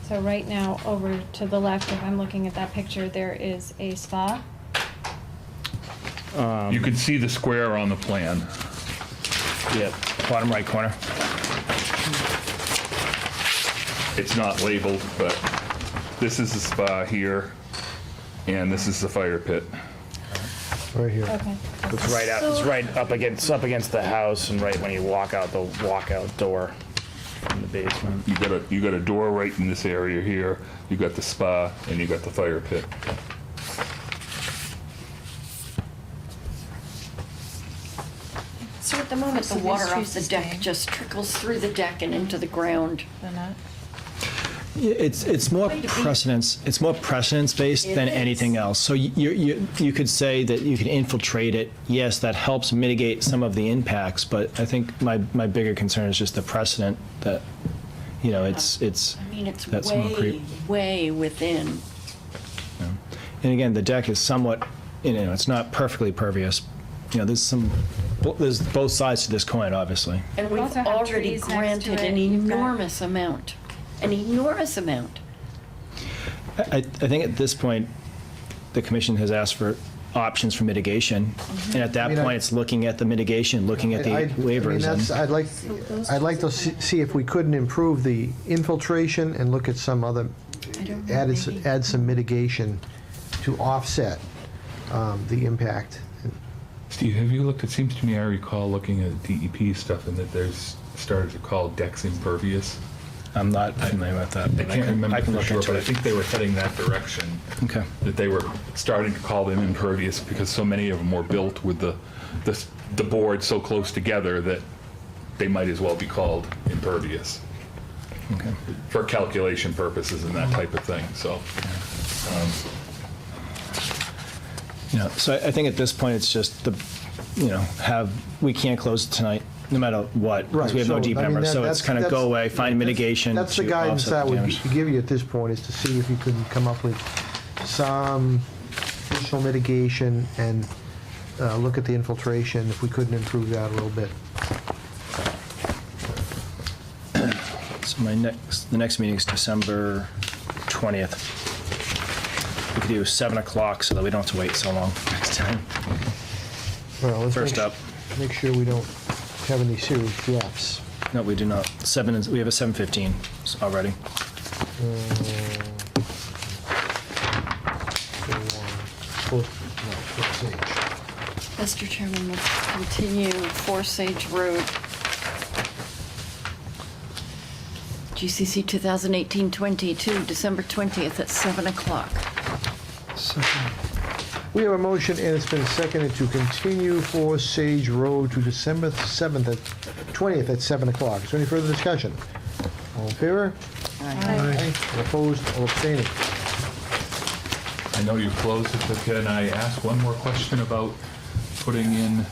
So right now, over to the left, if I'm looking at that picture, there is a spa. You can see the square on the plan. Yep, bottom right corner. It's not labeled, but this is the spa here, and this is the fire pit. right here. Okay. It's right up against the house and right when you walk out the walkout door in the basement. You got a door right in this area here. You got the spa, and you got the fire pit. So at the moment, the So these water trees off the are deck staying? just trickles through the deck and into the ground. They're not? It's more Going to be- precedence. It's more precedence based It than is. anything else. So you could say that you can infiltrate it. Yes, that helps mitigate some of the impacts. But I think my bigger concern is just the precedent that it's. I mean, it's That's more way, way within. And again, the deck is somewhat. It's not perfectly pervious. There's both sides to this coin, obviously. And we've also have already trees next to granted it. an You've got- enormous amount. An enormous amount. I think at this point, the commission has asked for options for mitigation, and at that I mean, point, it's looking at the mitigation, looking at the waivers. I'd like to see if we couldn't improve the infiltration and look at some other, add some mitigation to offset the impact. Steve, have you looked? It seems to me I recall looking at DEP stuff, and that there's started to call decks impervious. I'm not familiar with that. I but can't remember I can for look sure, into but I it. think they were heading that direction. Okay. That they were starting to call them impervious because so many of them were built with the board so close together that they might as well be called impervious. Okay. For calculation purposes and that type of thing. So, So I think at this point, it's just we can't close it tonight, no matter what, because we have no Right, deep so, I mean, member. So that's- it's kind of go away, find mitigation That's the to guidance offset that the would damage. give you at this point, is to see if you could come up with some additional mitigation and look at the infiltration, if we couldn't improve that a little bit. So the next meeting is December 20th. We could do 7 o'clock so that we don't have to wait so long next time. Well, let's First up. make sure we don't have any serious drafts. No, we do not. We have a 7:15 already. Mr. Chairman, let's continue 4 Sage Road. GCC 2018-22, December 20th at 7 o'clock. We have a motion, and it's been seconded to continue 4 Sage Road to December 20th at 7 o'clock. Is there any further discussion? All in favor? Aye. All opposed, all abstaining. I know you closed it, but can I ask one more question about putting in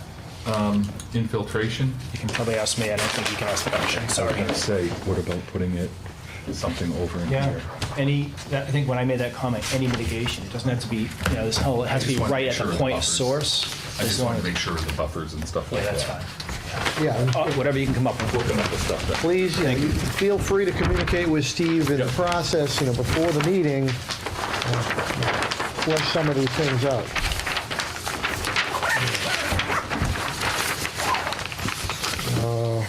infiltration? You can probably ask me. I don't think you can ask the question. I was Sorry. going to say, what about putting it, something over in Yeah. here? I think when I made that comment, any mitigation, it doesn't have to be, this whole, it has to be just wanna right make at sure the the point of buffers- source. I just want to make sure the buffers and stuff like Yeah, that. that's fine. Yeah, Whatever you can come up with. We'll come up with stuff then. please, you feel free to communicate with Steve in the process, before the meeting, flesh some of these things out.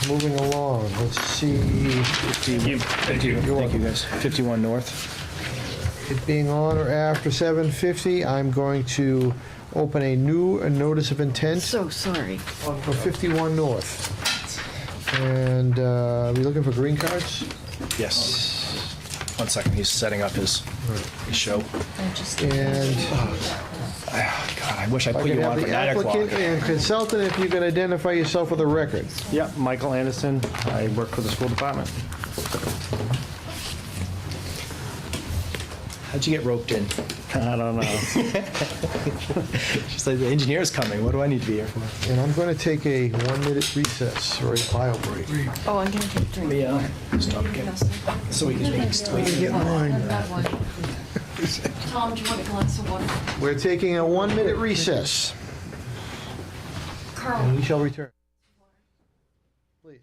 Moving along, let's see, Thank you. Thank you guys. 51 North. it being on or after 7:50, I'm going to open a new notice of intent So sorry. for 51 North. And are we looking for green cards? Yes. 1 second. He's setting up his show. And God, I wish I I put can you have on for the 9 o'clock. applicant and consultant, if you can identify yourself for the record. Yeah, Michael Anderson. I work for the school department. How'd you get roped in? I don't know. Just like the engineer's coming. What do I need to be here for? And I'm going to take a 1-minute recess or a bio break. Oh, I'm going to take a drink. Yeah. Stop again. So we can Get mine. Tom, do you want a glass of water? We're taking a 1-minute recess, Carl. and we shall return. Please.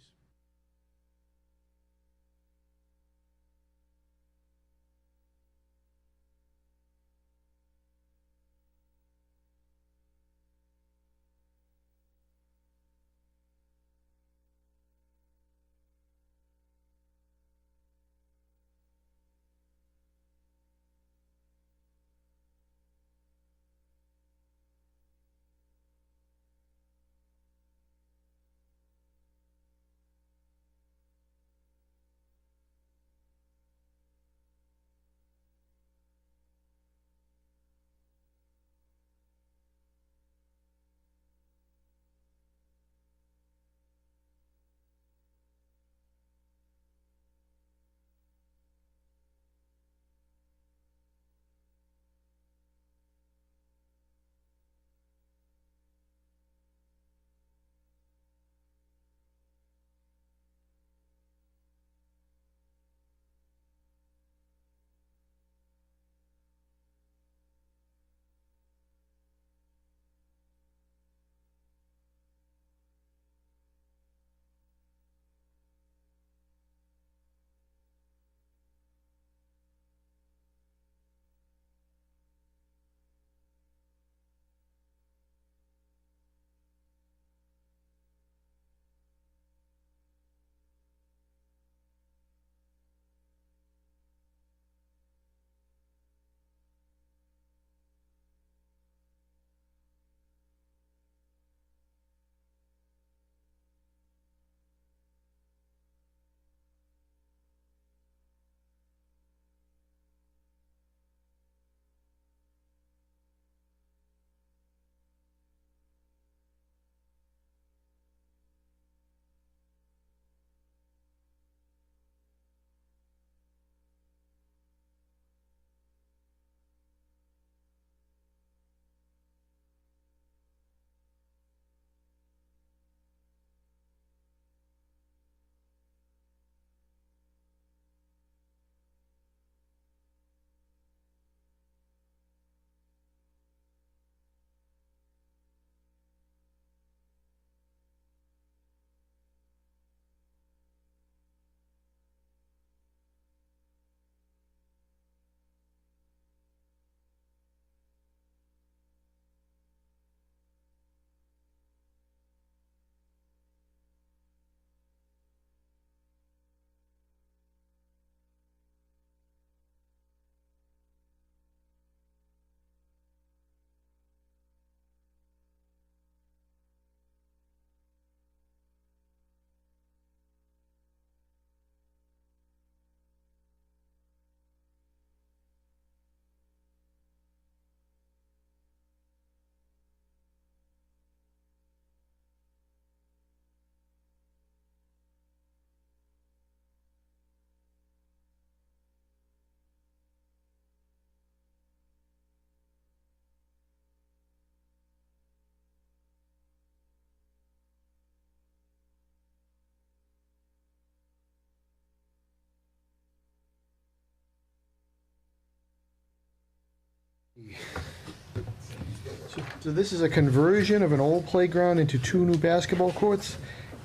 So this is a conversion of an old playground into 2 new basketball courts,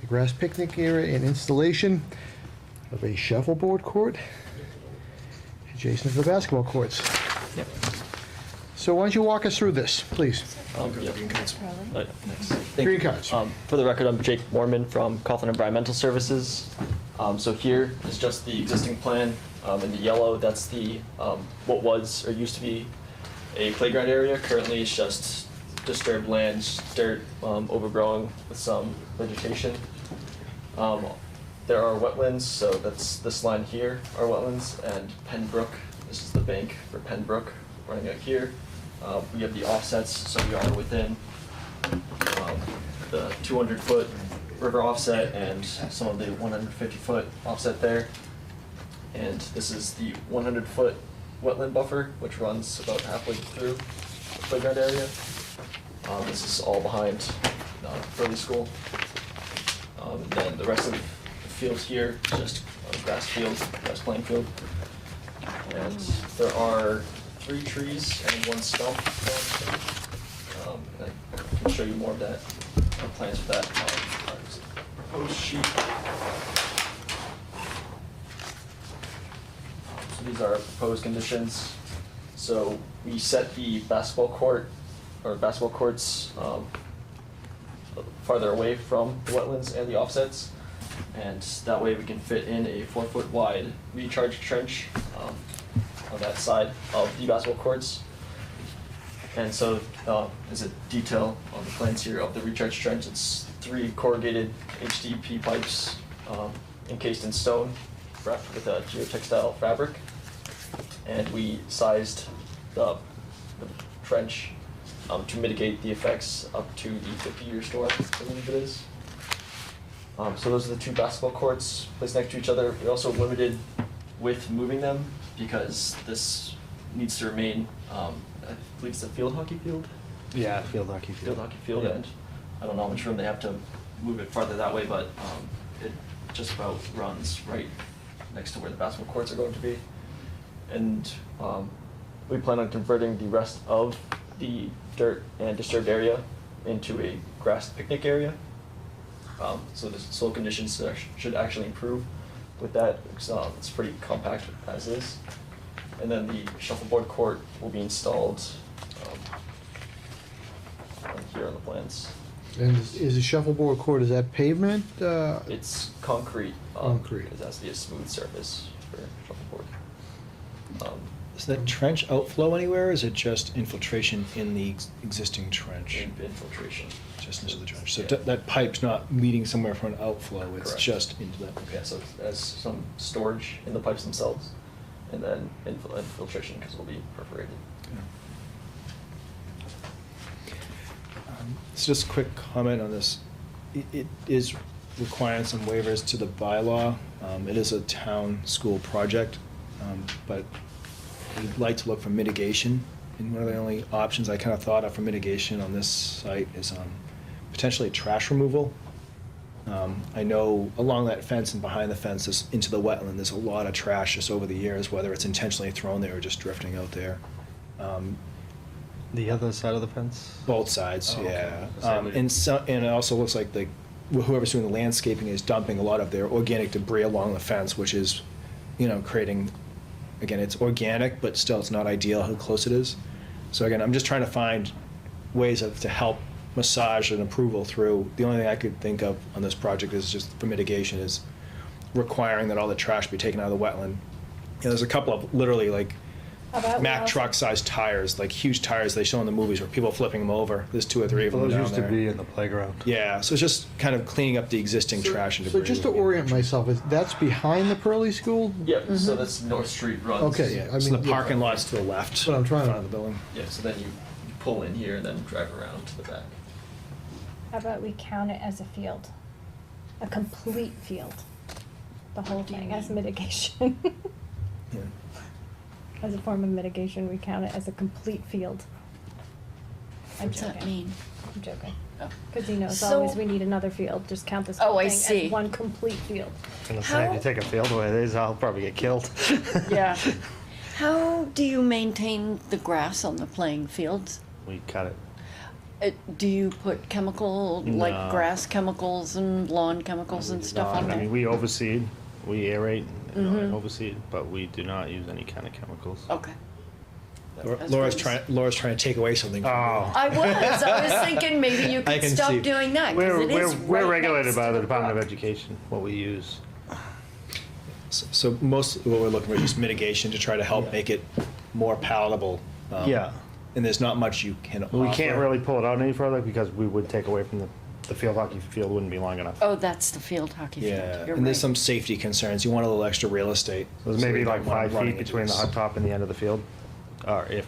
a grass picnic area, and installation of a shuffleboard court adjacent to the basketball courts. Yep. So why don't you walk us through this, please? Green cards. Green cards. For the record, I'm Jake Mormon from Coughlin Environmental Services. So here is just the existing plan. In the yellow, that's the what was or used to be a playground area. Currently, it's just disturbed land, dirt, overgrowing with some vegetation. There are wetlands, so that's this line here are wetlands, and Penn Brook. This is the bank for Penn Brook running out here. We have the offsets, so we are within the 200-foot river offset and some of the 150-foot offset there. And this is the 100-foot wetland buffer, which runs about halfway through the playground area. This is all behind early school. Then the rest of the field here is just a grass field, grass playing field. And there are 3 trees and 1 stump. And I can show you more of that, plans for that. Proposed sheet. So these are proposed conditions. So we set the basketball courts farther away from the wetlands and the offsets, and that way we can fit in a 4-foot wide recharge trench on that side of the basketball courts. And so there's a detail on the plans here of the recharge trench. It's 3 corrugated HDP pipes encased in stone, wrapped with a geotextile fabric. And we sized the trench to mitigate the effects up to the 50-year storm, I believe it is. So those are the 2 basketball courts placed next to each other. We're also limited with moving them because this needs to remain, I believe it's a field hockey field? Yeah, field hockey Field hockey field, and I don't know how much room they have to move it farther that way, but it just about runs right next to where the basketball courts are going to be. And we plan on converting the rest of the dirt and disturbed area into a grass picnic area. So the soil conditions should actually improve with that. It's pretty compact as is. And then the shuffleboard court will be installed here on the plans. And is the shuffleboard court, is that pavement? It's concrete. Concrete. It has to be a smooth surface for shuffleboard. Does that trench outflow anywhere, or is it just infiltration in the existing trench? Infiltration. Just into the trench. So Yeah. that pipe's not leading somewhere for an outflow, it's Correct. just into that. Yeah, so it has some storage in the pipes themselves, and then infiltration because it will be perforated. So just a quick comment on this. It is requiring some waivers to the bylaw. It is a town school project, but we'd like to look for mitigation. And one of the only options I kind of thought of for mitigation on this site is potentially trash removal. I know along that fence and behind the fence into the wetland, there's a lot of trash just over the years, whether it's intentionally thrown there or just drifting out there. The other side of the fence? Both sides, Oh, okay. yeah. And it also looks like whoever's doing the landscaping is dumping a lot of their organic debris along the fence, which is, creating, again, it's organic, but still it's not ideal how close it is. So again, I'm just trying to find ways to help massage an approval through. The only thing I could think of on this project is just for mitigation is requiring that all the trash be taken out of the wetland. There's a couple of literally Mack truck-sized tires, like huge tires they show in the movies where people are flipping them over. There's 2 or 3 of them Those down used to there. be in the playground. Yeah, so it's just kind of cleaning up the existing trash and debris. So just to orient myself, that's behind the Pearly School? Yep, so that's North Street runs. Okay. Yeah, I so mean, the parking lot's to the left. That's what I'm trying in to- front of the building. Yeah, so then you pull in here and then drive around to the back. How about we count it as a field? A complete field? The whole thing as mitigation? Yeah. As a form of mitigation, we count it as a complete field. I'm What's that joking. mean? I'm joking. Oh. Because as So- always, we need another field, just count this Oh, whole I thing see. as one complete field. Gonna say, if you take a field away, I'll probably get killed. Yeah. How do you maintain the grass on the playing fields? We cut it. Do you put chemical, like No. grass chemicals and lawn chemicals and stuff on I there? mean, we overseed, we aerate, and Mhm. overseed, but we do not use any kind of chemicals. Okay. Laura's trying to take away something from you. I was thinking maybe you I could can stop see. doing that, because it is We're right regulated next by to the the Department of brook. Education, what we use. So most of what we're looking for is mitigation to try to help make it more palatable. Yeah. And there's not much you can offer. We can't really pull it out any further because we would take away from the field hockey field wouldn't be long enough. Oh, that's the field hockey field. Yeah, You're and there's right. some safety concerns. You want a little extra real estate. There's so maybe you like don't want 5 running feet into between the this. hot top and the end of the field, or if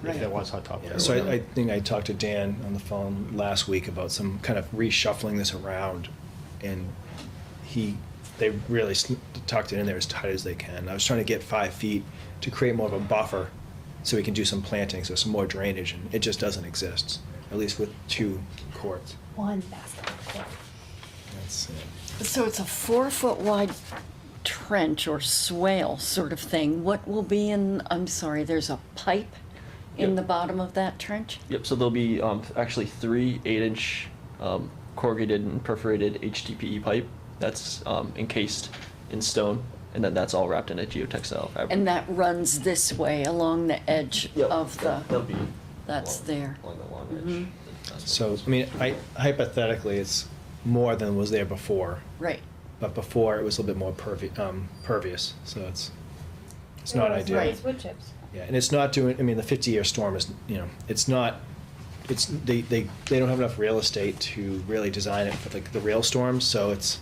Right. there was hot top. Yeah, there. so I think I talked to Dan on the phone last week about some kind of reshuffling this around, and they really tucked it in there as tight as they can. I was trying to get 5 feet to create more of a buffer so we can do some planting, so some more drainage, and it just doesn't exist, at least with 2 courts. One basketball court. That's, So it's a 4-foot wide trench or swale sort of thing. What will be in, I'm sorry, there's a pipe in Yep. the bottom of that trench? Yep, so there'll be actually 3 8-inch corrugated and perforated HDPE pipe that's encased in stone, and then that's all wrapped in a geotextile fabric. And that runs this way along the edge Yep, of the, that'll be that's there. along the long Mhm. edge. So, I mean, hypothetically, it's more than was there before, Right. but before it was a little bit more pervious, so it's not ideal. Right. Wood chips. Yeah, and it's not doing, I mean, the 50-year storm is, it's not, they don't have enough real estate to really design it for the real storms, so it's,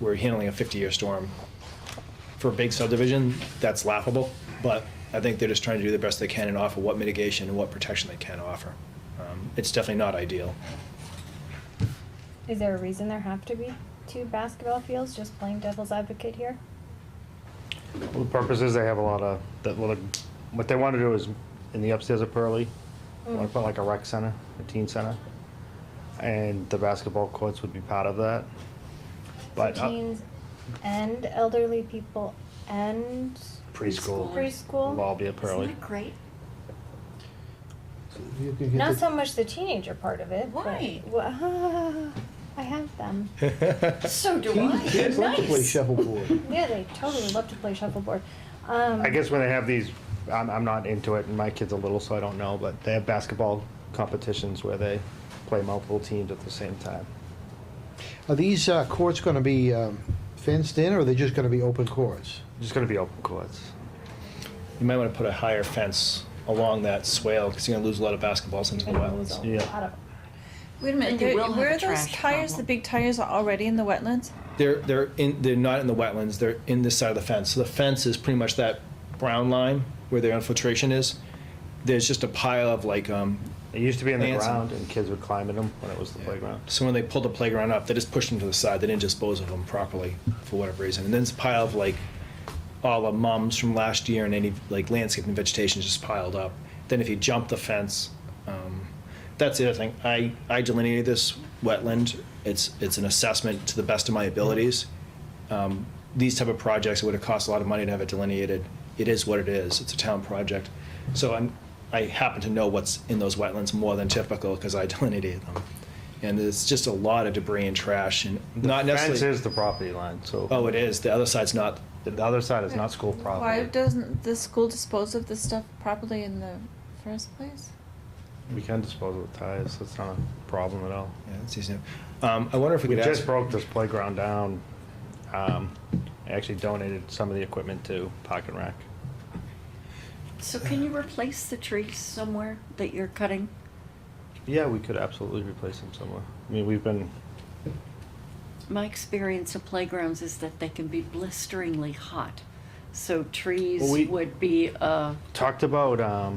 we're handling a 50-year storm. For a big subdivision, that's laughable, but I think they're just trying to do the best they can and offer what mitigation and what protection they can offer. It's definitely not ideal. Is there a reason there have to be 2 basketball fields? Just playing devil's advocate here? Well, the purpose is they have a lot of, what they want to do is, in the upstairs of Pearlie, they want to put like a rec center, a teen center, and the basketball courts would be part of that. But So teens and elderly people and preschool preschool? will all be at Pearlie. Isn't that great? You can get Not the- so much the teenager part of it. Why? But, I have them. So do Kids love to play Nice. shuffleboard. Yeah, they totally love to play shuffleboard. I guess when they have these, I'm not into it, and my kid's are little, so I don't know, but they have basketball competitions where they play multiple teams at the same time. Are these courts going to be fenced in, or are they just going to be open courts? Just going to be open courts. You might want to put a higher fence along that swale, because you're gonna lose a lot of basketballs into the wetlands. Yeah. Wait a minute, And you will have where a are those trash tires? problem. The big tires are already in the wetlands? They're not in the wetlands, they're in this side of the fence. So the fence is pretty much that brown line where their infiltration is. There's just a pile of like, It used to be in the Ants. ground, and kids would climb in them when it was the playground. so when they pulled the playground up, they just pushed them to the side. They didn't dispose of them properly for whatever reason. And then it's a pile of like all the mums from last year and any like landscaping vegetation just piled up. Then if you jump the fence, that's the other thing. I delineated this wetland. It's an assessment to the best of my abilities. These type of projects, it would have cost a lot of money to have it delineated. It is what it is. It's a town project. So I happen to know what's in those wetlands more than typical because I delineated them. And it's just a lot of debris and trash and not The necessarily. fence is the property line, so. Oh, it is. The other side's not. The other side is not school Why property. doesn't the school dispose of this stuff properly in the first place? We can dispose of the tires, that's not a problem at all. Yeah, it's easy. I wonder if we We could just ask. broke this playground down. I actually donated some of the equipment to Park and Rec. So can you replace the trees somewhere that you're cutting? Yeah, we could absolutely replace them somewhere. I mean, we've been, My experience of playgrounds is that they can be blisteringly hot. So trees Well, we- would be, talked about,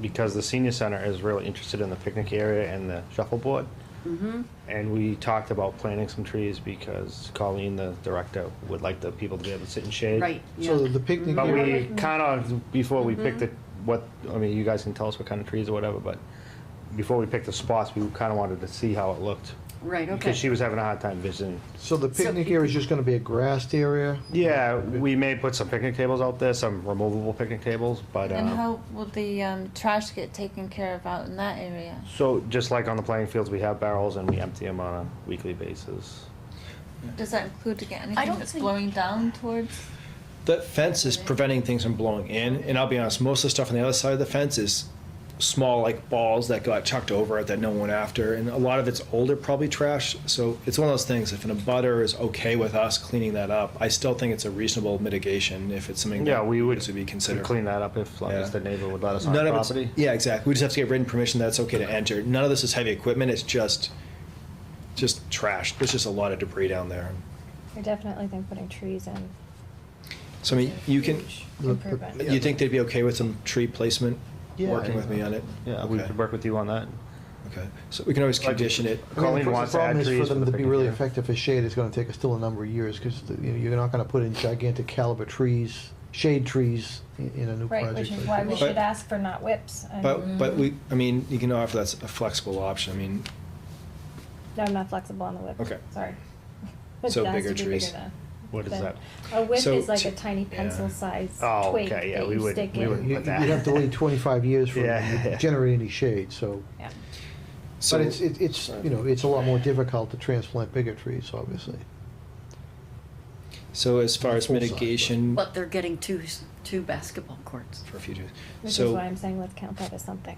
because the senior center is really interested in the picnic area and the shuffleboard. And we talked about planting some trees because Colleen, the director, would like the people to be able to sit in shade. right, So yeah. the picnic But area, we kind of, before we picked it, I mean, you guys can tell us what kind of trees or whatever, but before we picked the spots, we kind of wanted to see how it looked Right, okay. Because she was having a hard time visiting. So the picnic area is just going to be a grassed area? Yeah, we may put some picnic tables out there, some removable picnic tables, but, And how will the trash get taken care of out in that area? so just like on the playing fields, we have barrels and we empty them on a weekly basis. Does that include to get I anything don't that's think- blowing down towards? The fence is preventing things from blowing in, and I'll be honest, most of the stuff on the other side of the fence is small, like balls that got chucked over it that no one went after, and a lot of it's older, probably trash. So it's one of those things, if an abutter is okay with us cleaning that up, I still think it's a reasonable mitigation if it's something Yeah, that we would needs to be considered. clean that up if long as Yeah. the neighbor would let us on None the of it's, property. yeah, exactly. We just have to get written permission that it's okay to enter. None of this is heavy equipment, it's just trash. There's just a lot of debris down there. I definitely think putting trees in. So I mean, you can, Improvement. you think they'd be okay with some tree placement? Yeah, Working yeah. with me on it? Yeah, we Okay. could work with you on that. Okay, so we can always condition it. I mean, Colleen the wants to problem add is trees for them for the to be picnic really area. effective for shade, it's going to take us still a number of years because you're not going to put in gigantic caliber trees, shade trees in a new Right, project. which is like why we this. should ask for not whips. But we, I mean, you can offer that's a flexible option. I mean, No, I'm not flexible on the whip. Okay. Sorry. So It has bigger to be bigger trees. than- What is than- that? A whip So is like a to- tiny yeah. pencil-sized Oh, twig okay, yeah, that we you would- stick we in. would- You'd put that. have to wait 25 years for Yeah, it to yeah. generate any shade, so. Yeah. so But it's, you know, it's a lot more difficult to transplant bigger trees, obviously. so as far as Full size, mitigation But they're getting two basketball courts. for future. Which is So why I'm saying let's count that as something.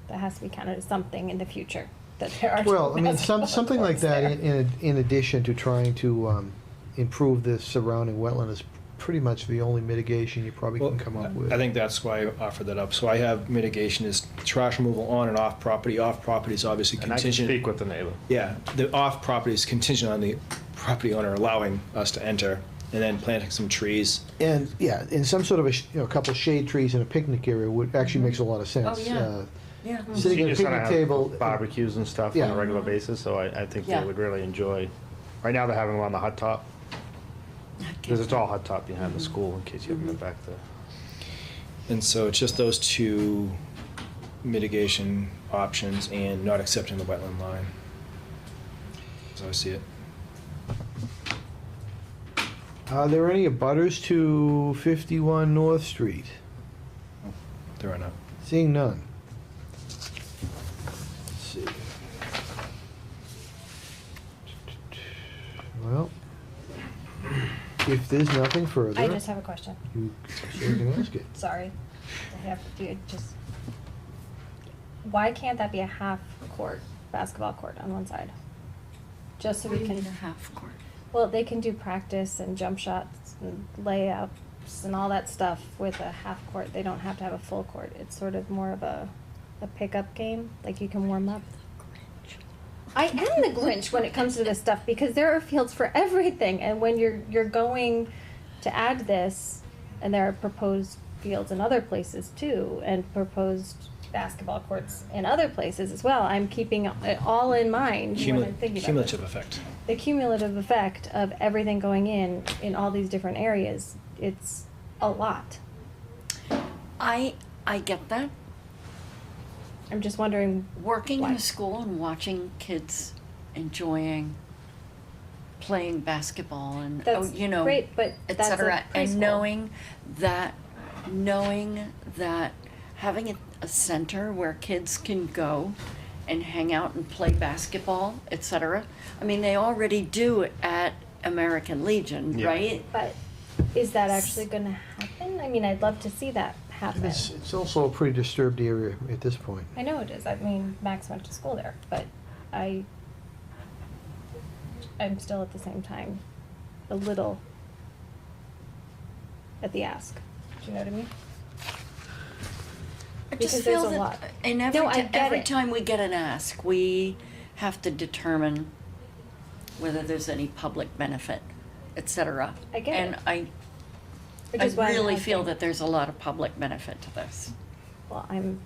That has to be counted as something in the future, that there are. Well, I mean, basketball something like courts that, there. in addition to trying to improve the surrounding wetland, is pretty much the only mitigation you probably well, can come up with. I think that's why I offered that up. So I have mitigation is trash removal on and off property. Off property is obviously And I can contingent. speak with the neighbor. Yeah, the off property is contingent on the property owner allowing us to enter, and then planting some trees. And, yeah, and some sort of a couple of shade trees in a picnic area would, actually makes a lot of sense. Oh, yeah. Yeah. Sitting You're at a just gonna picnic have table. barbecues and stuff on Yeah. a regular basis, so I think Yeah. they would really enjoy. Right now, they're having them on the hot top, because it's all hot top behind the school, in case you haven't been back there. And so it's just those two mitigation options and not accepting the wetland line. As I see it. Are there any abutters to 51 North Street? There are none. Seeing none. Let's see. Well, if there's nothing further. I just have a question. You certainly can ask it. Sorry. I have to just. Why can't that be a half court, basketball court on one side? Just so we can. a half court? Well, they can do practice and jump shots and layups and all that stuff with a half court. They don't have to have a full court. It's sort of more of a pickup game, like you can warm up. I am the Grinch when it comes to this stuff because there are fields for everything, and when you're going to add this, and there are proposed fields in other places too, and proposed basketball courts in other places as well. I'm keeping it all in mind when I'm thinking about Cumulative effect. the cumulative effect of everything going in all these different areas. It's a lot. I get that. I'm just wondering. Working why. in a school and watching kids enjoying playing basketball and That's great, but et that's a cetera, and preschool. knowing that having a center where kids can go and hang out and play basketball, et cetera. I mean, they already do it at American Legion, Yeah. right? But is that actually going to happen? I mean, I'd love to see that happen. It's also a pretty disturbed area at this point. I know it is. I mean, Max went to school there, but I'm still at the same time a little at the ask. Do you know what I mean? I Because just there's feel a that lot. in No, I get every it. time we get an ask, we have to determine whether there's any public benefit, et cetera. I get and it. Which I is why I'm really feel asking. that there's a lot of public benefit to this. Well, I'm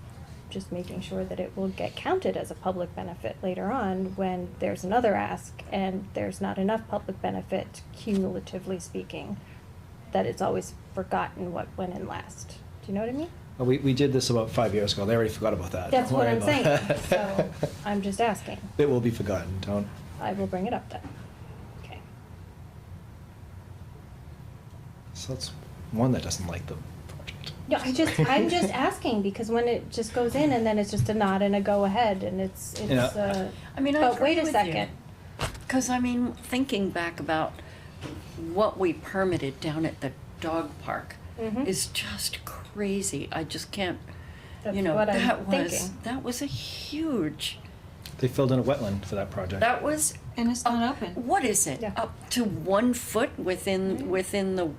just making sure that it will get counted as a public benefit later on when there's another ask and there's not enough public benefit, cumulatively speaking, that it's always forgotten what went in last. Do you know what I mean? We did this about 5 years ago. They already forgot about that. That's Don't what worry I'm about saying. that. So I'm just asking. It will be forgotten. Don't I will bring it up then. Okay. So that's one that doesn't like the project. No, I'm just asking because when it just goes in and then it's just a nod and a go ahead and it's, Yeah. I mean, I but agree wait a with second. Because, I mean, thinking back about what we permitted down at the dog park Mhm. is just crazy. I just can't, That's you know, what I'm that was a huge, They filled in a wetland for that project. that was, And it's not open. what is it? Yeah. Up to 1 foot within the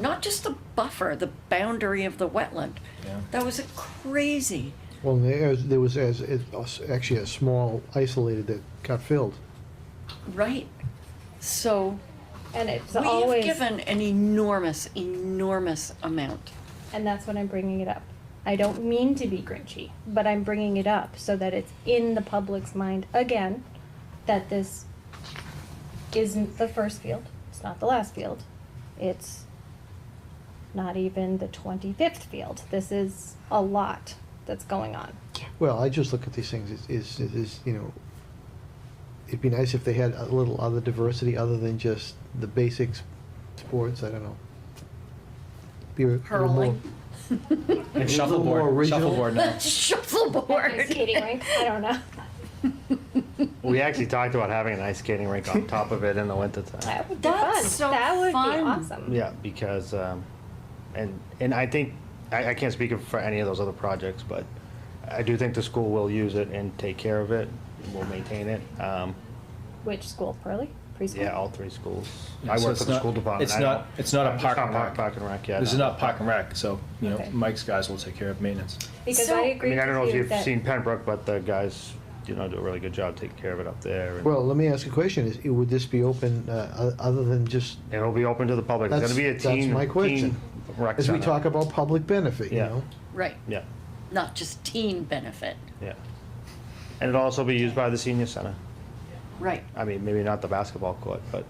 not just the buffer, the boundary of the wetland. Yeah. That was a crazy. Well, there was actually a small isolated that got filled. Right. So And it's we always, have given an enormous, enormous amount. and that's when I'm bringing it up. I don't mean to be grinchy, but I'm bringing it up so that it's in the public's mind again, that this isn't the first field, it's not the last field, it's not even the 25th field. This is a lot that's going on. Well, I just look at these things, you know, it'd be nice if they had a little other diversity other than just the basics sports, I don't know. Be a little more, Hurling. And a little more shuffleboard, original. shuffleboard now. Shuffleboard. Skating rink, I don't know. We actually talked about having an ice skating rink on top of it in the wintertime. That would be That's fun. so That would fun. be awesome. Yeah, because, and I think, I can't speak for any of those other projects, but I do think the school will use it and take care of it, will maintain it. Which school, Pearly? Preschool? Yeah, all 3 schools. Yeah, I so work it's for the not- school department. it's I not- don't- it's not a it's park not and rec. Park and rec, yeah. This is no. not park and rec, so, you know, Okay. Mike's guys will take care of maintenance. Because So- I I agree mean, I don't know with if you you've that- seen Pembroke, but the guys, do a really good job taking care of it up there. and Well, let me ask you a question, would this be open, other than just, It'll be open to the public. It's that's, gonna be a that's teen, my question. teen rec As we center. talk about public benefit, you Yeah. know? Right. Yeah, Not just teen benefit. yeah. And it'll also be used by the senior center. Right. I mean, maybe not the basketball court, but,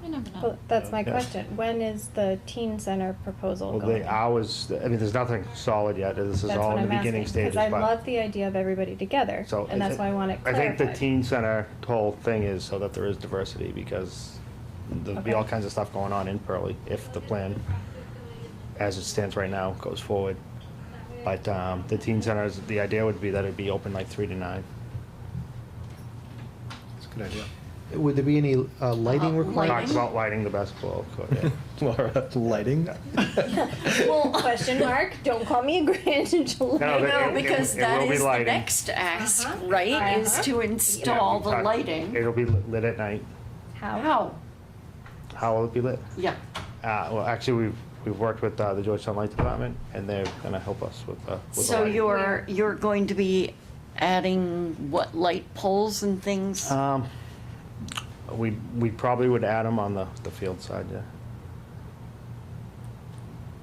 You never know. Well, that's my Yeah. question. When is the teen center proposal well, going? the hours, I mean, there's nothing solid yet. This is That's all what in the I'm beginning asking, stages. because I but- love the idea of everybody together, So and that's why I want it I clarified. think the teen center whole thing is so that there is diversity, because there'll be Okay. all kinds of stuff going on in Pearlie if the plan, as it stands right now, goes forward. But the teen centers, the idea would be that it'd be open like 3 to 9. It's a good idea. Would there be any lighting requirements? Talked about lighting the basketball court, yeah. Laura, lighting? Well, question mark, don't call me a Grinch. No, I but know, it- because it that will be is the lighting. next ask, Uh-huh. right? Is Uh-huh. to install the Yeah, lighting. It'll be lit at night. How? How? How will it be lit? Yeah. Well, actually, we've worked with the Georgetown Light Department, and they're gonna help us with the So lighting. you're going to be adding what, light poles and things? We probably would add them on the field side, yeah.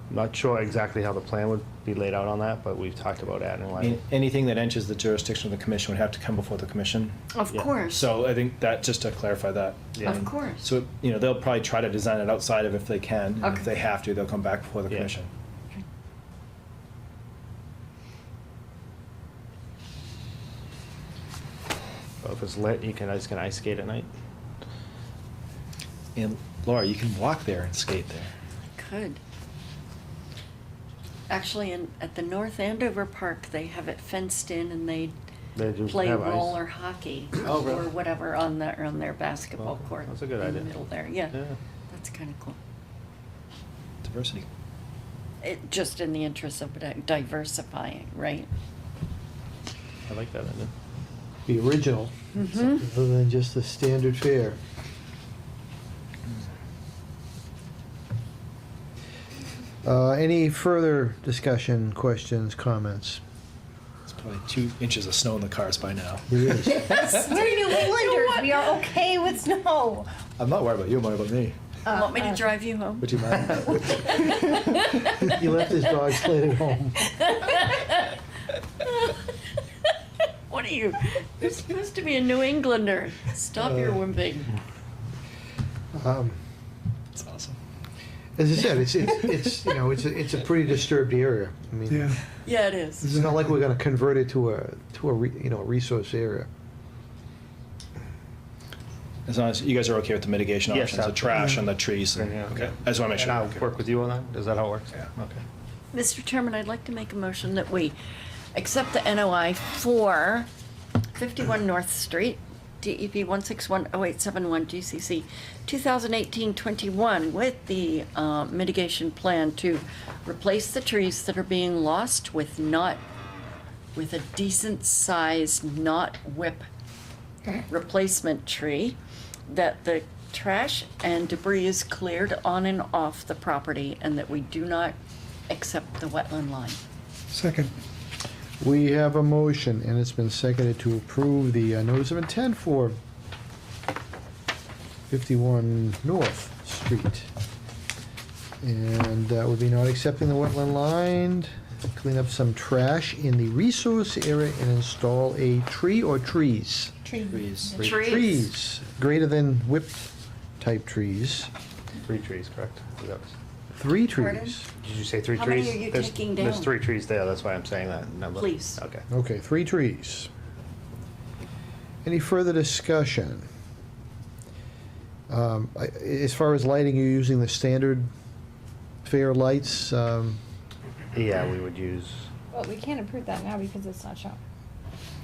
Not sure exactly how the plan would be laid out on that, but we've talked about adding lighting. Anything that enters the jurisdiction of the commission would have to come before the commission. Of course. So I think that, just to clarify that. Yeah. Of course. So, they'll probably try to design it outside of if they can. And Okay. if they have to, they'll come back before the Yeah. commission. So if it's lit, you can ice skate at night. And Laura, you can walk there and skate there. Could. Actually, at the North Andover Park, they have it fenced in and they They do play have ice. roller hockey Oh, really? or whatever on their basketball Oh, court. that's a good in idea. the middle there, yeah. Yeah. That's kind of cool. Diversity. Just in the interest of diversifying, right? I like that idea. Be original, Mhm. other than just the standard fare. Any further discussion, questions, comments? It's probably 2 inches of snow in the cars by now. It is. We're New Englanders, we are okay with snow. I'm not worried about you, I'm worried about me. Want me to drive you home? Would you mind? He left his dog sled at home. What are you? You're supposed to be a New Englander. Stop your wimping. That's awesome. As I said, it's a pretty disturbed area. I mean, Yeah. Yeah, it is. it's not like we're going to convert it to a resource area. As long as you guys are okay with the mitigation Yes, options, the absolutely. trash and the trees. Yeah. Okay, I just want to make And sure. I'll Okay. work with you on that? Is that how it works? Yeah. Okay. Mr. Chairman, I'd like to make a motion that we accept the NOI for 51 North Street, DEP 1610871, GCC 2018-21, with the mitigation plan to replace the trees that are being lost with a decent sized not whip replacement tree, that the trash and debris is cleared on and off the property, and that we do not accept the wetland line. Second. We have a motion, and it's been seconded to approve the notice of intent for 51 North Street. And that would be not accepting the wetland line, clean up some trash in the resource area, and install a tree or trees? Trees. Trees, greater than whip-type trees. 3 trees, correct? Is that- 3 Pardon? trees. Did you say 3 How trees? many are you There's- taking There's down? 3 trees there, that's why I'm saying that number. Please. Okay. Okay, 3 trees. Any further discussion? As far as lighting, you're using the standard fair lights? Yeah, we would use, Well, we can't approve that now because it's not shown.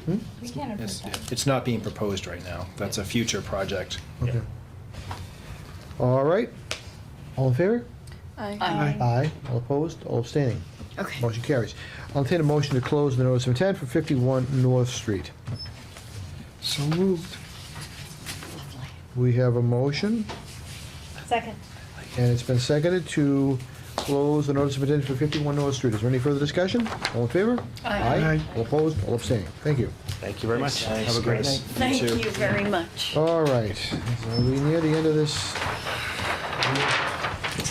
Hmm? We can't approve It's, that. it's not being proposed right now. That's a future project. Okay. All right. All in favor? Aye. Aye. All opposed? All abstaining? Okay. Motion carries. I'll entertain a motion to close the notice of intent for 51 North Street. So moved. We have a motion, Second. and it's been seconded to close the notice of intent for 51 North Street. Is there any further discussion? All in favor? Aye. All opposed? All abstaining? Thank you. thank you very much. Thanks, Have a great guys. night. Thank too. you very much. All right. So we near the end of this.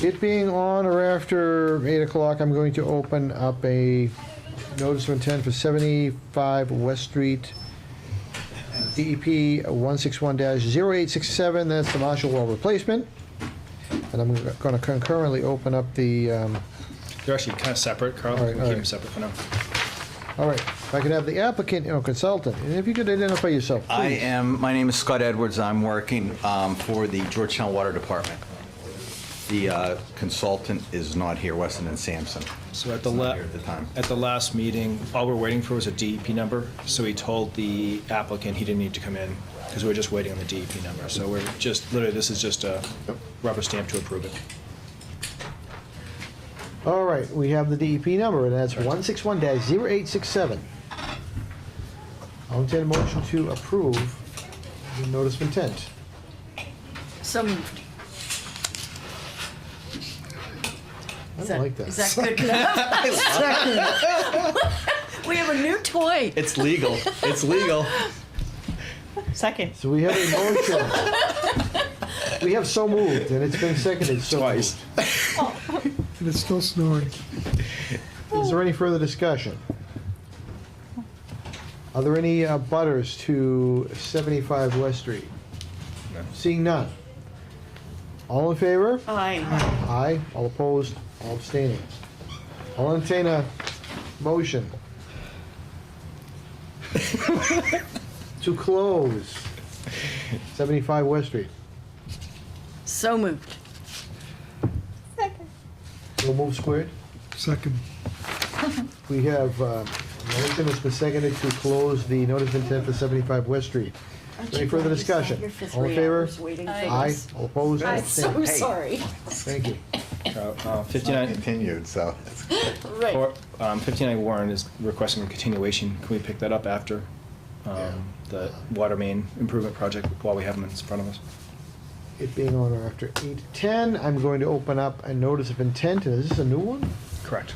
It being on or after 8 o'clock, I'm going to open up a notice of intent for 75 West Street, DEP 161-0867. That's the Marshall Wall replacement. And I'm going to concurrently open up the, They're actually kind of separate, Carl. All right, We'll all keep right. them separate for now. all right, if I could have the applicant, consultant, and if you could identify yourself, please. My name is Scott Edwards. I'm working for the Georgetown Water Department. The consultant is not here, Weston and Sampson. So at the Not here at the time. at the last meeting, all we're waiting for was a DEP number. So he told the applicant he didn't need to come in because we were just waiting on the DEP number. So we're just, literally, this is just a rubber stamp to approve it. All right, we have the DEP number, and that's 161-0867. I'll entertain a motion to approve the notice of intent. So moved. I don't like that. Is that good enough? We have a new toy. It's legal. It's legal. Second. So we have a motion. We have so moved, and it's been seconded so Twice. moved. And it's still snoring. Is there any further discussion? Are there any butters to 75 West Street? Seeing none. All in favor? Aye. Aye. All opposed? All abstaining? I'll entertain a motion to close 75 West Street. So moved. Second. No move squared. Second. We have a motion that's been seconded to close the notice of intent for 75 West Street. Aren't Any you further glad you sat discussion? here for All in 3 favor? hours waiting for Aye. this? All opposed? All I'm so abstaining? sorry. Thank you. 59, Continued, so. Right. 59 Warren is requesting a continuation. Can we pick that up after the water main improvement project while we have them in front of us? It being on or after 8:10, I'm going to open up a notice of intent. And is this a new one? Correct.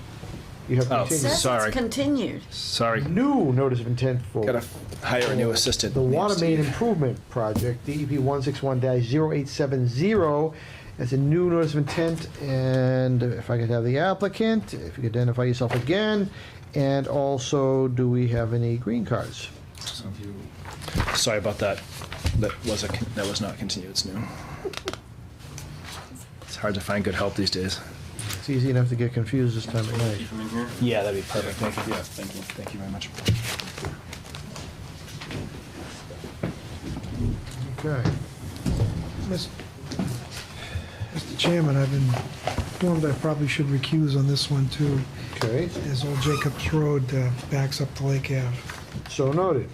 You have Oh, continued. Says sorry. it's continued. Sorry. New notice of intent for Gotta hire a new assistant. the Water Main Steve. Improvement Project, DEP 161-0870. It's a new notice of intent, and if I could have the applicant, if you could identify yourself again, and also, do we have any green cards? Sorry about that. That was not continued. It's new. It's hard to find good help these days. It's easy enough to get confused this time of night. Keep them in here. Yeah, that'd be perfect. Thank you. Yeah, thank you. Thank you very much. Okay. Mr. Chairman, I've been informed I probably should recuse on this one, too, Okay, as Old Jacobs Road backs up to Lake Ave. so noted.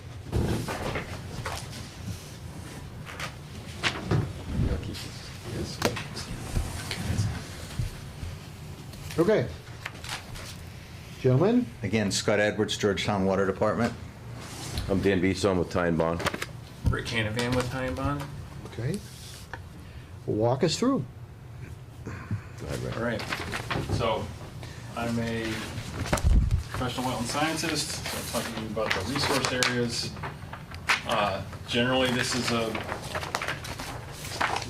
Okay. Gentlemen? Again, Scott Edwards, Georgetown Water Department. I'm Dan Beeson with Ty and Bond. Rick Canavan with Ty and Bond. Okay. Walk us through. All right. So I'm a professional wetland scientist. So I'm talking to you about the resource areas. Generally, this is a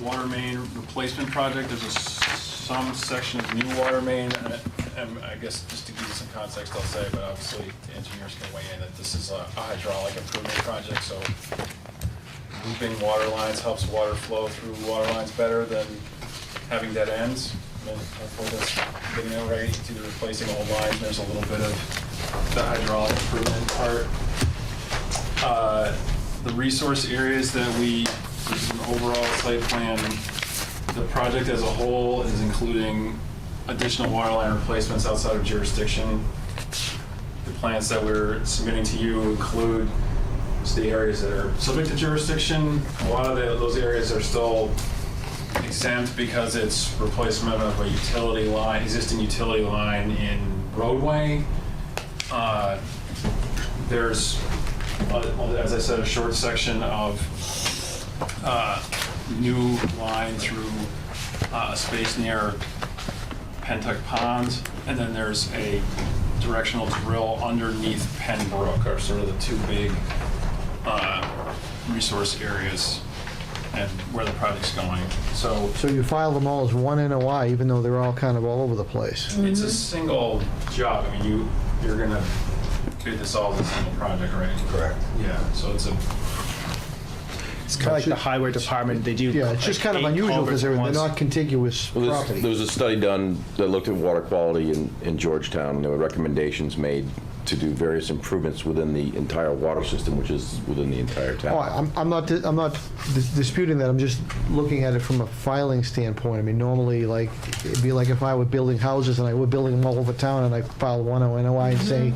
water main replacement project. There's some section of new water main. And I guess just to give you some context, I'll say, but obviously the engineers can weigh in that this is a hydraulic improvement project. So looping water lines helps water flow through water lines better than having dead ends. And hopefully that's getting it right. It's either replacing old lines, and there's a little bit of the hydraulic improvement part. The resource areas that this is an overall site plan. The project as a whole is including additional water line replacements outside of jurisdiction. The plans that we're submitting to you include the areas that are subject to jurisdiction. A lot of those areas are still exempt because it's replacement of a utility line, existing utility line in roadway. There's, as I said, a short section of new line through a space near Pentuck Pond, and then there's a directional drill underneath Penn Brook, are sort of the two big resource areas and where the project's going. So you file them all as one NOI, even though they're all kind of all over the place. it's a single job. I mean, you're gonna bid this all as a single project, right? Correct. Yeah, so it's kind of like the highway department, they do. Yeah, it's just kind of unusual because they're not contiguous Well, property. there was a study done that looked at water quality in Georgetown, and there were recommendations made to do various improvements within the entire water system, which is within the entire town. Oh, I'm not disputing that. I'm just looking at it from a filing standpoint. I mean, normally, like, it'd be like if I were building houses and I were building them all over town and I filed one NOI and say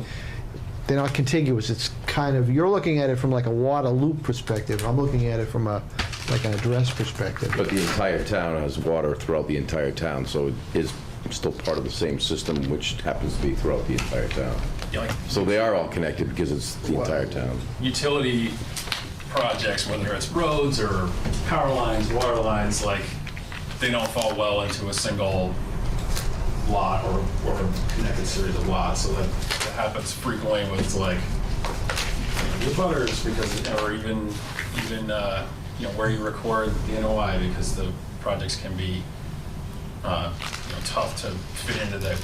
they're not contiguous. It's kind of, you're looking at it from like a water loop perspective. I'm looking at it from like an address perspective. But the entire town has water throughout the entire town, so it is still part of the same system, which happens to be throughout the entire town. So they are all connected because it's the entire town. utility projects, whether it's roads or power lines, water lines, like, they don't fall well into a single lot or connected series of lots. So that happens frequently with, like, the butters, because, or even where you record the NOI, because the projects can be tough to fit into the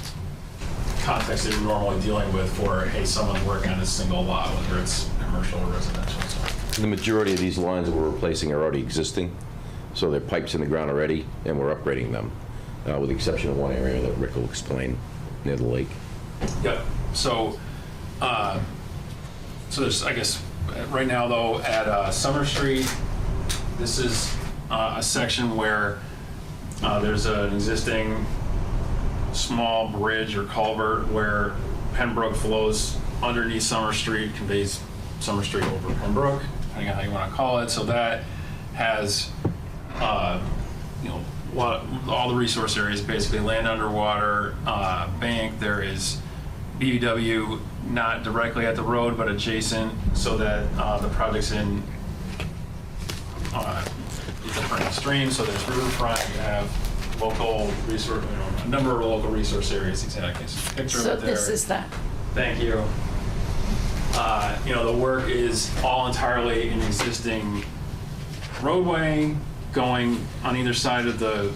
context that you're normally dealing with for, hey, someone's working on a single lot, whether it's commercial or residential. So The majority of these lines that we're replacing are already existing, so they're pipes in the ground already, and we're upgrading them, with the exception of one area that Rick will explain near the lake. Yep. So there's, I guess, right now though, at Summer Street, this is a section where there's an existing small bridge or culvert where Pembroke flows underneath Summer Street, conveys Summer Street over Pembroke, depending on how you want to call it. So that has, all the resource areas, basically land underwater, bank. There is BUW not directly at the road, but adjacent, so that the project's in different streams. So there's riverfront. You have local resource, a number of local resource areas. Exactly. So picture So of it there. this is that. Thank you. The work is all entirely an existing roadway going on either side of the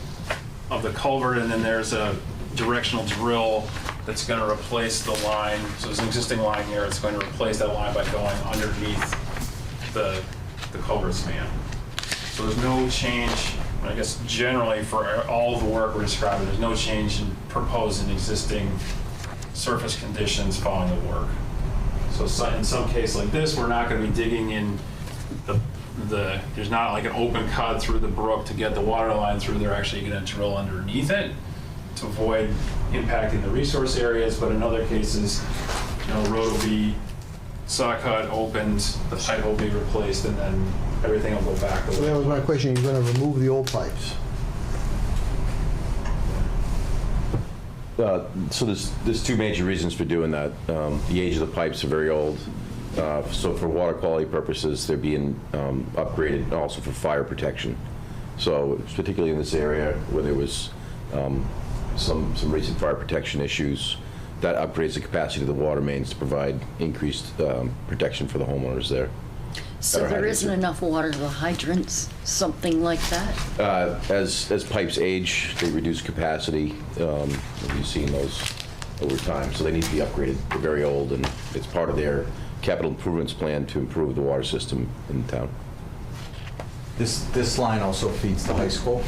culvert, and then there's a directional drill that's going to replace the line. So there's an existing line here. It's going to replace that line by going underneath the culvert span. So there's no change. I guess generally for all of the work we're describing, there's no change in proposed and existing surface conditions following the work. So in some case like this, we're not going to be digging in the there's not like an open cut through the brook to get the water line through. They're actually going to drill underneath it to avoid impacting the resource areas. But in other cases, the road will be saw cut, opened, the pipe will be replaced, and then everything will go back. So that was my question. You're going to remove the old pipes? So there's two major reasons for doing that. The age of the pipes are very old. So for water quality purposes, they're being upgraded, and also for fire protection. So particularly in this area where there was some recent fire protection issues, that upgrades the capacity of the water mains to provide increased protection for the homeowners there. So there isn't enough water to the hydrants, something like that? As pipes age, they reduce capacity. You've seen those over time, so they need to be upgraded. They're very old, and it's part of their capital improvements plan to improve the water system in town. This line also feeds the high school,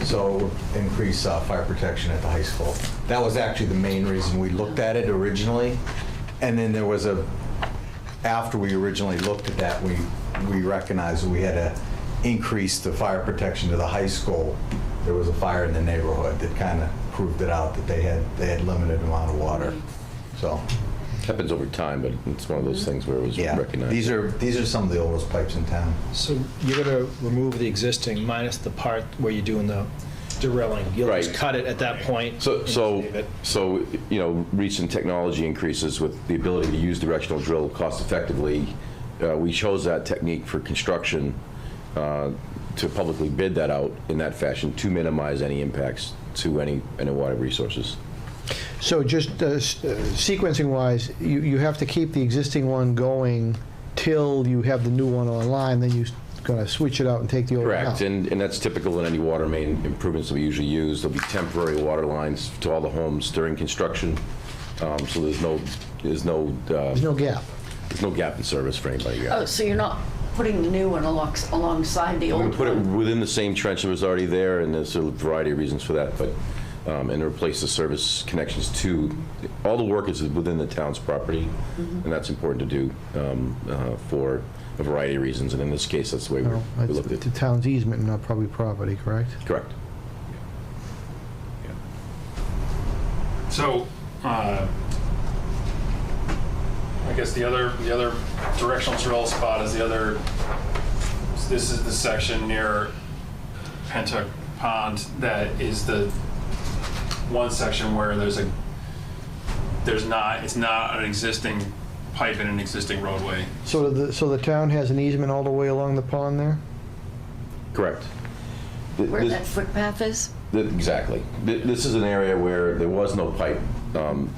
so increase fire protection at the high school. That was actually the main reason we looked at it originally, and then there was after we originally looked at that, we recognized we had to increase the fire protection to the high school. There was a fire in the neighborhood that kind of proved it out, that they had limited amount of water. So happens over time, but it's one of those things where it was recognized. These are some of the oldest pipes in town. So you're going to remove the existing minus the part where you're doing the drilling. You'll just cut it at that point. So recent technology increases with the ability to use directional drill cost effectively. We chose that technique for construction to publicly bid that out in that fashion to minimize any impacts to any water resources. So just sequencing-wise, you have to keep the existing one going till you have the new one online, then you're going to switch it out and take the old one out. Correct, and that's typical in any water main improvements that we usually use. There'll be temporary water lines to all the homes during construction, so there's no gap. There's no gap in service for anybody. Oh, so you're not putting the new one alongside the old one? We put it within the same trench that was already there, and there's a variety of reasons for that, but and to replace the service connections to, all the work is within the town's property, and that's important to do for a variety of reasons, and in this case, that's the way we looked at it. The town's easement and not public property, correct? Correct. So, I guess the other directional drill spot is this is the section near Pentuck Pond that is the one section where it's not an existing pipe in an existing roadway. So the town has an easement all the way along the pond there? Correct. Where that footpath is? Exactly. This is an area where there was no pipe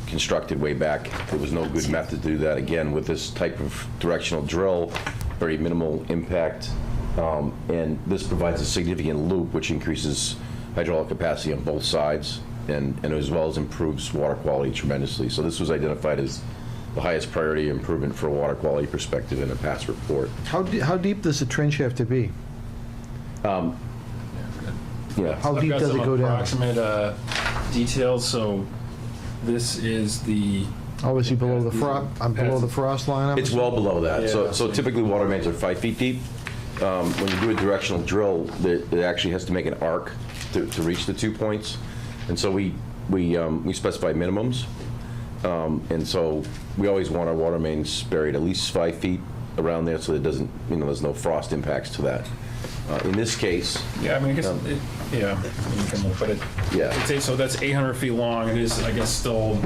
constructed way back. There was no good method to do that. Again, with this type of directional drill, very minimal impact, and this provides a significant loop which increases hydraulic capacity on both sides and as well as improves water quality tremendously. So this was identified as the highest priority improvement for a water quality perspective in a past report. How deep does the trench have to be? Yeah. How deep does it go down? Approximate details. So this is the obviously below the frost line. It's well below that. Yeah, so typically water mains are 5 feet deep. When you do a directional drill, it actually has to make an arc to reach the 2 points, and so we specify minimums. And so we always want our water mains buried at least 5 feet around there, so it doesn't, there's no frost impacts to that. In this case, I mean, I guess, you can look, but so that's 800 feet long. It is, I guess, still,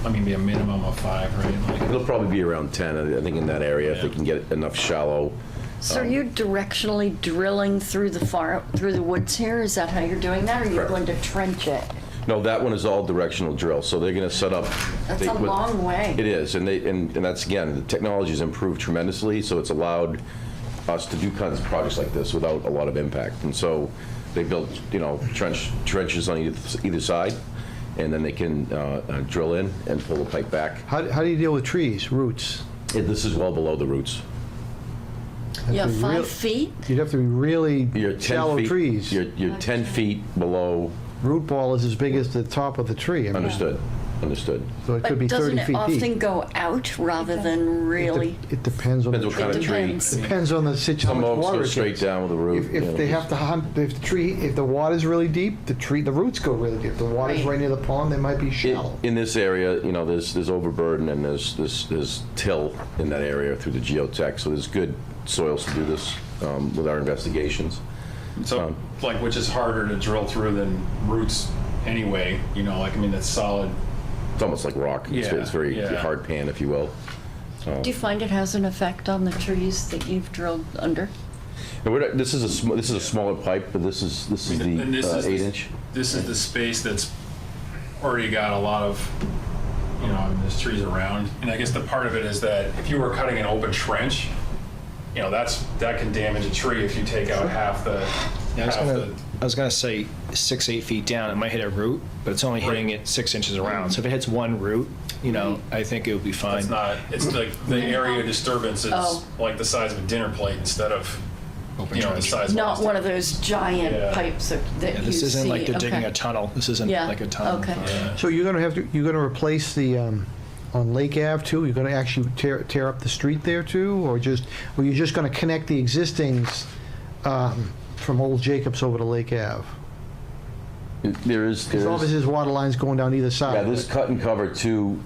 be a minimum of 5, right? It'll probably be around 10, I think, in that area, if they can get enough shallow. So are you directionally drilling through the woods here? Is that how you're doing that, or are you going to trench it? No, that one is all directional drill, so they're going to set up. That's a long way. It is, and that's, again, the technology has improved tremendously, so it's allowed us to do kinds of projects like this without a lot of impact. And so they built, trenches on either side, and then they can drill in and pull the pipe back. How do you deal with trees, roots? This is well below the roots. Yeah, 5 feet? You'd have to be really shallow feet, trees. You're 10 feet below. Root ball is as big as the top of the tree. Understood. Understood. So it could be But 30 doesn't feet it deep. often go out rather than really? It depends on the Depends what kind tree. of tree. Depends. Depends on the situation, how Some much oaks water go it straight gets. down with the root. If they have to hunt, if the water's really deep, the roots go really deep. If the water's Right. right near the pond, they might be shallow. In this area, you know, there's overburden and there's till in that area through the geotech, so there's good soils to do this with our investigations. So, like, which is harder to drill through than roots anyway, you know, like, I mean, that's solid. It's almost like rock. Yeah, It's very yeah. hard pan, if you will. Do you find it has an effect on the trees that you've drilled under? And this is a smaller pipe, but this is And this the is 8-inch. This is the space that's already got a lot of, you know, I mean, there's trees around. And I guess the part of it is that if you were cutting an open trench, you know, that can damage a tree if you take out half the, I was gonna say 6-8 feet down, it might hit a root, but it's only hitting it 6 inches around. So if it hits one root, you know, I think it would be fine. it's like the area disturbance is Oh. like the size of a dinner plate instead of, you know, the size of. Not one of those giant Yeah. pipes that Yeah, you see. this isn't like they're digging Okay. a tunnel. This isn't Yeah, like a tunnel. okay. So you're gonna replace the, on Lake Ave too? You're gonna actually tear up the street there too? Or you're just gonna connect the existings from Old Jacobs over to Lake Ave? Because obviously there's water lines going down either side. Yeah, this cut and cover too,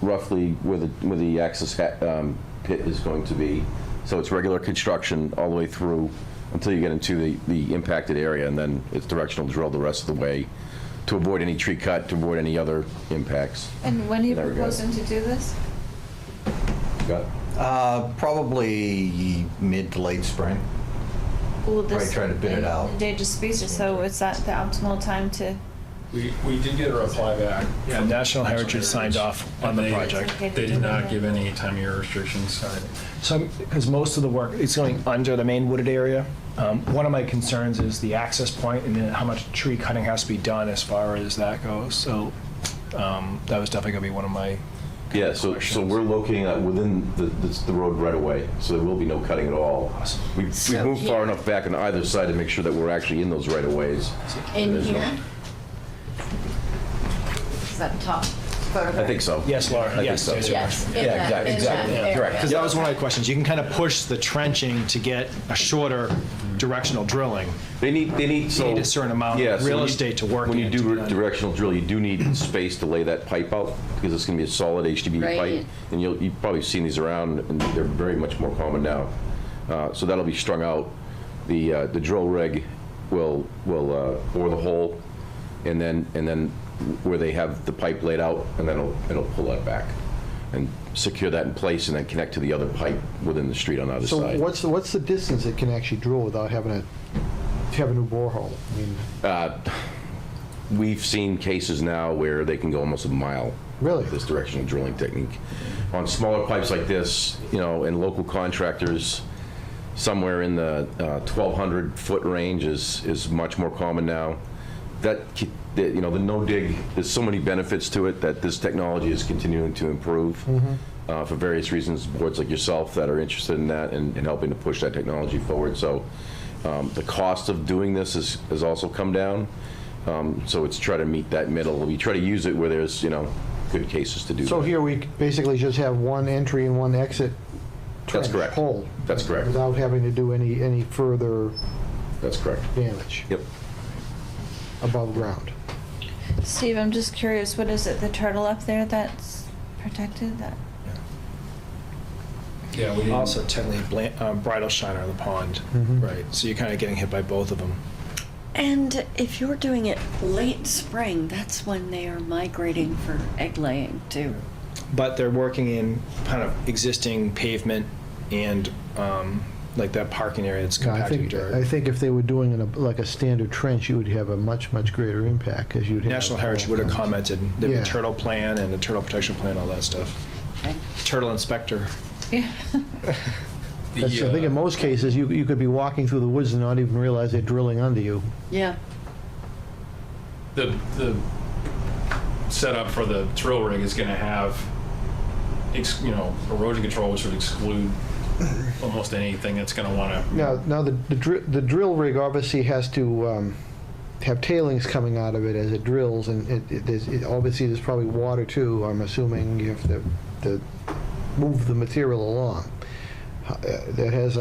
roughly where the access pit is going to be. So it's regular construction all the way through until you get into the impacted area, and then it's directional drill the rest of the way to avoid any tree cut, to avoid any other impacts. And when are you There we go. proposing to do this? Got it? Probably mid to late spring. Will this Probably try to bid it out. endangered species, so is that the optimal time to? We did get a reply back. Yeah, National Heritage signed off on the project. They did not give any time of year restrictions. So, because most of the work, it's going under the main wooded area. One of my concerns is the access point and then how much tree cutting has to be done as far as that goes. So that was definitely going to be one of my Yeah, so we're locating that within the road right away, so there will be no cutting at all. We So moved far here- enough back on either side to make sure that we're actually in those right of ways. In There's no- here? Is that top photograph? I think so. Yes, Laura. I think Yes, so. yes, Yes. in Yeah, that- in exactly. that area. Correct. Because that was one of my questions. You can kind of push the trenching to get a shorter directional drilling. They need so You need a certain amount yeah, of so real when you- estate to work When you in to do do that. directional drill, you do need space to lay that pipe out because it's going to be a solid HDB Right. pipe, and you've probably seen these around, and they're very much more common now. So that'll be strung out. The drill rig will bore the hole, and then where they have the pipe laid out, and then it'll pull that back and secure that in place, and then connect to the other pipe within the street on the other So side. what's the distance it can actually drill without having to have a new borehole? I mean, We've seen cases now where they can go almost a mile. Really? With this directional drilling technique. On smaller pipes like this, you know, and local contractors, somewhere in the 1,200 foot range is much more common now. You know, the no dig, there's so many benefits to it that this technology is continuing to improve for various reasons. Boards like yourself that are interested in that and helping to push that technology forward. So the cost of doing this has also come down. So it's try to meet that middle. We try to use it where there's, you know, good cases to do that. so here we basically just have one entry and one exit That's trench correct. hole. That's correct. Without having to do any further That's correct. damage Yep. above ground. Steve, I'm just curious, what is it, the turtle up there that's protected? That Yeah, we didn't. Also, technically, bridle shiner in the pond, right? So you're kind of getting hit by both of them. And if you're doing it late spring, that's when they are migrating for egg laying too. But they're working in kind of existing pavement and like that parking area that's No, I compacted think dirt. if they were doing like a standard trench, you would have a much greater impact because you'd have National Heritage would have commented, the Yeah. turtle plan and the turtle protection plan, all that stuff. Okay. Turtle inspector. yeah. I think in most cases you could be walking through the woods and not even realize they're drilling under you. Yeah. The setup for the drill rig is going to have, you know, erosion control, which would exclude almost anything that's going to want to. Now the drill rig obviously has to have tailings coming out of it as it drills, and obviously there's probably water too. I'm assuming you have to move the material along. That has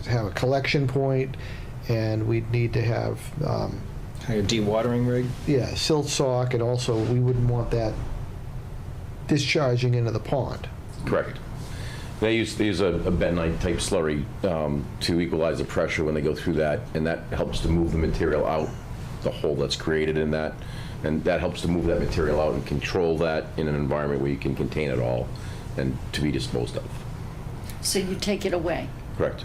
have a collection point, and we'd need to have A dewatering rig? yeah, silt sock, and also we wouldn't want that discharging into the pond. Correct. They use a bentonite type slurry to equalize the pressure when they go through that, and that helps to move the material out, the hole that's created in that, and that helps to move that material out and control that in an environment where you can contain it all and to be disposed of. So you take it away? Correct.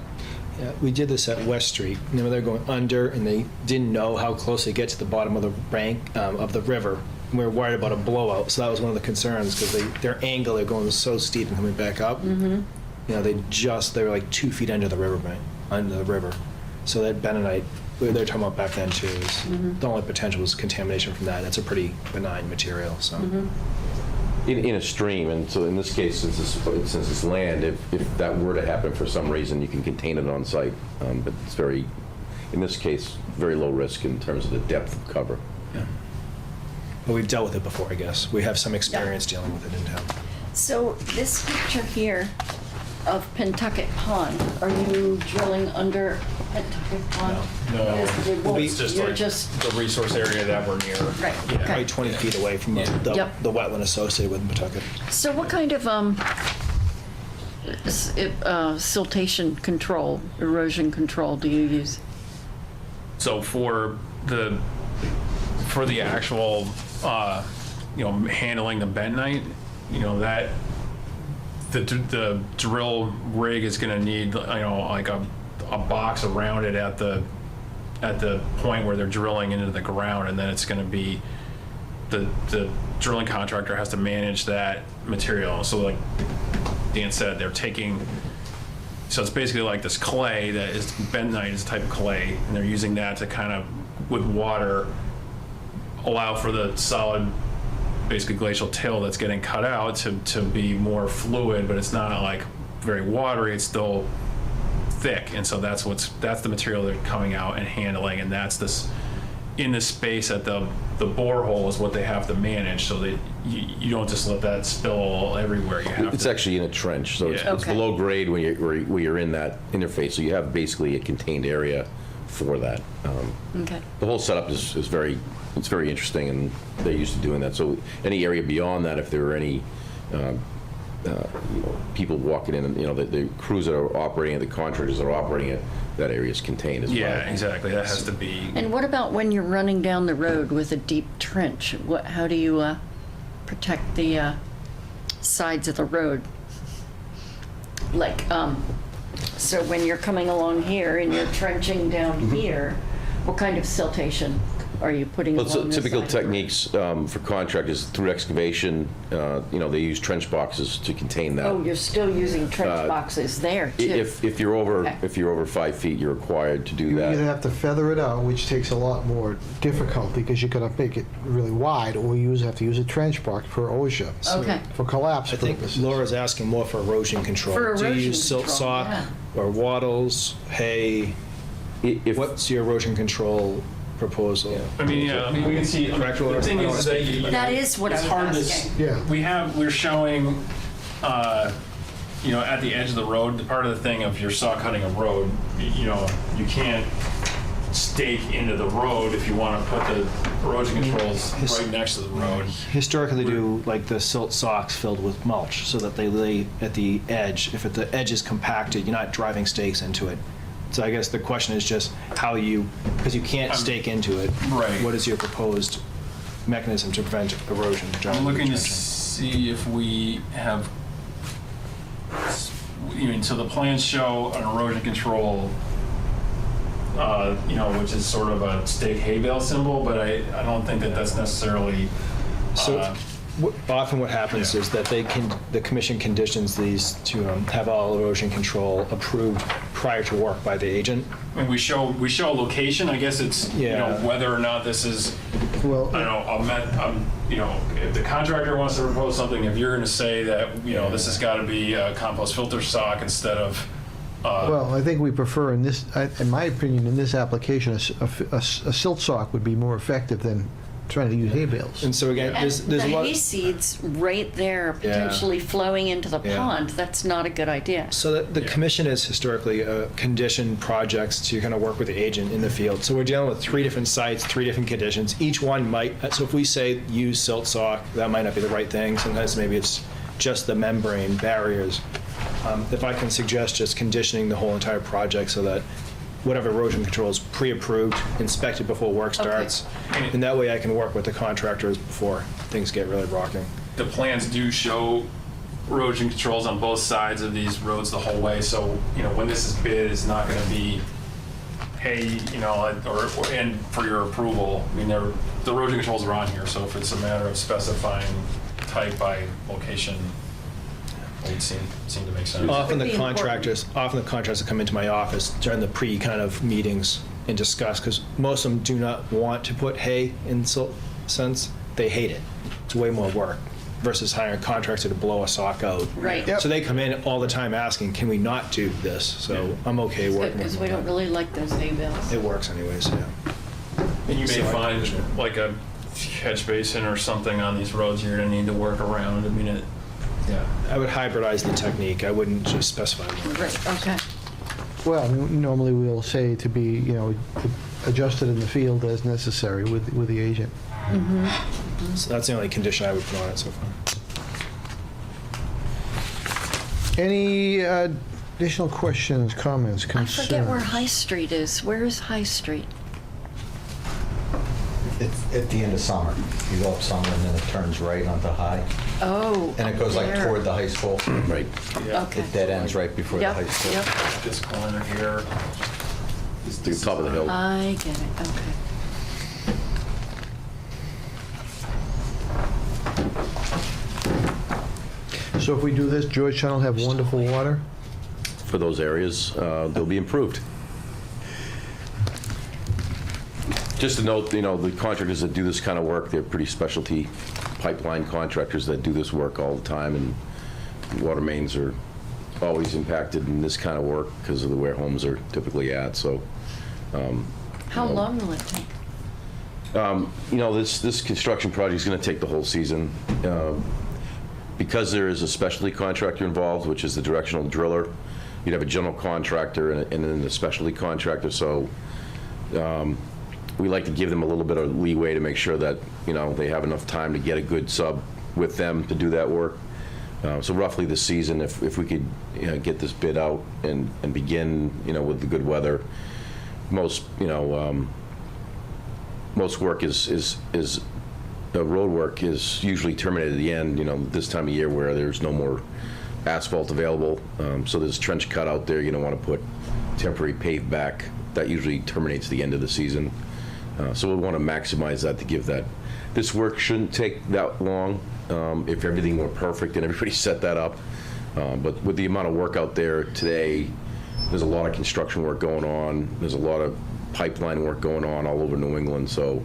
Yeah, we did this at West Street. Remember, they're going under, and they didn't know how close they get to the bottom of the bank of the river. And we were worried about a blowout, so that was one of the concerns because their angle, they're going so steep and coming back up. Mm-hmm. You know, they were like 2 feet under the riverbank, under the river. So that bentonite, they were talking about back then too. The only potential was contamination from that. It's a pretty benign material. So. In a stream, and so in this case, since it's land, if that were to happen for some reason, you can contain it on site. But it's very, in this case, very low risk in terms of the depth of cover. Yeah. But we've dealt with it before, I guess. We have some experience dealing with it in town. So this picture here of Pentucket Pond, are you drilling under Pentucket Pond? No, It's it's you're just like the resource area that we're near. Right, Yeah. okay. Probably 20 feet away from the wetland associated with Pawtucket. So what kind of siltation control, erosion control do you use? So for the actual, handling the bentonite, that the drill rig is going to need, like a box around it at the point where they're drilling into the ground, and then it's going to be the drilling contractor has to manage that material. So like Dan said, they're taking. So it's basically like this clay that is bentonite is a type of clay, and they're using that to kind of, with water, allow for the solid, basically glacial till that's getting cut out to be more fluid, but it's not like very watery. It's still thick, and so that's the material they're coming out and handling, and that's this in this space at the borehole is what they have to manage, so that you don't just let that spill everywhere. You have It's actually in a trench, so it's Okay. below grade when you're in that interface, so you have basically a contained area for that. Okay. The whole setup is very interesting, and they're used to doing that. So any area beyond that, if there are any people walking in, and the crews that are operating it, the contractors that are operating it, that area is contained as well. Yeah, exactly. That has to be. And what about when you're running down the road with a deep trench? How do you protect the sides of the road? Like, so when you're coming along here and you're trenching down here, what kind of siltation are you putting Well, along the typical side of the road? techniques for contractors through excavation, they use trench boxes to contain that. Oh, you're still using trench boxes there too? If you're over Okay. if you're over 5 feet, you're required to do You either that. have to feather it out, which takes a lot more difficulty because you're going to make it really wide, or you have to use a trench box for OSHA. Okay. For collapse I think purposes. Laura's asking more for erosion control. For Do you erosion use silt control, sock yeah. or wattles, hay? What's your erosion control proposal? I mean, we can see. The thing is that That is what I it's was hard asking. We're showing, at the edge of the road. Part of the thing of your saw cutting a road, you can't stake into the road if you want to put the erosion controls right next to the road. Historically, they do like the silt socks filled with mulch so that they lay at the edge. If the edge is compacted, you're not driving stakes into it. So I guess the question is just how because you can't stake into it. Right. What is your proposed mechanism to prevent erosion? I'm looking to retrenching? see if we have, so the plans show an erosion control, which is sort of a stake hay bale symbol, but I don't think that that's necessarily. Often what happens is that the commission conditions these to have all erosion control approved prior to work by the agent. I mean, we show a location. I guess it's whether or not this is. Well, I don't know. If the contractor wants to propose something, if you're going to say that this has got to be a compost filter stock instead of Well, I think we prefer in this, in my opinion, in this application, a silt sock would be more effective than trying to use hay bales. And so again, And there's the a lot. hayseeds right there potentially flowing into the Yeah. pond, that's not a good idea. So the commission has historically conditioned projects to kind of work with the agent in the field. So we're dealing with 3 different sites, 3 different conditions. Each one might, so if we say use silt sock, that might not be the right thing. Sometimes maybe it's just the membrane barriers. If I can suggest just conditioning the whole entire project so that whatever erosion control is pre-approved, inspected before work starts, and that way I can work with the contractors before things get really rocking. The plans do show erosion controls on both sides of these roads the whole way, so, you know, when this is bid, it's not gonna be, hey, you know, or and for your approval, I mean, the erosion controls are on here, so if it's a matter of specifying type by location, it would seem to make sense. Often Would the be contractors come into my office during the pre kind of meetings and discuss, because most of them do not want to put hay in silt sense. They hate it. It's way more work versus hiring a contractor to blow a sock out. Right. Yep. So they come in all the time asking, can we not do this? So I'm okay working with Because them. we don't really like those hay bales. It works anyways, yeah. And you may So I- find like a catch basin or something on these roads you're gonna need to work around. I mean, yeah. I would hybridize the technique. I wouldn't just specify one. Right, okay. Well, normally we'll say to be, adjusted in the field as necessary with the agent. So that's the only condition I would put on it so far. Any additional questions, comments, I concerns? forget where High Street is. Where is High Street? It's at the end of Summer. You go up Summer and then it turns right onto High. Oh, And it goes like there. toward the high school. Right. Okay. It dead ends right before the Yep, high school. yep. This corner here. It's the top of the hill. I get it, okay. So if we do this, Georgetown will have wonderful water? For those areas, they'll be improved. Just to note, the contractors that do this kind of work, they're pretty specialty pipeline contractors that do this work all the time, and water mains are always impacted in this kind of work because of where homes are typically at, so. How long will it take? This construction project is going to take the whole season. Because there is a specialty contractor involved, which is the directional driller, you'd have a general contractor and then the specialty contractor, so we like to give them a little bit of leeway to make sure that, they have enough time to get a good sub with them to do that work. So roughly this season, if we could get this bid out and begin, with the good weather, most work is road work is usually terminated at the end, this time of year where there's no more asphalt available. So there's trench cut out there. You don't want to put temporary paved back. That usually terminates the end of the season. So we want to maximize that to give that. This work shouldn't take that long if everything were perfect and everybody set that up. But with the amount of work out there today, there's a lot of construction work going on. There's a lot of pipeline work going on all over New England. So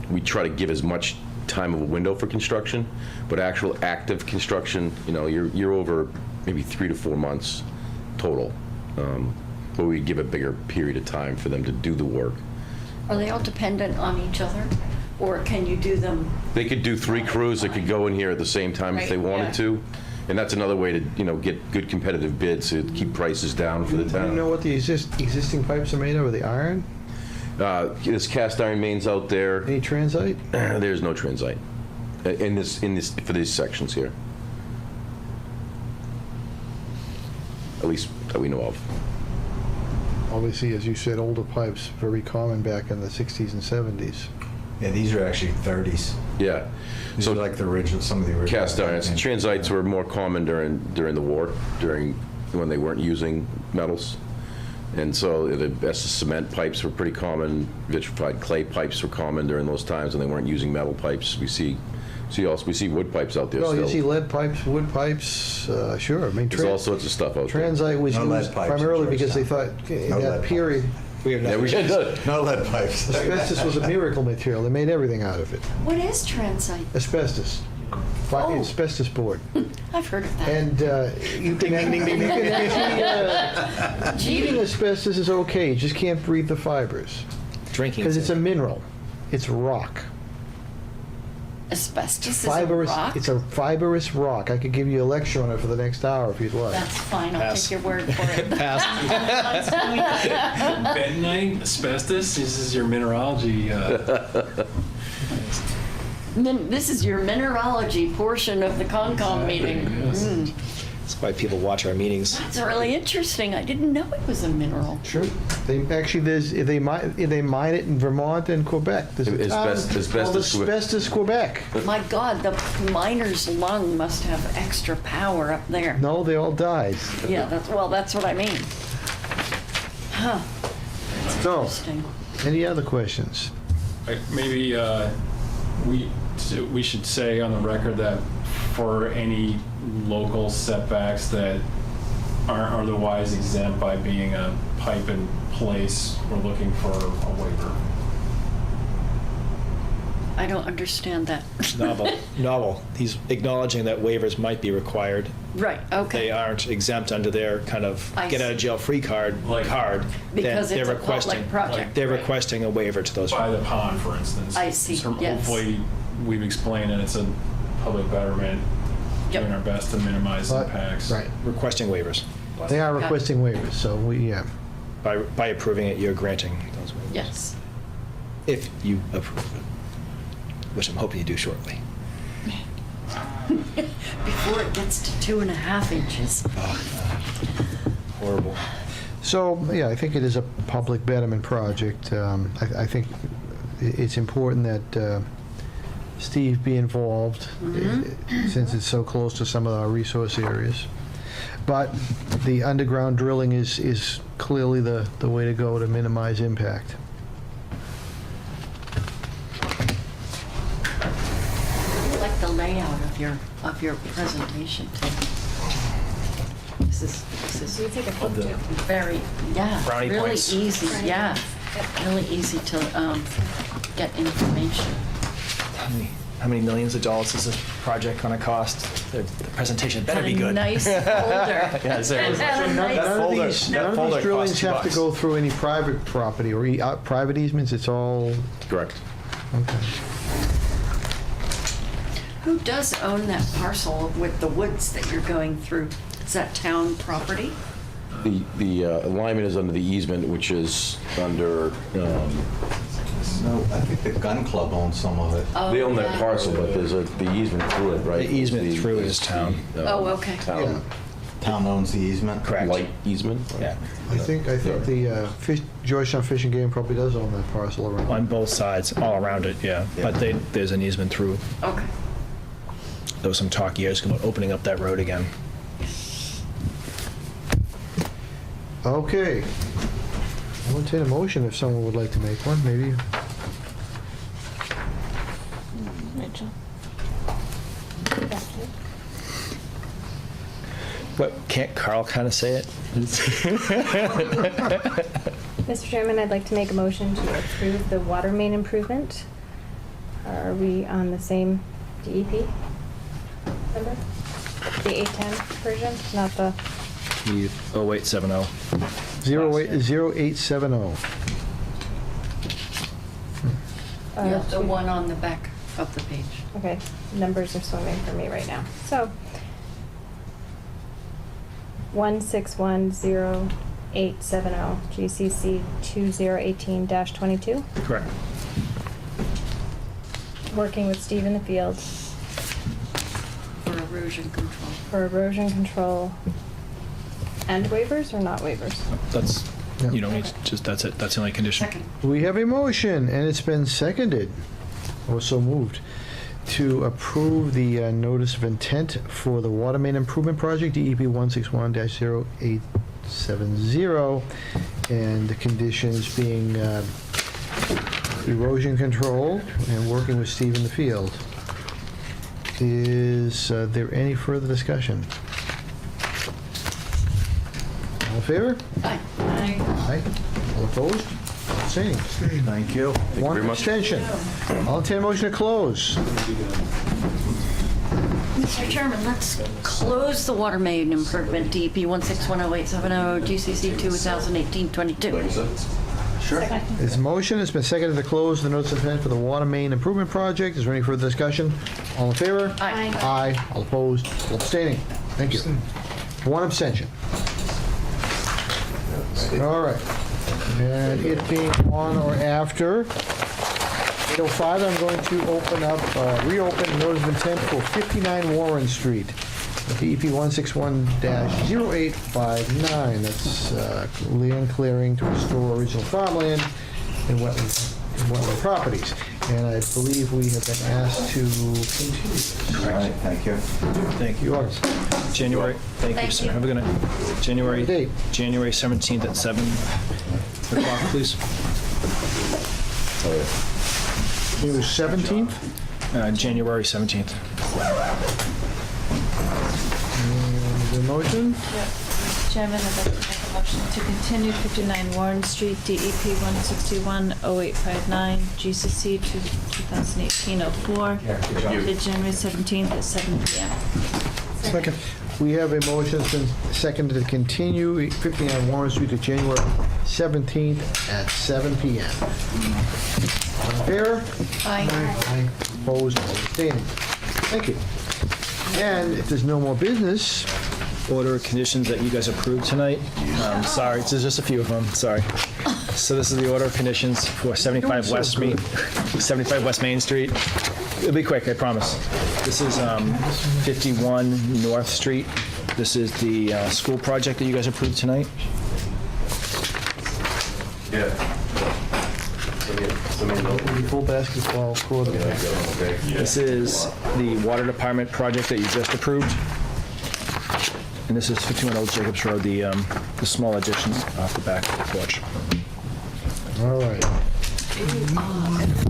we try to give as much time of a window for construction, but actual active construction, you're over maybe 3 to 4 months total. But we give a bigger period of time for them to do the work. Are they all dependent on each other? Or can you do them? They could do 3 crews that could go in here at the same time if they Right, wanted yeah. to. And that's another way to, get good competitive bids to keep prices down for the Do you town. know what the existing pipes are made of? Are they iron? There's cast iron mains out there. Any transite? There's no transite for these sections here. At least that we know of. Obviously, as you said, older pipes, very common back in the 60s and 70s. Yeah, these are actually 30s. Yeah. These are like some of the original. Cast irons. Transites were more common during the war, when they weren't using metals. And so the cement pipes were pretty common. Vitrified clay pipes were common during those times when they weren't using metal pipes. We see wood pipes out there Well, still. you see lead pipes, wood pipes, sure. I mean, There's all sorts of stuff out there. transite was No lead used pipes in primarily because they thought in No that lead period, No lead pipes. asbestos was a miracle material. They made everything out of it. What is transite? Asbestos. asbestos board. I've heard of that. And you can actually, eating asbestos is okay, you just can't breathe the fibers. Drinking. Because it's a mineral. It's rock. Asbestos is a Fibrous. rock? It's a fibrous rock. I could give you a lecture on it for the next hour if you'd like. That's fine, I'll Pass. take your word for it. Bentonite, asbestos, this is your mineralogy. This is your mineralogy portion of the Concom meeting. Mm. That's why people watch our meetings. That's really interesting. I didn't know it was a mineral. Sure. They mine it in Vermont and Quebec. There's a town Asbestos- called Asbestos, Quebec. My God, the miner's lung must have extra power up there. No, they all died. Yeah, that's what I mean. Huh. So, Interesting. any other questions? Maybe we should say on the record that for any local setbacks that aren't otherwise exempt by being a pipe in place, we're looking for a waiver. I don't understand that. Novel. He's acknowledging that waivers might be required. Right, okay. They aren't exempt under their kind of I get out see. of jail free card. Because then it's they're a public requesting project, They're right. requesting a waiver to those. By the pond, for instance. I see, So yes. hopefully, we've explained that it's a public betterment, Yep. doing our best to minimize impacts. Right. Requesting waivers. They are requesting waivers, so yeah. By approving it, you're granting those waivers. Yes. If you approve it, which I'm hoping you do shortly. Before it gets to 2.5 inches. Horrible. So, yeah, I think it is a public betterment project. I think it's important that Steve be involved since it's so close to some of our resource areas. But the underground drilling is clearly the way to go to minimize impact. I like the layout of your presentation too. This is You take a photo too. very, Brownie really points. easy, really easy to get information. How many millions of dollars is this project going to cost? The presentation better be good. A nice folder. Yeah, seriously. And a nice- None of these drillings costs have to $2. go through any private property or private easements. It's all Correct. okay. Who does own that parcel with the woods that you're going through? Is that town property? The alignment is under the easement, which is under, No, I think the gun club owns some of it. Oh, they own that yeah. parcel, but there's the easement through it, right? The easement It's through it's is town. Oh, okay. Town, Town owns the easement. Correct. light easement? Yeah. I think the Georgetown Fish and Game probably does own that parcel around. On both sides, all around it, yeah. But there's an easement through. Okay. There was some talk years ago about opening up that road again. Okay. I'll entertain a motion if someone would like to make one, maybe. Rachel. What, can't Carl kind of say it? Mr. Chairman, I'd like to make a motion to approve the water main improvement. Are we on the same DEP number? The 810 version, not the... The 0870. 0870. Yeah, the one on the back of the page. Okay, numbers are swimming for me right now. So, 1610870, GCC 2018-22. Correct. Working with Steve in the field For erosion control. for erosion control and waivers or not waivers? That's, you don't need, just, that's it. That's the only condition. Second. We have a motion, and it's been seconded, or so moved, to approve the notice of intent for the water main improvement project, DEP 161-0870, and the conditions being erosion control and working with Steve in the field. Is there any further discussion? All in favor? Aye. Aye. All opposed? Abstaining. Thank you. One very much. abstention. I'll entertain a motion to close. Mr. Chairman, let's close the water main improvement, DEP 1610870, GCC 2018-22. Sure. This motion has been seconded to close the notice of intent for the water main improvement project. Is there any further discussion? All in favor? Aye. Aye. All opposed? All abstaining? Thank you. One abstention. All right. And it being on or after 8:05, I'm going to reopen notice of intent for 59 Warren Street, DEP 161-0859. That's land clearing to restore original farmland and wetland properties. And I believe we have been asked to continue this. All right, thank you. Thank you. August. January, thank you, sir. Have a good night. January 17th at 7 o'clock, please. It was 17th? January 17th. The motion? Mr. Chairman, I'd like to make a motion to continue 59 Warren Street, DEP 161-0859, GCC 2018-04, to January 17th at 7 p.m. Second. We have a motion that's been seconded to continue 59 Warren Street to January 17th at 7 p.m. All in favor? Aye. Aye. Opposed? Abstaining? Thank you. And if there's no more business, Order of conditions that you guys approved tonight. Sorry, there's just a few of them, sorry. So this is the order of conditions for 75 West Main Street. It'll be quick, I promise. This is 51 North Street. This is the school project that you guys approved tonight. full basketball court. This is the water department project that you just approved. And this is 51 Old Jacobs Road, the small addition off the back of the porch. All right.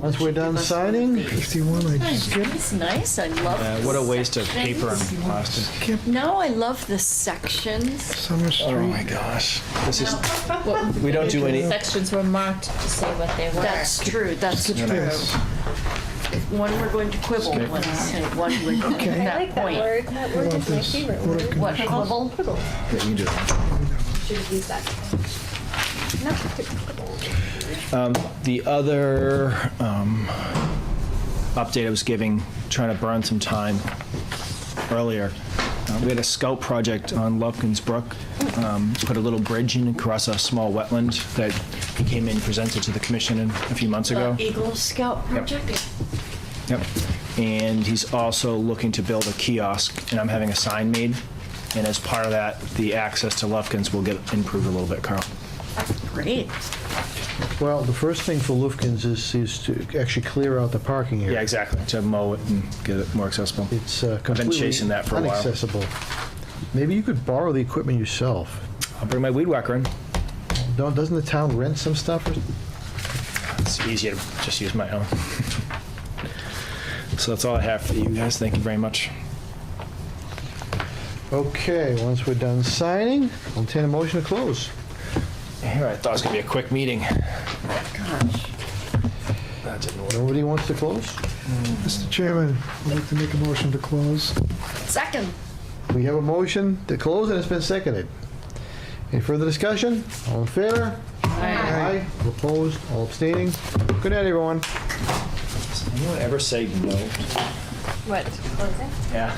Once we're done signing, 51, I just skipped. It's nice, I love this. What a waste of paper and plastic. No, I love the sections. Summer Street. Oh my gosh. This is, Well, we don't do any. Sections were marked to say what they were. That's true, that's true. Yes. One we're going to quibble, one we're going to Okay. that point. That word is my favorite word. What, quibble? Yeah, you can do it. Should have used that. No, The other update I was giving, trying to burn some time earlier, we had a scout project on Lufkin's Brook, put a little bridge in across a small wetland that he came in and presented to the commission a few months ago. Eagle Scout project? Yep. And he's also looking to build a kiosk, and I'm having a sign made. And as part of that, the access to Lufkin's will get improved a little bit, Carl. Great. well, the first thing for Lufkin's is to actually clear out the parking area. Yeah, exactly, to mow it and get it more accessible. It's I've been completely chasing that for a while. inaccessible. Maybe you could borrow the equipment yourself. I'll bring my weed whacker in. Doesn't the town rent some stuff? It's easier to just use my own. So that's all I have for you guys. Thank you very much. Okay, once we're done signing, I'll entertain a motion to close. Here, I thought it was going to be a quick meeting. Gosh. That didn't work. Nobody wants to close? Mr. Chairman, I'd like to make a motion to close. Second. We have a motion to close and it's been seconded. Any further discussion? All in favor? Aye. All opposed? All abstaining? Good night, everyone. Does anyone ever say no? what? Closing? Yeah.